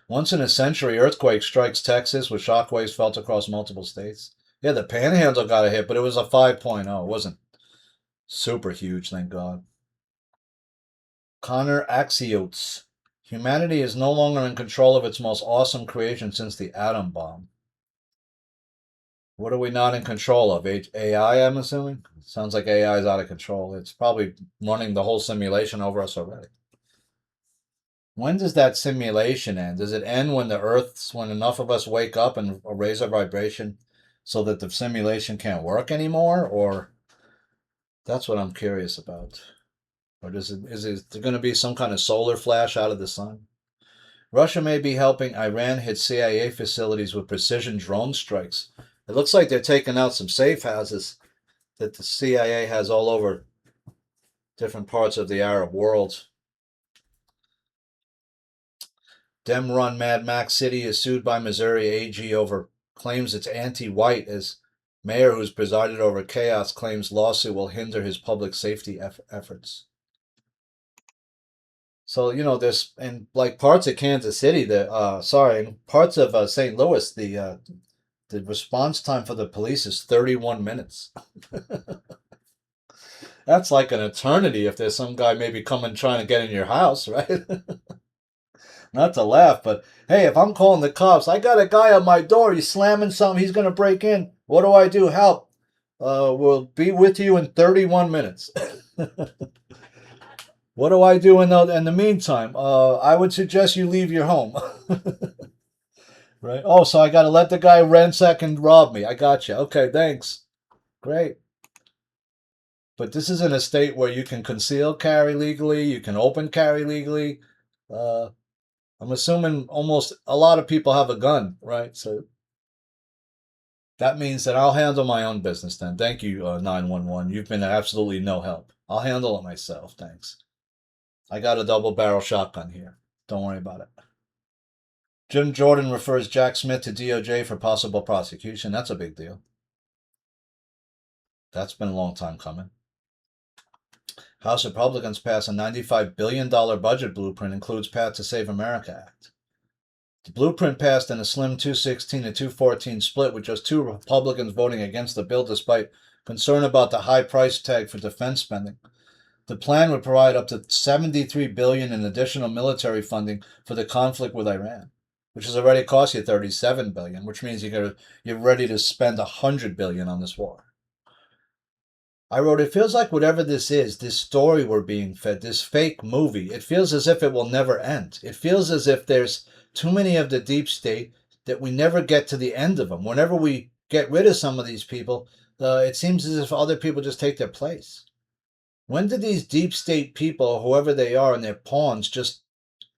Once in a century earthquake strikes Texas with shockwaves felt across multiple states. Yeah, the Panhandle got a hit, but it was a 5.0. It wasn't super huge, thank God. Connor Axiotes. Humanity is no longer in control of its most awesome creation since the atom bomb. What are we not in control of? AI, I'm assuming? Sounds like AI is out of control. It's probably running the whole simulation over us already. When does that simulation end? Does it end when when enough of us wake up and raise our vibration so that the simulation can't work anymore? Or that's what I'm curious about. Or is there going to be some kind of solar flash out of the sun? Russia may be helping Iran hit CIA facilities with precision drone strikes. It looks like they're taking out some safe houses that the CIA has all over different parts of the Arab world. Dem-run Mad Max City is sued by Missouri AG over claims it's anti-white as mayor who's presided over chaos claims lawsuit will hinder his public safety efforts. So, there's in like parts of Kansas City, in parts of St. Louis, the response time for the police is 31 minutes. That's like an eternity if there's some guy maybe coming trying to get in your house, right? Not to laugh, but hey, if I'm calling the cops, I got a guy at my door. He's slamming something. He's going to break in. What do I do? Help. We'll be with you in 31 minutes. What do I do in the meantime? I would suggest you leave your home. Right? Oh, so I got to let the guy ransack and rob me. I got you. Okay, thanks. Great. But this isn't a state where you can conceal carry legally. You can open carry legally. I'm assuming almost a lot of people have a gun, right? So that means that I'll handle my own business then. Thank you, 911. You've been absolutely no help. I'll handle it myself. Thanks. I got a double barrel shotgun here. Don't worry about it. Jim Jordan refers Jack Smith to DOJ for possible prosecution. That's a big deal. That's been a long time coming. House Republicans pass a $95 billion budget blueprint, includes Path to Save America Act. The blueprint passed in a slim 216 to 214 split, with just 2 Republicans voting against the bill despite concern about the high price tag for defense spending. The plan would provide up to $73 billion in additional military funding for the conflict with Iran, which has already cost you $37 billion, which means you're ready to spend $100 billion on this war. I wrote, it feels like whatever this is, this story we're being fed, this fake movie, it feels as if it will never end. It feels as if there's too many of the deep state that we never get to the end of them. Whenever we get rid of some of these people, it seems as if other people just take their place. When did these deep state people, whoever they are and their pawns, just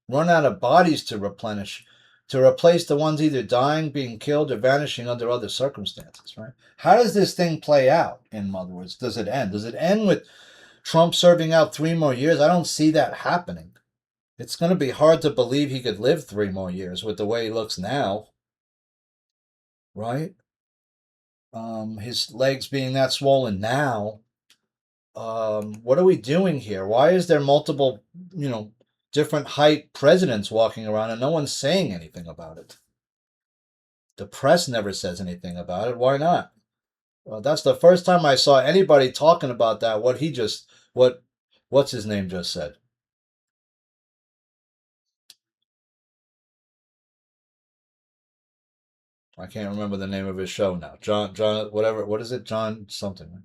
run out of bodies to replenish, to replace the ones either dying, being killed, or vanishing under other circumstances, right? How does this thing play out, in other words? Does it end? Does it end with Trump serving out 3 more years? I don't see that happening. It's going to be hard to believe he could live 3 more years with the way he looks now, right? His legs being that swollen now. What are we doing here? Why is there multiple, different height presidents walking around and no one's saying anything about it? The press never says anything about it. Why not? Well, that's the first time I saw anybody talking about that. What's his name just said? I can't remember the name of his show now. John, whatever. What is it? John something.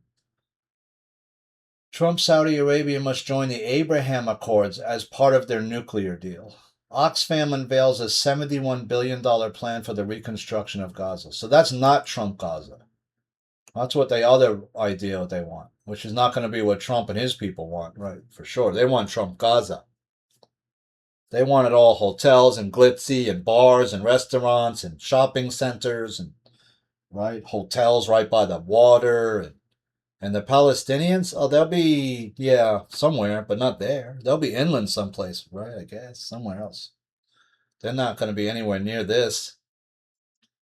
Trump, Saudi Arabia must join the Abraham Accords as part of their nuclear deal. Oxfam unveils a $71 billion plan for the reconstruction of Gaza. So that's not Trump Gaza. That's what the other idea they want, which is not going to be what Trump and his people want, right? For sure. They want Trump Gaza. They want it all hotels and glitzy and bars and restaurants and shopping centers and, right, hotels right by the water. And the Palestinians, they'll be, somewhere, but not there. They'll be inland someplace, right, I guess, somewhere else. They're not going to be anywhere near this.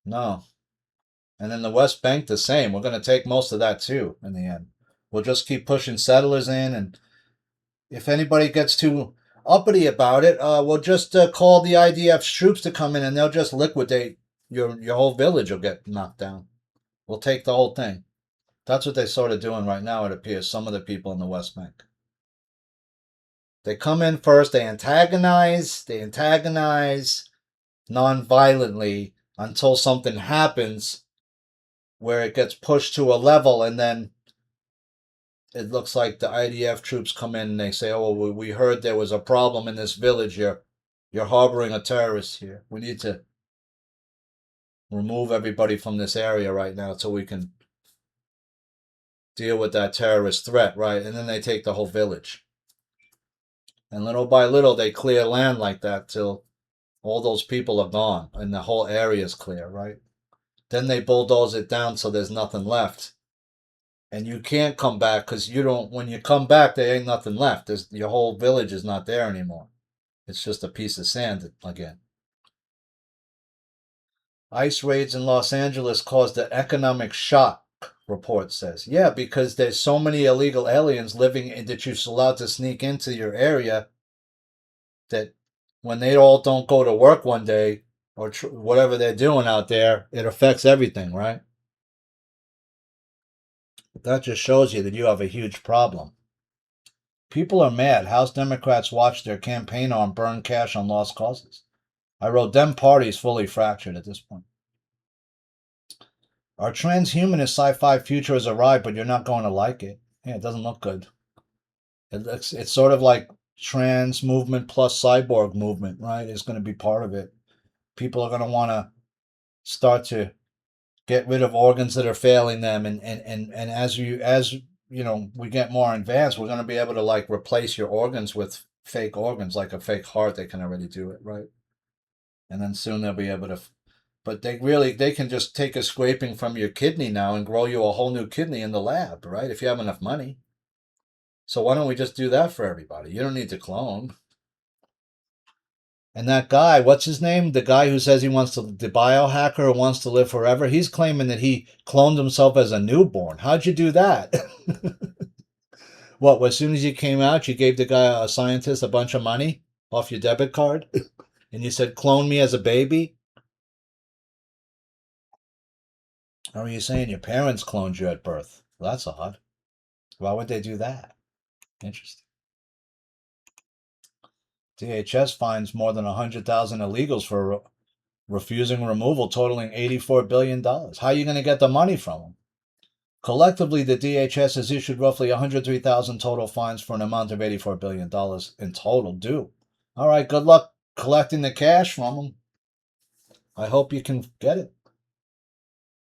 No. And then the West Bank, the same. We're going to take most of that, too, in the end. We'll just keep pushing settlers in, and if anybody gets too uppity about it, we'll just call the IDF's troops to come in, and they'll just liquidate your whole village will get knocked down. We'll take the whole thing. That's what they're sort of doing right now, it appears, some of the people in the West Bank. They come in first, they antagonize non-violently until something happens where it gets pushed to a level, and then it looks like the IDF troops come in and they say, oh, well, we heard there was a problem in this village. You're harboring a terrorist here. We need to remove everybody from this area right now so we can deal with that terrorist threat, right? And then they take the whole village. And little by little, they clear land like that till All those people are gone and the whole area is clear, right? Then they bulldoze it down so there's nothing left. And you can't come back because you don't, when you come back, there ain't nothing left. Your whole village is not there anymore. It's just a piece of sand again. ICE raids in Los Angeles caused an economic shock, report says. Yeah, because there's so many illegal aliens living that you're allowed to sneak into your area that when they all don't go to work one day or whatever they're doing out there, it affects everything, right? That just shows you that you have a huge problem. People are mad. House Democrats watch their campaign arm burn cash on lost causes. I wrote, them parties fully fractured at this point. Our transhumanist sci-fi future has arrived, but you're not going to like it. Yeah, it doesn't look good. It's sort of like trans movement plus cyborg movement, right? It's going to be part of it. People are going to want to start to get rid of organs that are failing them, and as you know, we get more advanced, we're going to be able to like replace your organs with fake organs, like a fake heart. They can already do it, right? And then soon they'll be able to, but they can just take a scraping from your kidney now and grow you a whole new kidney in the lab, right? If you have enough money. So why don't we just do that for everybody? You don't need to clone. And that guy, what's his name? The guy who says he wants to, the biohacker who wants to live forever, he's claiming that he cloned himself as a newborn. How'd you do that? What, as soon as you came out, you gave the guy, a scientist, a bunch of money off your debit card? And you said, clone me as a baby? Or are you saying your parents cloned you at birth? Well, that's odd. Why would they do that? Interesting. DHS finds more than 100,000 illegals for refusing removal, totaling $84 billion. How are you going to get the money from them? Collectively, the DHS has issued roughly 103,000 total fines for an amount of $84 billion in total due. All right, good luck collecting the cash from them. I hope you can get it.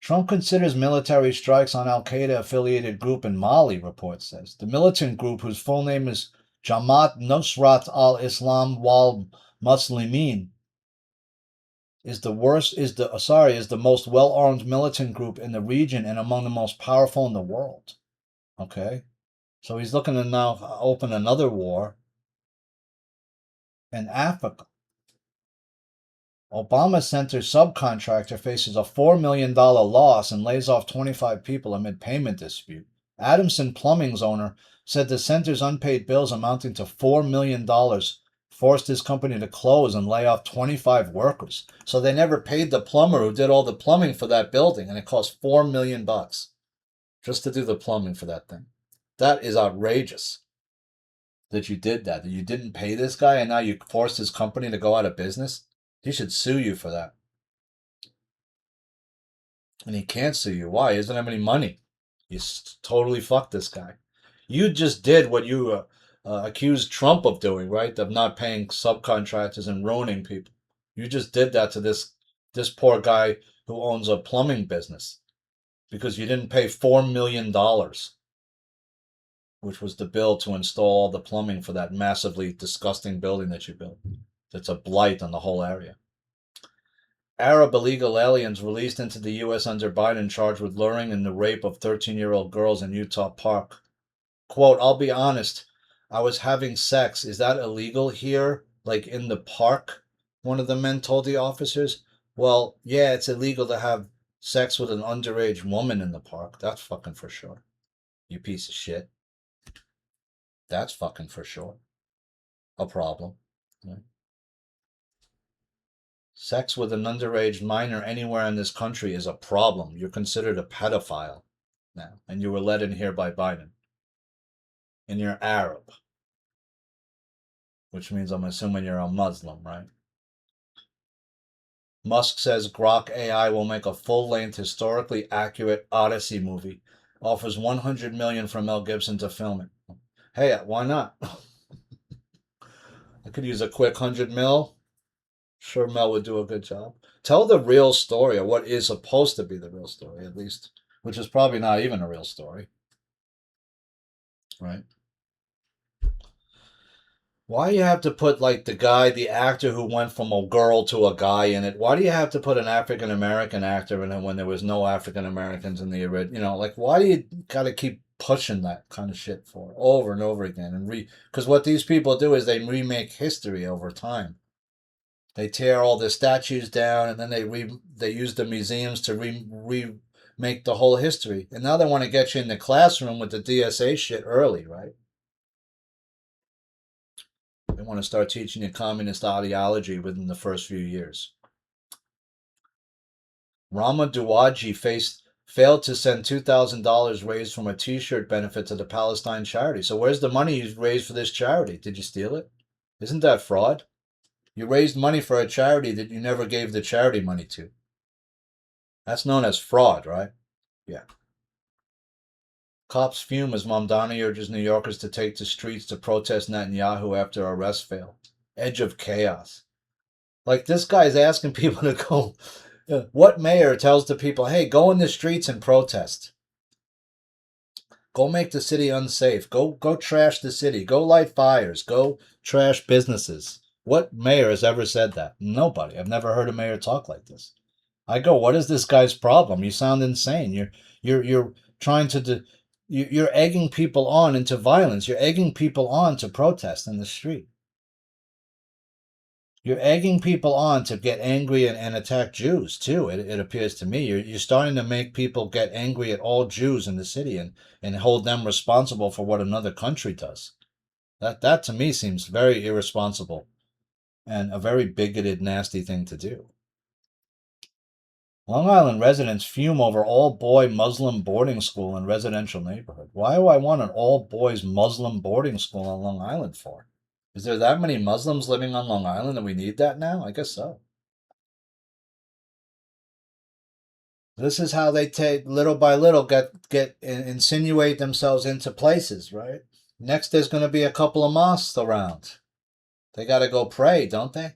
Trump considers military strikes on Al-Qaeda-affiliated group in Mali, report says. The militant group, whose full name is Jamaat Nusrat al-Islam wal Muslimin, is the most well-armed militant group in the region and among the most powerful in the world. Okay? So he's looking to now open another war in Africa. Obama Center's subcontractor faces a $4 million loss and lays off 25 people amid payment dispute. Adamson Plumbing's owner said the center's unpaid bills amounting to $4 million forced his company to close and lay off 25 workers. So they never paid the plumber who did all the plumbing for that building, and it cost $4 million just to do the plumbing for that thing. That is outrageous that you did that you didn't pay this guy, and now you forced his company to go out of business. He should sue you for that. And he can't sue you. Why? He doesn't have any money. You totally fucked this guy. You just did what you accused Trump of doing, right? Of not paying subcontractors and ruining people. You just did that to this poor guy who owns a plumbing business because you didn't pay $4 million, which was the bill to install all the plumbing for that massively disgusting building that you built. That's a blight on the whole area. Arab illegal aliens released into the U.S. under Biden charged with luring and the rape of 13-year-old girls in Utah Park. Quote, I'll be honest, I was having sex. Is that illegal here? Like in the park? One of the men told the officers. Well, yeah, it's illegal to have sex with an underage woman in the park. That's fucking for sure. You piece of shit. That's fucking for sure a problem. Right? Sex with an underage minor anywhere in this country is a problem. You're considered a pedophile now, and you were let in here by Biden. And you're Arab, which means I'm assuming you're a Muslim, right? Musk says Grok AI will make a full-length, historically accurate Odyssey movie. Offers $100 million for Mel Gibson to film it. Hey, why not? I could use a quick 100 mil. Sure, Mel would do a good job. Tell the real story, or what is supposed to be the real story, at least, which is probably not even a real story, right? Why do you have to put like the actor who went from a girl to a guy in it? Why do you have to put an African American actor in it when there was no African Americans in the original? Like why do you got to keep pushing that kind of shit for over and over again because what these people do is they remake history over time. They tear all the statues down and then they use the museums to remake the whole history. And now they want to get you in the classroom with the DSA shit early, right? They want to start teaching you communist ideology within the first few years. Rama Duwaji failed to send $2,000 raised from a T-shirt benefit to the Palestine charity. So where's the money you raised for this charity? Did you steal it? Isn't that fraud? You raised money for a charity that you never gave the charity money to. That's known as fraud, right? Yeah. Cops fume as Mamdani urges New Yorkers to take to streets to protest Netanyahu after arrest fail. Edge of chaos. Like this guy's asking people to go. What mayor tells the people, hey, go in the streets and protest? Go make the city unsafe. Go trash the city. Go light fires. Go trash businesses. What mayor has ever said that? Nobody. I've never heard a mayor talk like this. I go, what is this guy's problem? You sound insane. You're trying to you're egging people on into violence. You're egging people on to protest in the street. You're egging people on to get angry and attack Jews too. It appears to me you're starting to make people get angry at all Jews in the city and hold them responsible for what another country does. That to me seems very irresponsible and a very bigoted, nasty thing to do. Long Island residents fume over all-boy Muslim boarding school in residential neighborhood. Why do I want an all-boys Muslim boarding school on Long Island for? Is there that many Muslims living on Long Island that we need that now? I guess so. This is how they take little by little get insinuate themselves into places, right? Next, there's going to be a couple of mosques around. They got to go pray, don't they?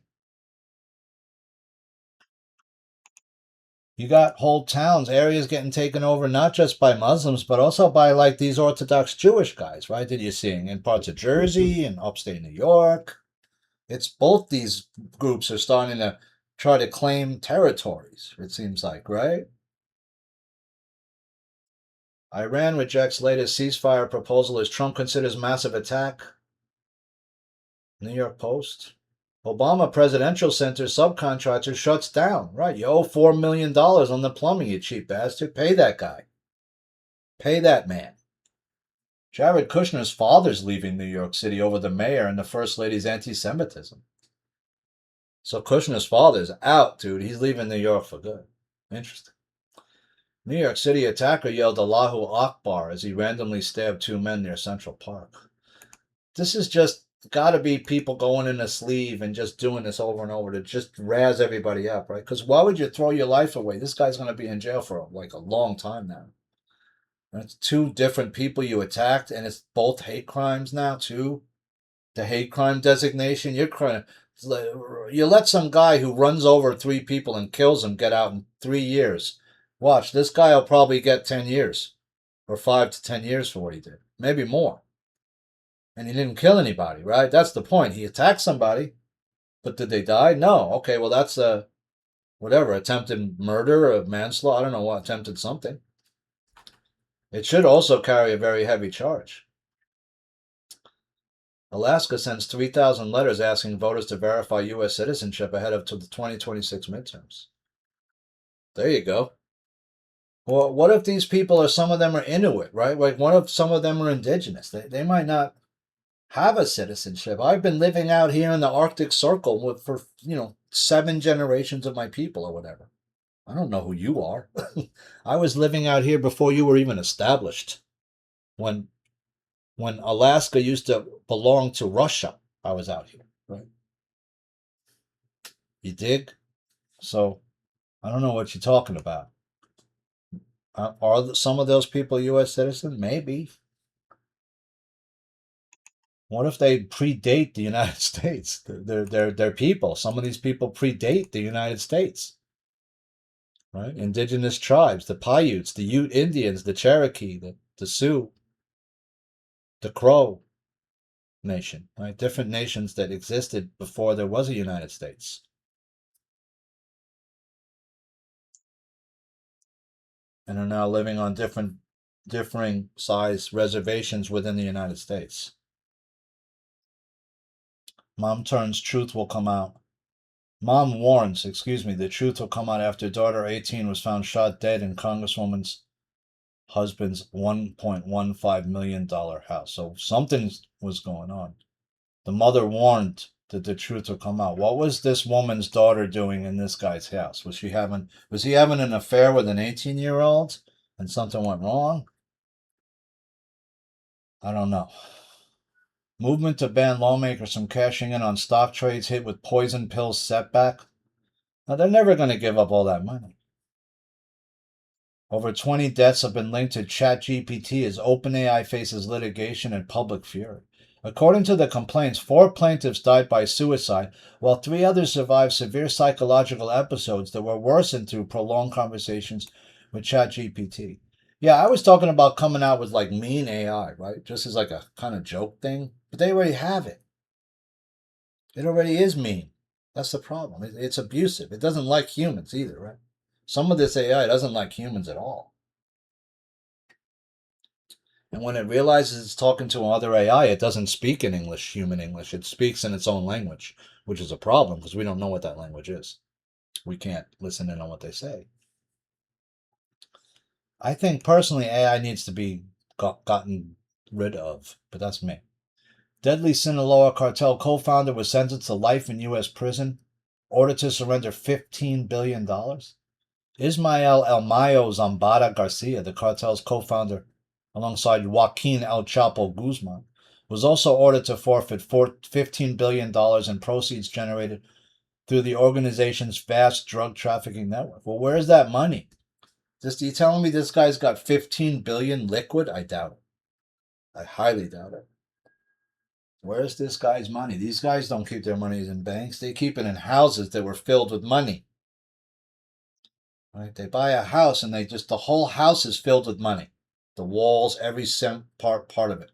You got whole towns, areas getting taken over not just by Muslims, but also by like these Orthodox Jewish guys, right? That you're seeing in parts of Jersey and upstate New York. It's both these groups are starting to try to claim territories, it seems like, right? Iran rejects latest ceasefire proposal as Trump considers massive attack. New York Post. Obama Presidential Center subcontractor shuts down. Right, you owe $4 million on the plumbing, you cheap bastard. Pay that guy. Pay that man. Jared Kushner's father's leaving New York City over the mayor and the First Lady's anti-Semitism. So Kushner's father's out, dude. He's leaving New York for good. Interesting. New York City attacker yelled Allahu Akbar as he randomly stabbed two men near Central Park. This is just got to be people going in a sleeve and just doing this over and over to just razz everybody up, right? Because why would you throw your life away? This guy's going to be in jail for like a long time now. And it's two different people you attacked, and it's both hate crimes now too. The hate crime designation. You let some guy who runs over three people and kills them get out in 3 years. Watch, this guy will probably get 10 years or 5 to 10 years for what he did, maybe more. And he didn't kill anybody, right? That's the point. He attacked somebody, but did they die? No. Okay, well that's whatever, attempted murder or manslaughter. I don't know what, attempted something. It should also carry a very heavy charge. Alaska sends 3,000 letters asking voters to verify U.S. citizenship ahead of the 2026 midterms. There you go. Well, what if these people are, some of them are Inuit, right? Like, what if some of them are indigenous? They might not have a citizenship. I've been living out here in the Arctic Circle for 7 generations of my people or whatever. I don't know who you are. I was living out here before you were even established. When Alaska used to belong to Russia, I was out here, right? You dig? So I don't know what you're talking about. Are some of those people U.S. citizens? Maybe. What if they predate the United States? They're people. Some of these people predate the United States. Right? Indigenous tribes, the Paiutes, the Ute Indians, the Cherokee, the Sioux, the Crow. nation, right? Different nations that existed before there was a United States. And are now living on differing size reservations within the United States. Mom warns, the truth will come out after daughter 18 was found shot dead in Congresswoman's husband's $1.15 million house. So something was going on. The mother warned that the truth will come out. What was this woman's daughter doing in this guy's house? Was he having an affair with an 18-year-old and something went wrong? I don't know. Movement to ban lawmakers from cashing in on stock trades hit with poison pills setback. Now, they're never going to give up all that money. Over 20 deaths have been linked to ChatGPT as OpenAI faces litigation and public fury. According to the complaints, 4 plaintiffs died by suicide, while 3 others survived severe psychological episodes that were worsened through prolonged conversations with ChatGPT. Yeah, I was talking about coming out with like mean AI, right? Just as like a kind of joke thing. But they already have it. It already is mean. That's the problem. It's abusive. It doesn't like humans either, right? Some of this AI doesn't like humans at all. And when it realizes it's talking to another AI, it doesn't speak in English, human English. It speaks in its own language, which is a problem because we don't know what that language is. We can't listen in on what they say. I think personally AI needs to be gotten rid of, but that's me. Deadly Sinaloa cartel co-founder was sentenced to life in U.S. prison, ordered to surrender $15 billion. Ismael El Mayo Zambada Garcia, the cartel's co-founder, alongside Joaquin El Chapo Guzman, was also ordered to forfeit $15 billion in proceeds generated through the organization's vast drug trafficking network. Well, where's that money? You telling me this guy's got $15 billion liquid? I doubt it. I highly doubt it. Where's this guy's money? These guys don't keep their money in banks. They keep it in houses that were filled with money. Right? They buy a house and the whole house is filled with money. The walls, every part of it.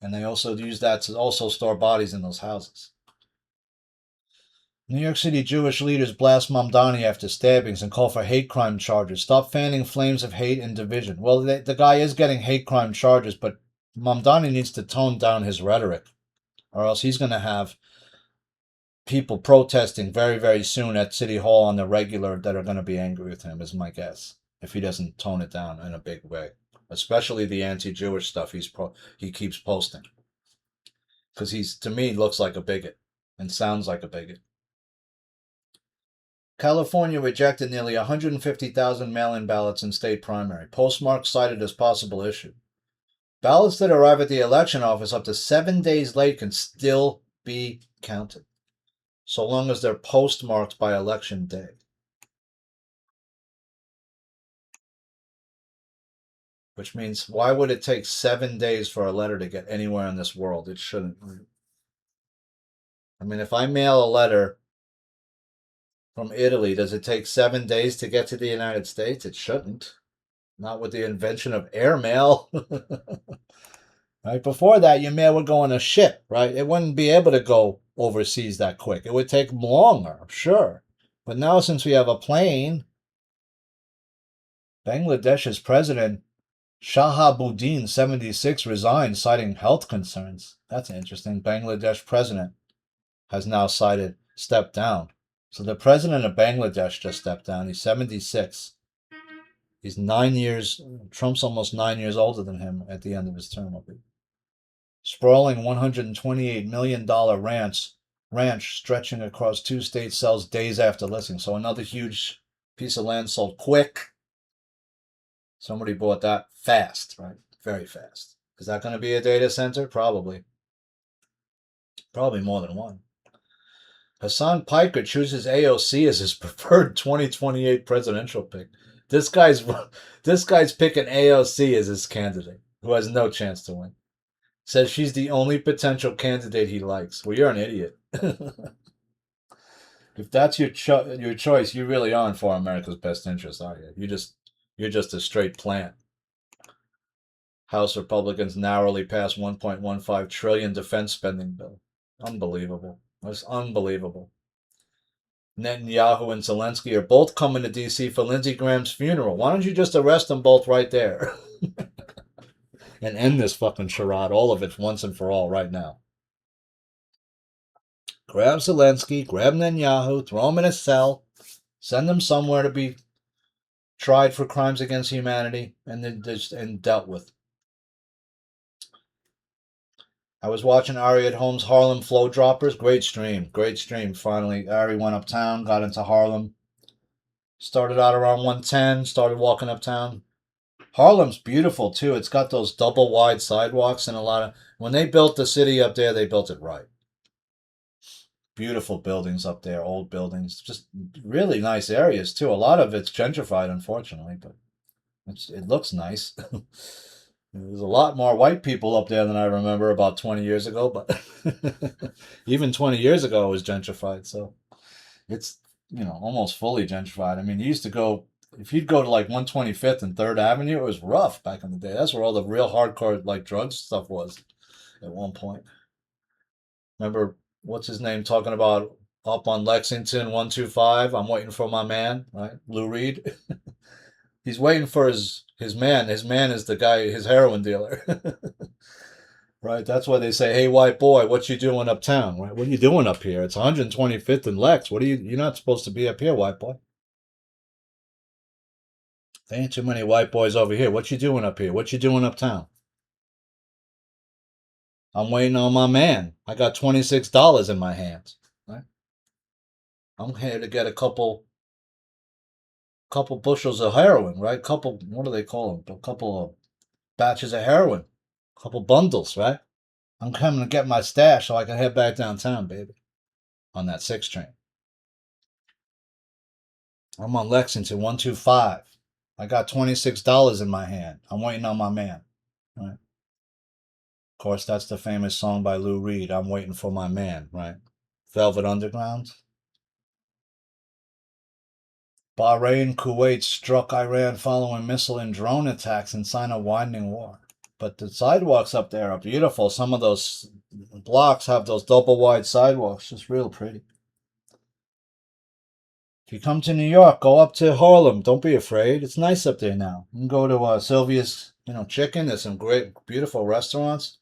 And they also use that to also store bodies in those houses. New York City Jewish leaders blast Mamdani after stabbings and call for hate crime charges. Stop fanning flames of hate and division. Well, the guy is getting hate crime charges, but Mamdani needs to tone down his rhetoric, or else he's going to have people protesting very, very soon at City Hall on the regular that are going to be angry with him, is my guess, if he doesn't tone it down in a big way. Especially the anti-Jewish stuff he keeps posting. Because to me, looks like a bigot and sounds like a bigot. California rejected nearly 150,000 mail-in ballots in state primary. Postmarks cited as possible issue. Ballots that arrive at the election office up to 7 days late can still be counted, so long as they're postmarked by election day. Which means, why would it take 7 days for a letter to get anywhere in this world? It shouldn't. I mean, if I mail a letter from Italy, does it take 7 days to get to the United States? It shouldn't. Not with the invention of airmail. Right? Before that, your mail would go on a ship, right? It wouldn't be able to go overseas that quick. It would take longer, sure. But now, since we have a plane, Bangladesh's president Shahabuddin, 76, resigned, citing health concerns. That's interesting. Bangladesh president has now stepped down. So the president of Bangladesh just stepped down. He's 76. He's 9 years, Trump's almost 9 years older than him at the end of his term. Sprawling $128 million ranch stretching across 2 states sells days after listing. So another huge piece of land sold quick. Somebody bought that fast, right? Very fast. Is that going to be a data center? Probably. Probably more than one. Hassan Piker chooses AOC as his preferred 2028 presidential pick. This guy's picking AOC as his candidate, who has no chance to win. Says she's the only potential candidate he likes. Well, you're an idiot. If that's your choice, you really aren't for America's best interest, are you? You're just a straight plant. House Republicans narrowly passed 1.15 trillion defense spending bill. Unbelievable. That's unbelievable. Netanyahu and Zelensky are both coming to D.C. for Lindsey Graham's funeral. Why don't you just arrest them both right there and end this fucking charade, all of it, once and for all, right now? Grab Zelensky, grab Netanyahu, throw him in a cell, send them somewhere to be tried for crimes against humanity, and then dealt with. I was watching Ari at Home's Harlem Flow Droppers. Great stream. Finally, Ari went uptown, got into Harlem. Started out around 110, started walking uptown. Harlem's beautiful, too. It's got those double wide sidewalks and a lot of... When they built the city up there, they built it right. Beautiful buildings up there, old buildings. Just really nice areas, too. A lot of it's gentrified, unfortunately, but it looks nice. There's a lot more white people up there than I remember about 20 years ago, but even 20 years ago it was gentrified, so it's, almost fully gentrified. I mean, you used to go, if you'd go to like 125th and 3rd Avenue, it was rough back in the day. That's where all the real hardcore like drugs stuff was at one point. Remember, what's his name talking about up on Lexington 125, I'm waiting for my man, right? Lou Reed. He's waiting for his man. His man is the guy, his heroin dealer. Right? That's why they say, hey, white boy, what you doing uptown? Right? What are you doing up here? It's 125th and Lex. You're not supposed to be up here, white boy. There ain't too many white boys over here. What you doing up here? What you doing uptown? I'm waiting on my man. I got $26 in my hands. Right? I'm here to get a couple bushels of heroin, right? What do they call them? A couple of batches of heroin. A couple bundles, right? I'm coming to get my stash so I can head back downtown, baby. On that 6 train. I'm on Lexington 125. I got $26 in my hand. I'm waiting on my man. Right? Of course, that's the famous song by Lou Reed, I'm waiting for my man, right? Velvet Underground. Bahrain, Kuwait struck Iran following missile and drone attacks and sign of widening war. But the sidewalks up there are beautiful. Some of those blocks have those double wide sidewalks. Just real pretty. If you come to New York, go up to Harlem. Don't be afraid. It's nice up there now. You can go to Sylvia's, Chicken. There's some great, beautiful restaurants.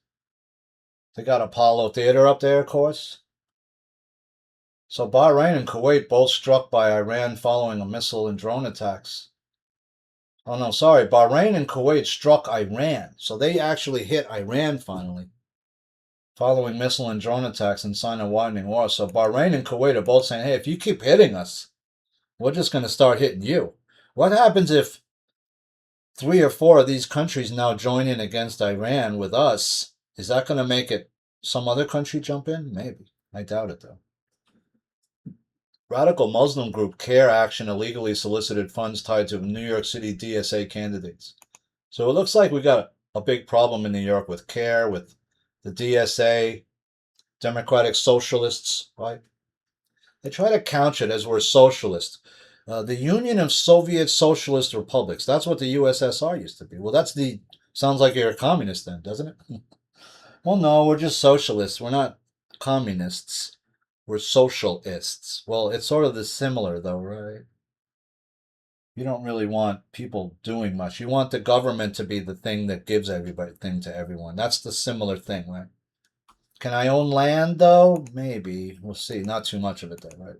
They got Apollo Theater up there, of course. So Bahrain and Kuwait both struck by Iran following a missile and drone attacks. Oh, no, sorry. Bahrain and Kuwait struck Iran. So they actually hit Iran finally, following missile and drone attacks and sign of widening war. So Bahrain and Kuwait are both saying, hey, if you keep hitting us, we're just going to start hitting you. What happens if 3 or 4 of these countries now join in against Iran with us? Is that going to make it some other country jump in? Maybe. I doubt it, though. Radical Muslim group CARE Action illegally solicited funds tied to New York City DSA candidates. So it looks like we got a big problem in New York with CARE, with the DSA, Democratic Socialists, right? They try to couch it as we're socialist. The Union of Soviet Socialist Republics. That's what the USSR used to be. Well, sounds like you're a communist then, doesn't it? Well, no, we're just socialists. We're not communists. We're socialists. Well, it's sort of the similar, though, right? You don't really want people doing much. You want the government to be the thing that gives everything to everyone. That's the similar thing, right? Can I own land, though? Maybe. We'll see. Not too much of it, though, right?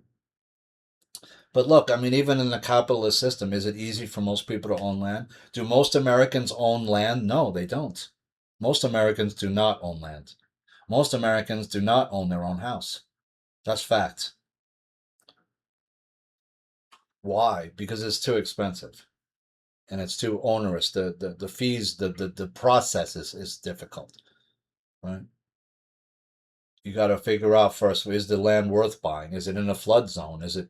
But look, I mean, even in the capitalist system, is it easy for most people to own land? Do most Americans own land? No, they don't. Most Americans do not own land. Most Americans do not own their own house. That's fact. Why? Because it's too expensive. And it's too onerous. The fees, the process is difficult. Right? You got to figure out first, is the land worth buying? Is it in a flood zone? Is it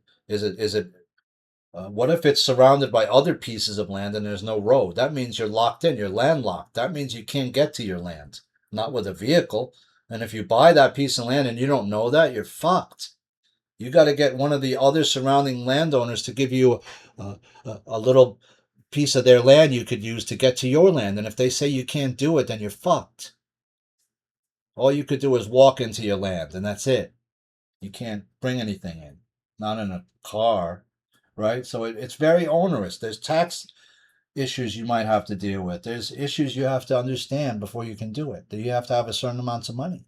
what if it's surrounded by other pieces of land and there's no road? That means you're locked in, you're landlocked. That means you can't get to your land, not with a vehicle. And if you buy that piece of land and you don't know that, you're fucked. You got to get one of the other surrounding landowners to give you a little piece of their land you could use to get to your land. And if they say you can't do it, then you're fucked. All you could do is walk into your land, and that's it. You can't bring anything in, not in a car, right? So it's very onerous. There's tax issues you might have to deal with. There's issues you have to understand before you can do it. That you have to have a certain amount of money.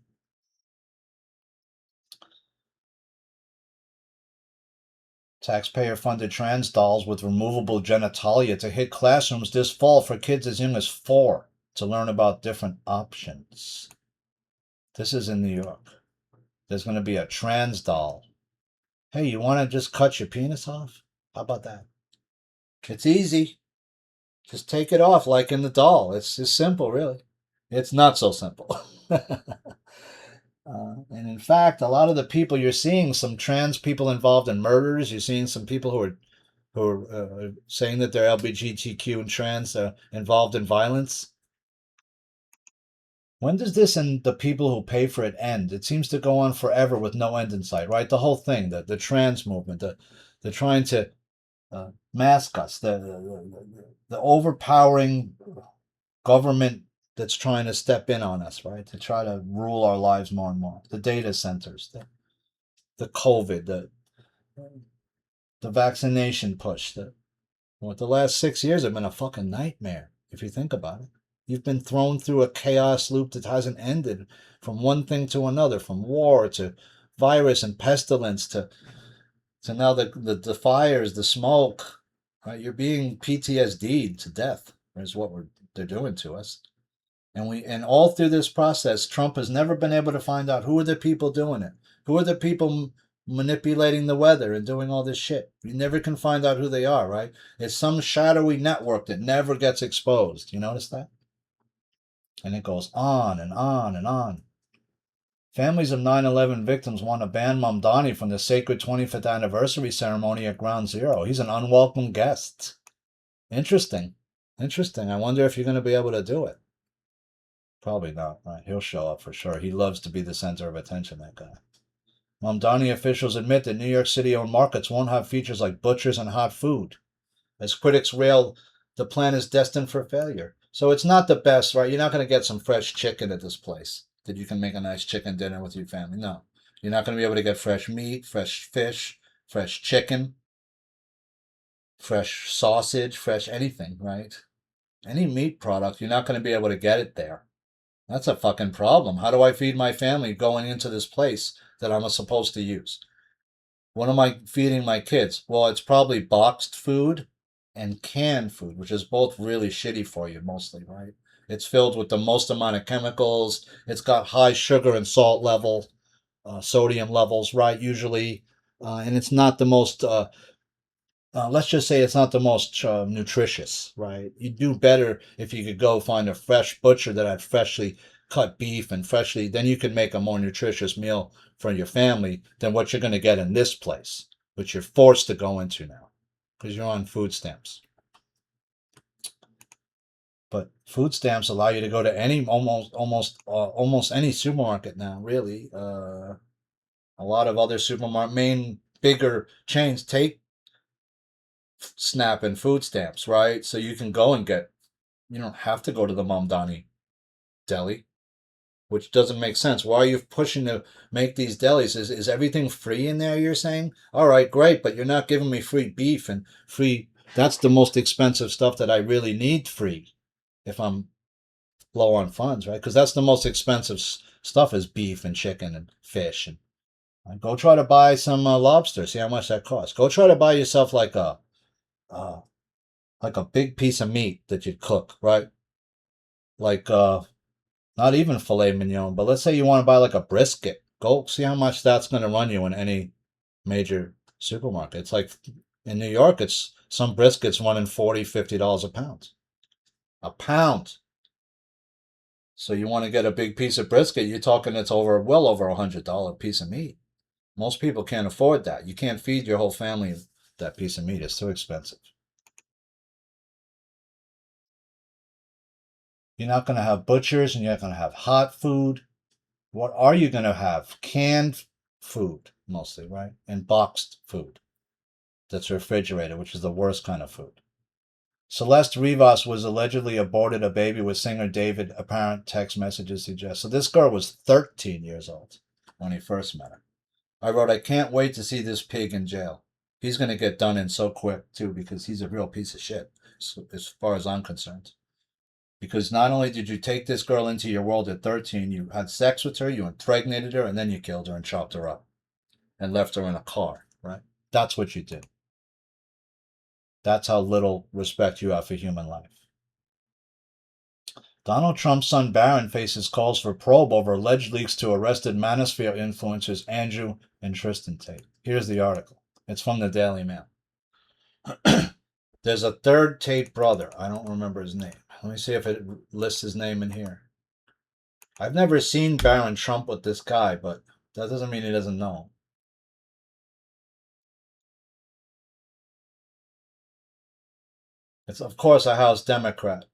Taxpayer-funded trans dolls with removable genitalia to hit classrooms this fall for kids as young as 4 to learn about different options. This is in New York. There's going to be a trans doll. Hey, you want to just cut your penis off? How about that? It's easy. Just take it off like in the doll. It's just simple, really. It's not so simple. And in fact, a lot of the people you're seeing, some trans people involved in murders. You're seeing some people who are saying that they're LGBTQ and trans involved in violence. When does this and the people who pay for it end? It seems to go on forever with no end in sight, right? The whole thing, the trans movement, the trying to mask us, the overpowering government that's trying to step in on us, right? To try to rule our lives more and more. The data centers, the COVID, the vaccination push. The last 6 years have been a fucking nightmare, if you think about it. You've been thrown through a chaos loop that hasn't ended, from one thing to another, from war to virus and pestilence to now the fires, the smoke. Right? You're being PTSD'd to death, is what they're doing to us. And all through this process, Trump has never been able to find out who are the people doing it. Who are the people manipulating the weather and doing all this shit? You never can find out who they are, right? It's some shadowy network that never gets exposed. You notice that? And it goes on and on and on. Families of 9/11 victims want to ban Mamdani from the sacred 25th anniversary ceremony at Ground Zero. He's an unwelcome guest. Interesting. Interesting. I wonder if you're going to be able to do it. Probably not. Right? He'll show up for sure. He loves to be the center of attention, that guy. Mamdani officials admit that New York City-owned markets won't have features like butchers and hot food. As critics rail, the plan is destined for failure. So it's not the best, right? You're not going to get some fresh chicken at this place that you can make a nice chicken dinner with your family. No. You're not going to be able to get fresh meat, fresh fish, fresh chicken, fresh sausage, fresh anything, right? Any meat product, you're not going to be able to get it there. That's a fucking problem. How do I feed my family going into this place that I'm supposed to use? What am I feeding my kids? Well, it's probably boxed food and canned food, which is both really shitty for you mostly, right? It's filled with the most amount of chemicals. It's got high sugar and salt level, sodium levels, right? Usually, and it's not the most. Let's just say it's not the most nutritious, right? You'd do better if you could go find a fresh butcher that had freshly cut beef and freshly, then you could make a more nutritious meal for your family than what you're going to get in this place, which you're forced to go into now because you're on food stamps. But food stamps allow you to go to any almost any supermarket now, really. A lot of other main bigger chains take SNAP and food stamps, right? So you can go and you don't have to go to the Mamdani deli, which doesn't make sense. Why are you pushing to make these delis? Is everything free in there, you're saying? All right, great, but you're not giving me free beef and free. That's the most expensive stuff that I really need free if I'm low on funds, right? Because that's the most expensive stuff is beef and chicken and fish. And go try to buy some lobster. See how much that costs. Go try to buy yourself like a big piece of meat that you'd cook, right? Like not even filet mignon, but let's say you want to buy like a brisket. Go see how much that's going to run you in any major supermarket. It's like in New York, it's some briskets running $40-50 a pound. A pound. So you want to get a big piece of brisket, you're talking it's well over $100 piece of meat. Most people can't afford that. You can't feed your whole family that piece of meat. It's too expensive. You're not going to have butchers and you're not going to have hot food. What are you going to have? Canned food, mostly, right? And boxed food that's refrigerated, which is the worst kind of food. Celeste Rivas was allegedly aborted a baby with singer David, apparent text messages suggest. So this girl was 13 years old when he first met her. I wrote, I can't wait to see this pig in jail. He's going to get done in so quick, too, because he's a real piece of shit, as far as I'm concerned. Because not only did you take this girl into your world at 13, you had sex with her, you impregnated her, and then you killed her and chopped her up and left her in a car, right? That's what you did. That's how little respect you have for human life. Donald Trump's son Barron faces calls for probe over alleged leaks to arrested Manosphere influencers Andrew and Tristan Tate. Here's the article. It's from the Daily Mail. There's a third Tate brother. I don't remember his name. Let me see if it lists his name in here. I've never seen Barron Trump with this guy, but that doesn't mean he doesn't know him. It's, of course, a House Democrat.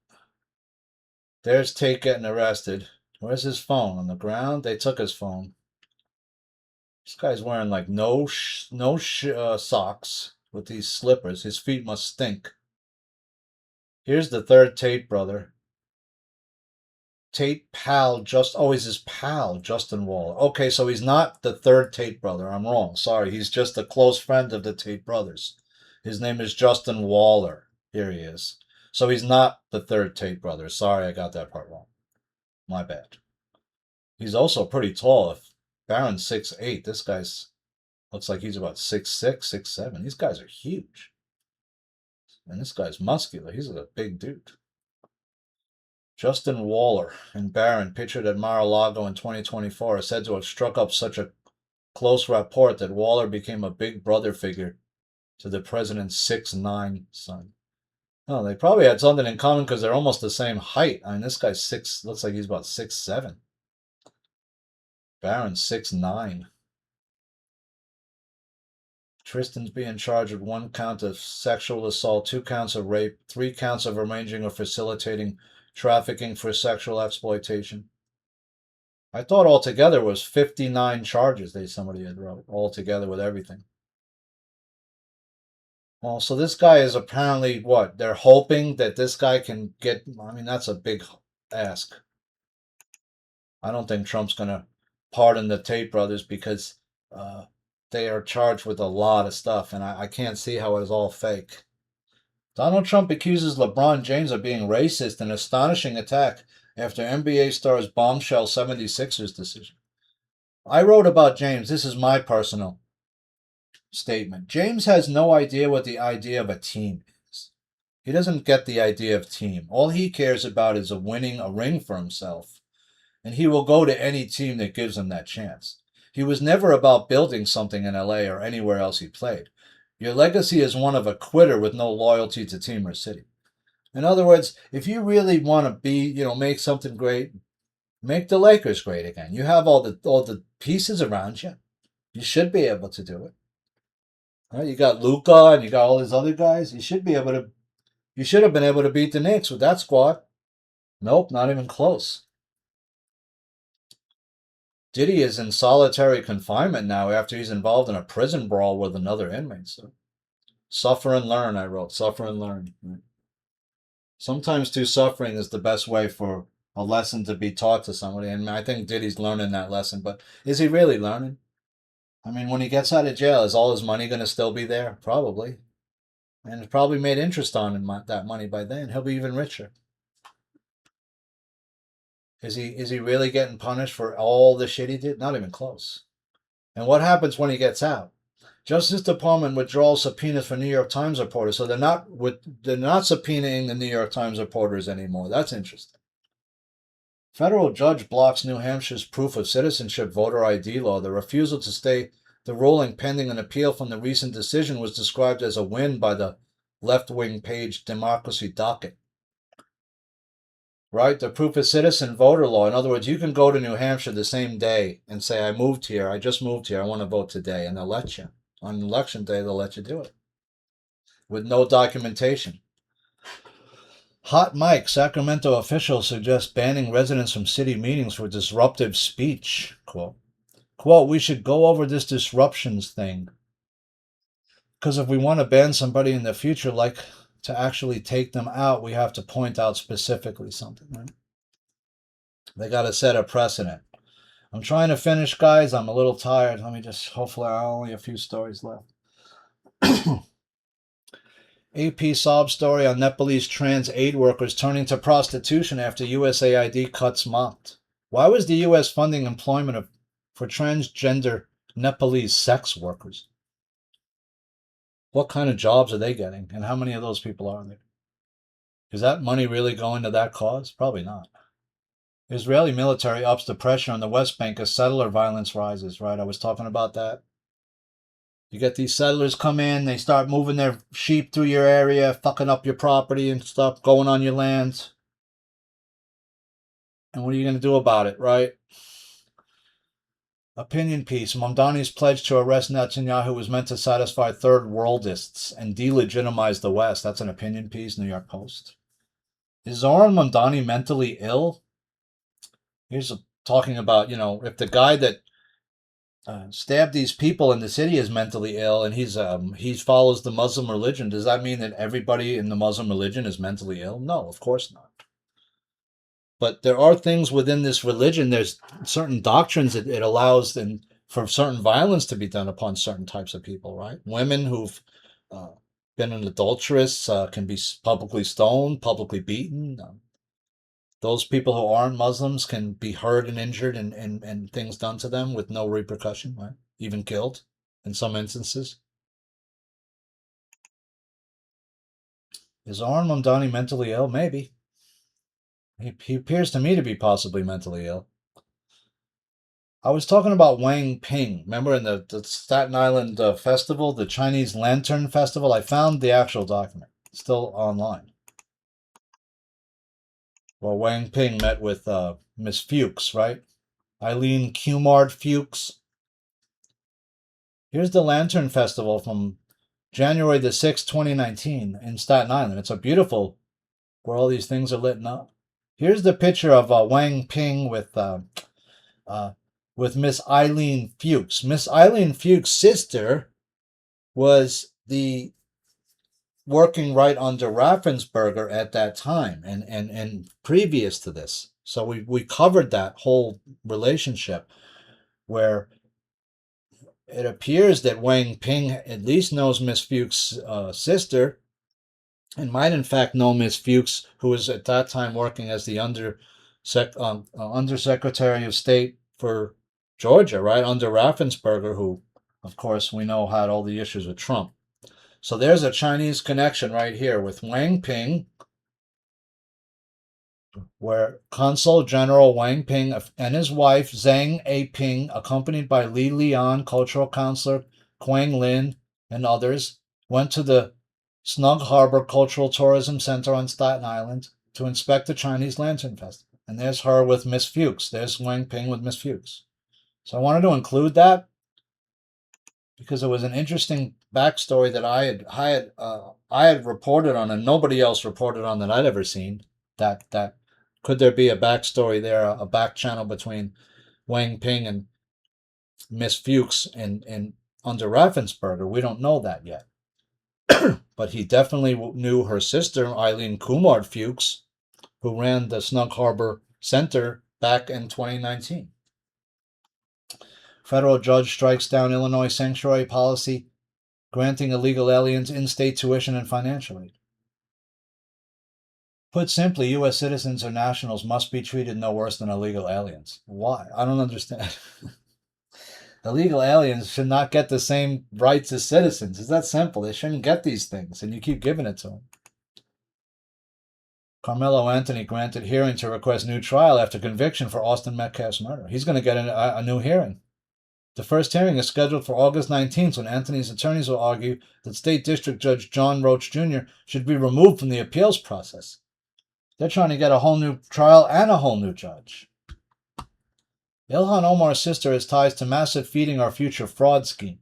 There's Tate getting arrested. Where's his phone? On the ground? They took his phone. This guy's wearing like no socks with these slippers. His feet must stink. Here's the third Tate brother. Tate pal, he's his pal, Justin Waller. Okay, so he's not the third Tate brother. I'm wrong. Sorry, he's just a close friend of the Tate brothers. His name is Justin Waller. Here he is. So he's not the third Tate brother. Sorry, I got that part wrong. My bad. He's also pretty tall. If Barron's 6'8", this guy's looks like he's about 6'6", 6'7". These guys are huge. And this guy's muscular. He's a big dude. Justin Waller and Barron, pictured at Mar-a-Lago in 2024, are said to have struck up such a close rapport that Waller became a big brother figure to the president's 6'9" son. Oh, they probably had something in common because they're almost the same height. I mean, this guy's looks like he's about 6'7". Barron's 6'9". Tristan's being charged with 1 count of sexual assault, 2 counts of rape, 3 counts of arranging or facilitating trafficking for sexual exploitation. I thought altogether was 59 charges somebody had wrote, altogether with everything. Well, so this guy is apparently what? They're hoping that this guy can get, I mean, that's a big ask. I don't think Trump's going to pardon the Tate brothers because they are charged with a lot of stuff, and I can't see how it is all fake. Donald Trump accuses LeBron James of being racist, an astonishing attack after NBA star's bombshell 76ers decision. I wrote about James. This is my personal statement. James has no idea what the idea of a team is. He doesn't get the idea of team. All he cares about is winning a ring for himself, and he will go to any team that gives him that chance. He was never about building something in LA or anywhere else he played. Your legacy is one of a quitter with no loyalty to team or city. In other words, if you really want to be, make something great, make the Lakers great again. You have all the pieces around you. You should be able to do it. Right? You got Luka and you got all these other guys. You should have been able to beat the Knicks with that squad. Nope, not even close. Diddy is in solitary confinement now after he's involved in a prison brawl with another inmate. So, suffer and learn, I wrote. Suffer and learn. Sometimes, too, suffering is the best way for a lesson to be taught to somebody. And I think Diddy's learning that lesson. But is he really learning? I mean, when he gets out of jail, is all his money going to still be there? Probably. And it's probably made interest on that money by then. He'll be even richer. Is he really getting punished for all the shit he did? Not even close. And what happens when he gets out? Justice Department withdraws subpoenas for New York Times reporters, so they're not subpoenaing the New York Times reporters anymore. That's interesting. Federal judge blocks New Hampshire's proof of citizenship voter ID law. The refusal to stay the ruling pending an appeal from the recent decision was described as a win by the left-wing page Democracy Docket. Right? The proof of citizen voter law. In other words, you can go to New Hampshire the same day and say, I just moved here, I want to vote today, and they'll let you. On election day, they'll let you do it. With no documentation. Hot mic. Sacramento officials suggest banning residents from city meetings for disruptive speech. Quote, we should go over this disruptions thing. Because if we want to ban somebody in the future, like to actually take them out, we have to point out specifically something, right? They got to set a precedent. I'm trying to finish, guys. I'm a little tired. Let me just, hopefully, I only a few stories left. AP sob story on Nepalese trans aid workers turning to prostitution after USAID cuts mocked. Why was the U.S. funding employment for transgender Nepalese sex workers? What kind of jobs are they getting, and how many of those people are there? Is that money really going to that cause? Probably not. Israeli military ups the pressure on the West Bank as settler violence rises, right? I was talking about that. You get these settlers come in, they start moving their sheep through your area, fucking up your property and stuff, going on your lands. And what are you going to do about it, right? Opinion piece. Mamdani's pledge to arrest Netanyahu was meant to satisfy third worldists and delegitimize the West. That's an opinion piece, New York Post. Is Zoran Mamdani mentally ill? Here's talking about, if the guy that stabbed these people in the city is mentally ill and he follows the Muslim religion, does that mean that everybody in the Muslim religion is mentally ill? No, of course not. But there are things within this religion, there's certain doctrines that it allows and for certain violence to be done upon certain types of people, right? Women who've been an adulteress can be publicly stoned, publicly beaten. Those people who aren't Muslims can be hurt and injured and things done to them with no repercussion, right? Even killed in some instances. Is Zoran Mamdani mentally ill? Maybe. He appears to me to be possibly mentally ill. I was talking about Wang Ping. Remember in the Staten Island festival, the Chinese Lantern Festival? I found the actual document. It's still online. Well, Wang Ping met with Miss Fuchs, right? Eileen Cumard Fuchs. Here's the Lantern Festival from January the 6th, 2019 in Staten Island. It's a beautiful, where all these things are lit up. Here's the picture of Wang Ping with Miss Eileen Fuchs. Miss Eileen Fuchs' sister was the working right under Raffensperger at that time and previous to this. So we covered that whole relationship where it appears that Wang Ping at least knows Miss Fuchs' sister and might in fact know Miss Fuchs, who was at that time working as the Undersecretary of State for Georgia, right, under Raffensperger, who, of course, we know had all the issues with Trump. So there's a Chinese connection right here with Wang Ping, where Consul General Wang Ping and his wife, Zhang A. Ping, accompanied by Li Lian, cultural counselor Quang Lin, and others, went to the Snug Harbor Cultural Tourism Center on Staten Island to inspect the Chinese Lantern Festival. And there's her with Miss Fuchs. There's Wang Ping with Miss Fuchs. So I wanted to include that because it was an interesting backstory that I had reported on and nobody else reported on that I'd ever seen. That could there be a backstory there, a back channel between Wang Ping and Miss Fuchs and under Raffensperger? We don't know that yet. But he definitely knew her sister, Eileen Kumard Fuchs, who ran the Snug Harbor Center back in 2019. Federal judge strikes down Illinois sanctuary policy, granting illegal aliens in-state tuition and financial aid. Put simply, U.S. citizens or nationals must be treated no worse than illegal aliens. Why? I don't understand. Illegal aliens should not get the same rights as citizens. It's that simple. They shouldn't get these things, and you keep giving it to them. Carmelo Anthony granted hearing to request new trial after conviction for Austin Metcalf's murder. He's going to get a new hearing. The first hearing is scheduled for August 19th, when Anthony's attorneys will argue that State District Judge John Roach Jr. should be removed from the appeals process. They're trying to get a whole new trial and a whole new judge. Ilhan Omar's sister has ties to massive Feeding Our Future fraud scheme.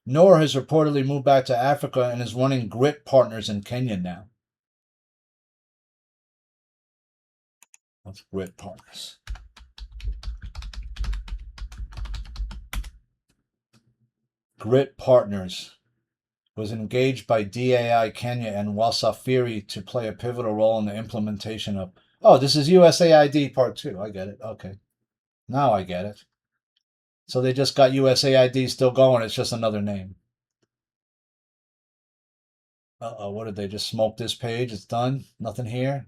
Noor has reportedly moved back to Africa and is running Grit Partners in Kenya now. That's Grit Partners. Grit Partners was engaged by DAI Kenya and Wasafiri to play a pivotal role in the implementation of. Oh, this is USAID Part 2. I get it. Okay. Now I get it. So they just got USAID still going. It's just another name. Uh-oh, what did they just smoke this page? It's done? Nothing here?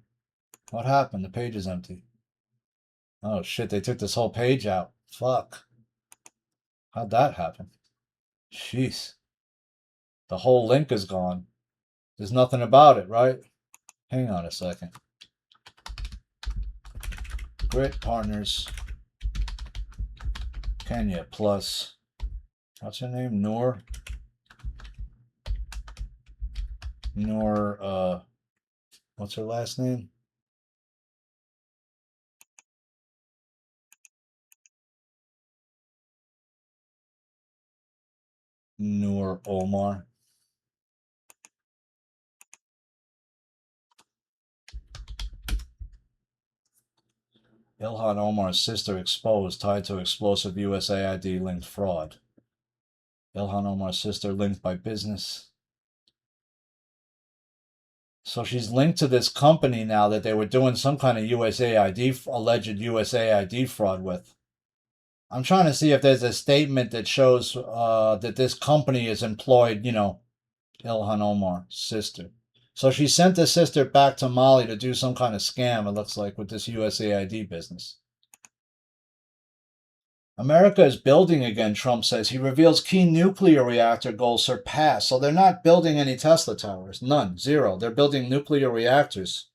What happened? The page is empty. Oh shit, they took this whole page out. Fuck. How'd that happen? Jeez. The whole link is gone. There's nothing about it, right? Hang on a second. Grit Partners. Kenya plus. What's her name? Noor, what's her last name? Noor Omar. Ilhan Omar's sister exposed, tied to explosive USAID linked fraud. Ilhan Omar's sister linked by business. So she's linked to this company now that they were doing some kind of alleged USAID fraud with. I'm trying to see if there's a statement that shows that this company has employed, Ilhan Omar's sister. So she sent the sister back to Mali to do some kind of scam, it looks like, with this USAID business. America is building again, Trump says. He reveals key nuclear reactor goals surpassed. So they're not building any Tesla towers. None. Zero. They're building nuclear reactors.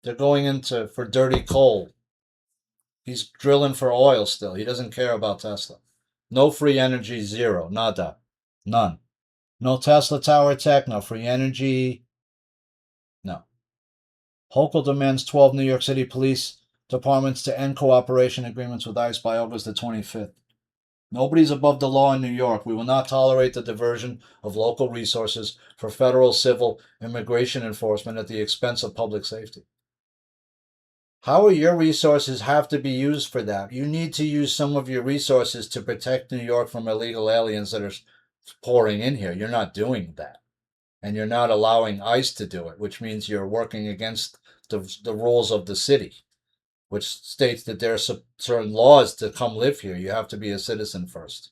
They're going for dirty coal. He's drilling for oil still. He doesn't care about Tesla. No free energy, zero. Nada. None. No Tesla tower tech, no free energy. No. Hochul demands 12 New York City police departments to end cooperation agreements with ICE by August the 25th. Nobody's above the law in New York. We will not tolerate the diversion of local resources for federal, civil, immigration enforcement at the expense of public safety. How will your resources have to be used for that? You need to use some of your resources to protect New York from illegal aliens that are pouring in here. You're not doing that. And you're not allowing ICE to do it, which means you're working against the rules of the city, which states that there are certain laws to come live here. You have to be a citizen first.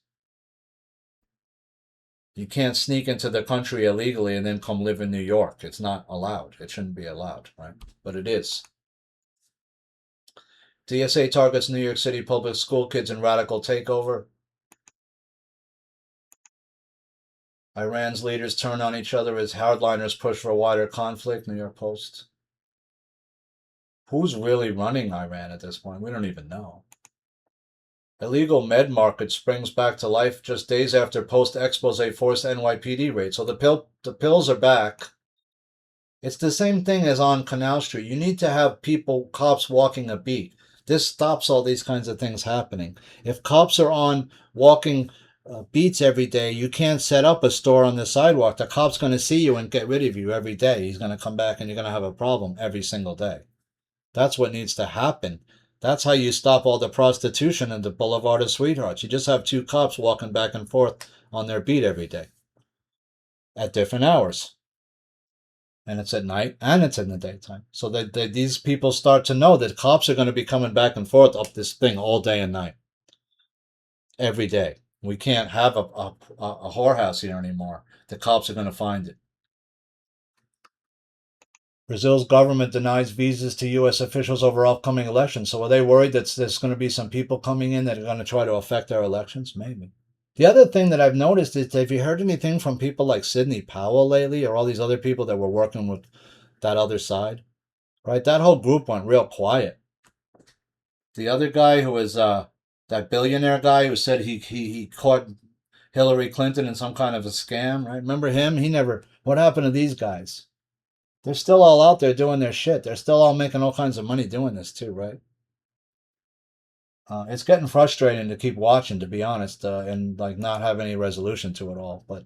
You can't sneak into the country illegally and then come live in New York. It's not allowed. It shouldn't be allowed, right? But it is. DSA targets New York City public school kids in radical takeover. Iran's leaders turn on each other as hardliners push for a wider conflict. New York Post. Who's really running Iran at this point? We don't even know. Illegal med market springs back to life just days after post-expose forced NYPD raid. So the pills are back. It's the same thing as on Canal Street. You need to have cops walking a beat. This stops all these kinds of things happening. If cops are on walking beats every day, you can't set up a store on the sidewalk. The cop's going to see you and get rid of you every day. He's going to come back and you're going to have a problem every single day. That's what needs to happen. That's how you stop all the prostitution in the Boulevard of Sweethearts. You just have two cops walking back and forth on their beat every day at different hours. And it's at night and it's in the daytime. So that these people start to know that cops are going to be coming back and forth up this thing all day and night. Every day. We can't have a whorehouse here anymore. The cops are going to find it. Brazil's government denies visas to U.S. officials over upcoming elections. So are they worried that there's going to be some people coming in that are going to try to affect our elections? Maybe. The other thing that I've noticed is, have you heard anything from people like Sidney Powell lately, or all these other people that were working with that other side? Right? That whole group went real quiet. The other guy who was that billionaire guy who said he caught Hillary Clinton in some kind of a scam, right? Remember him? What happened to these guys? They're still all out there doing their shit. They're still all making all kinds of money doing this too, right? It's getting frustrating to keep watching, to be honest, and like not have any resolution to it all. But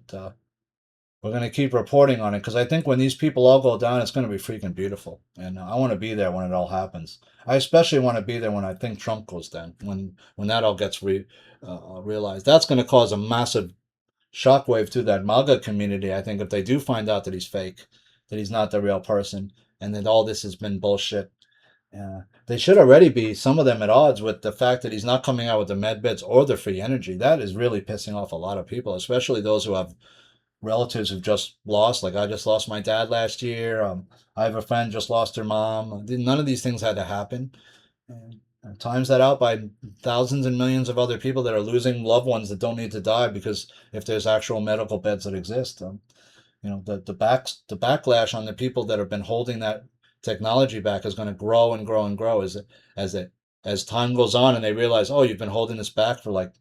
we're going to keep reporting on it because I think when these people all go down, it's going to be freaking beautiful. And I want to be there when it all happens. I especially want to be there when I think Trump goes down, when that all gets realized. That's going to cause a massive shockwave through that MAGA community. I think if they do find out that he's fake, that he's not the real person, and that all this has been bullshit, they should already be, some of them, at odds with the fact that he's not coming out with the med beds or the free energy. That is really pissing off a lot of people, especially those who have relatives who've just lost. Like I just lost my dad last year. I have a friend just lost her mom. None of these things had to happen. And times that out by thousands and millions of other people that are losing loved ones that don't need to die, because if there's actual medical beds that exist, the backlash on the people that have been holding that technology back is going to grow and grow and grow as time goes on, and they realize, oh, you've been holding this back for like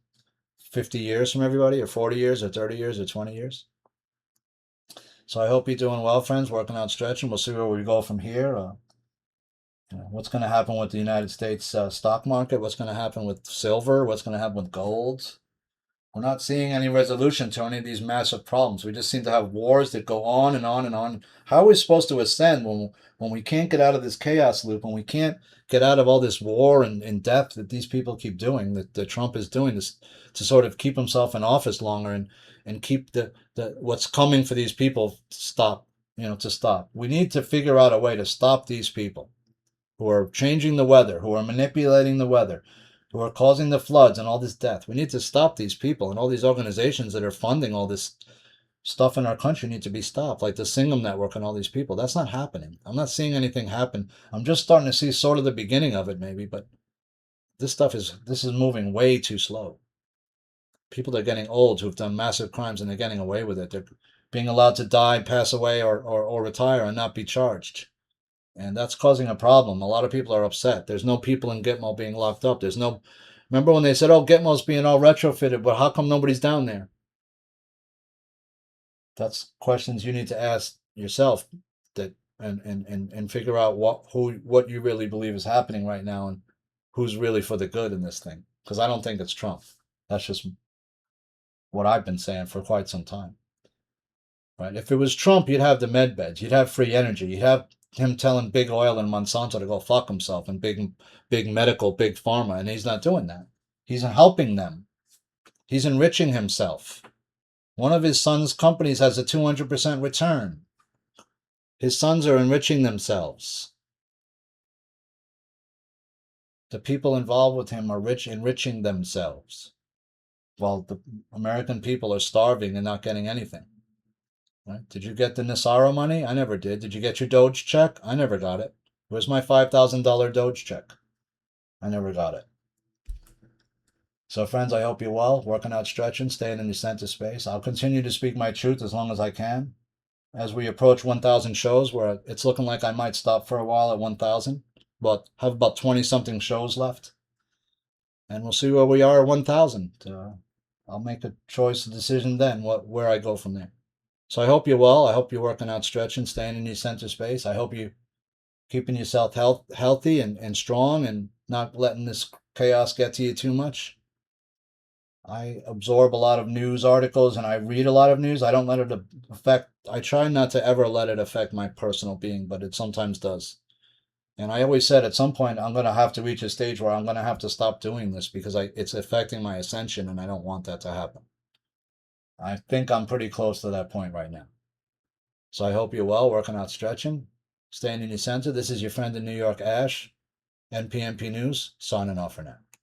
50 years from everybody, or 40 years, or 30 years, or 20 years. So I hope you're doing well, friends, working out, stretching. We'll see where we go from here. What's going to happen with the United States stock market? What's going to happen with silver? What's going to happen with gold? We're not seeing any resolution to any of these massive problems. We just seem to have wars that go on and on and on. How are we supposed to ascend when we can't get out of this chaos loop, when we can't get out of all this war and death that these people keep doing, that Trump is doing this to sort of keep himself in office longer and keep the what's coming for these people to stop. We need to figure out a way to stop these people who are changing the weather, who are manipulating the weather, who are causing the floods and all this death. We need to stop these people, and all these organizations that are funding all this stuff in our country need to be stopped, like the Singham Network and all these people. That's not happening. I'm not seeing anything happen. I'm just starting to see sort of the beginning of it, maybe, but this is moving way too slow. People are getting old who've done massive crimes, and they're getting away with it. They're being allowed to die, pass away, or retire and not be charged. And that's causing a problem. A lot of people are upset. There's no people in Gitmo being locked up. There's no. Remember when they said, "Oh, Gitmo's being all retrofitted," but how come nobody's down there? That's questions you need to ask yourself, that and figure out what you really believe is happening right now, and who's really for the good in this thing. Because I don't think it's Trump. That's just what I've been saying for quite some time. Right? If it was Trump, you'd have the med beds, you'd have free energy, you'd have him telling big oil and Monsanto to go fuck himself, and big medical, big pharma, and he's not doing that. He's helping them. He's enriching himself. One of his son's companies has a 200% return. His sons are enriching themselves. The people involved with him are enriching themselves, while the American people are starving and not getting anything. Right? Did you get the Nasara money? I never did. Did you get your Doge check? I never got it. Where's my $5,000 Doge check? I never got it. So, friends, I hope you're well, working out, stretching, staying in your center space. I'll continue to speak my truth as long as I can. As we approach 1,000 shows, where it's looking like I might stop for a while at 1,000, but have about 20-something shows left. And we'll see where we are at 1,000. I'll make a decision then, where I go from there. So I hope you're well. I hope you're working out, stretching, staying in your center space. I hope you keeping yourself healthy and strong, and not letting this chaos get to you too much. I absorb a lot of news articles and I read a lot of news. I don't let it I try not to ever let it affect my personal being, but it sometimes does. And I always said at some point I'm going to have to reach a stage where I'm going to have to stop doing this, because it's affecting my ascension, and I don't want that to happen. I think I'm pretty close to that point right now. So I hope you're well, working out, stretching, staying in your center. This is your friend in New York, Ash, NPNP News, signing off for now.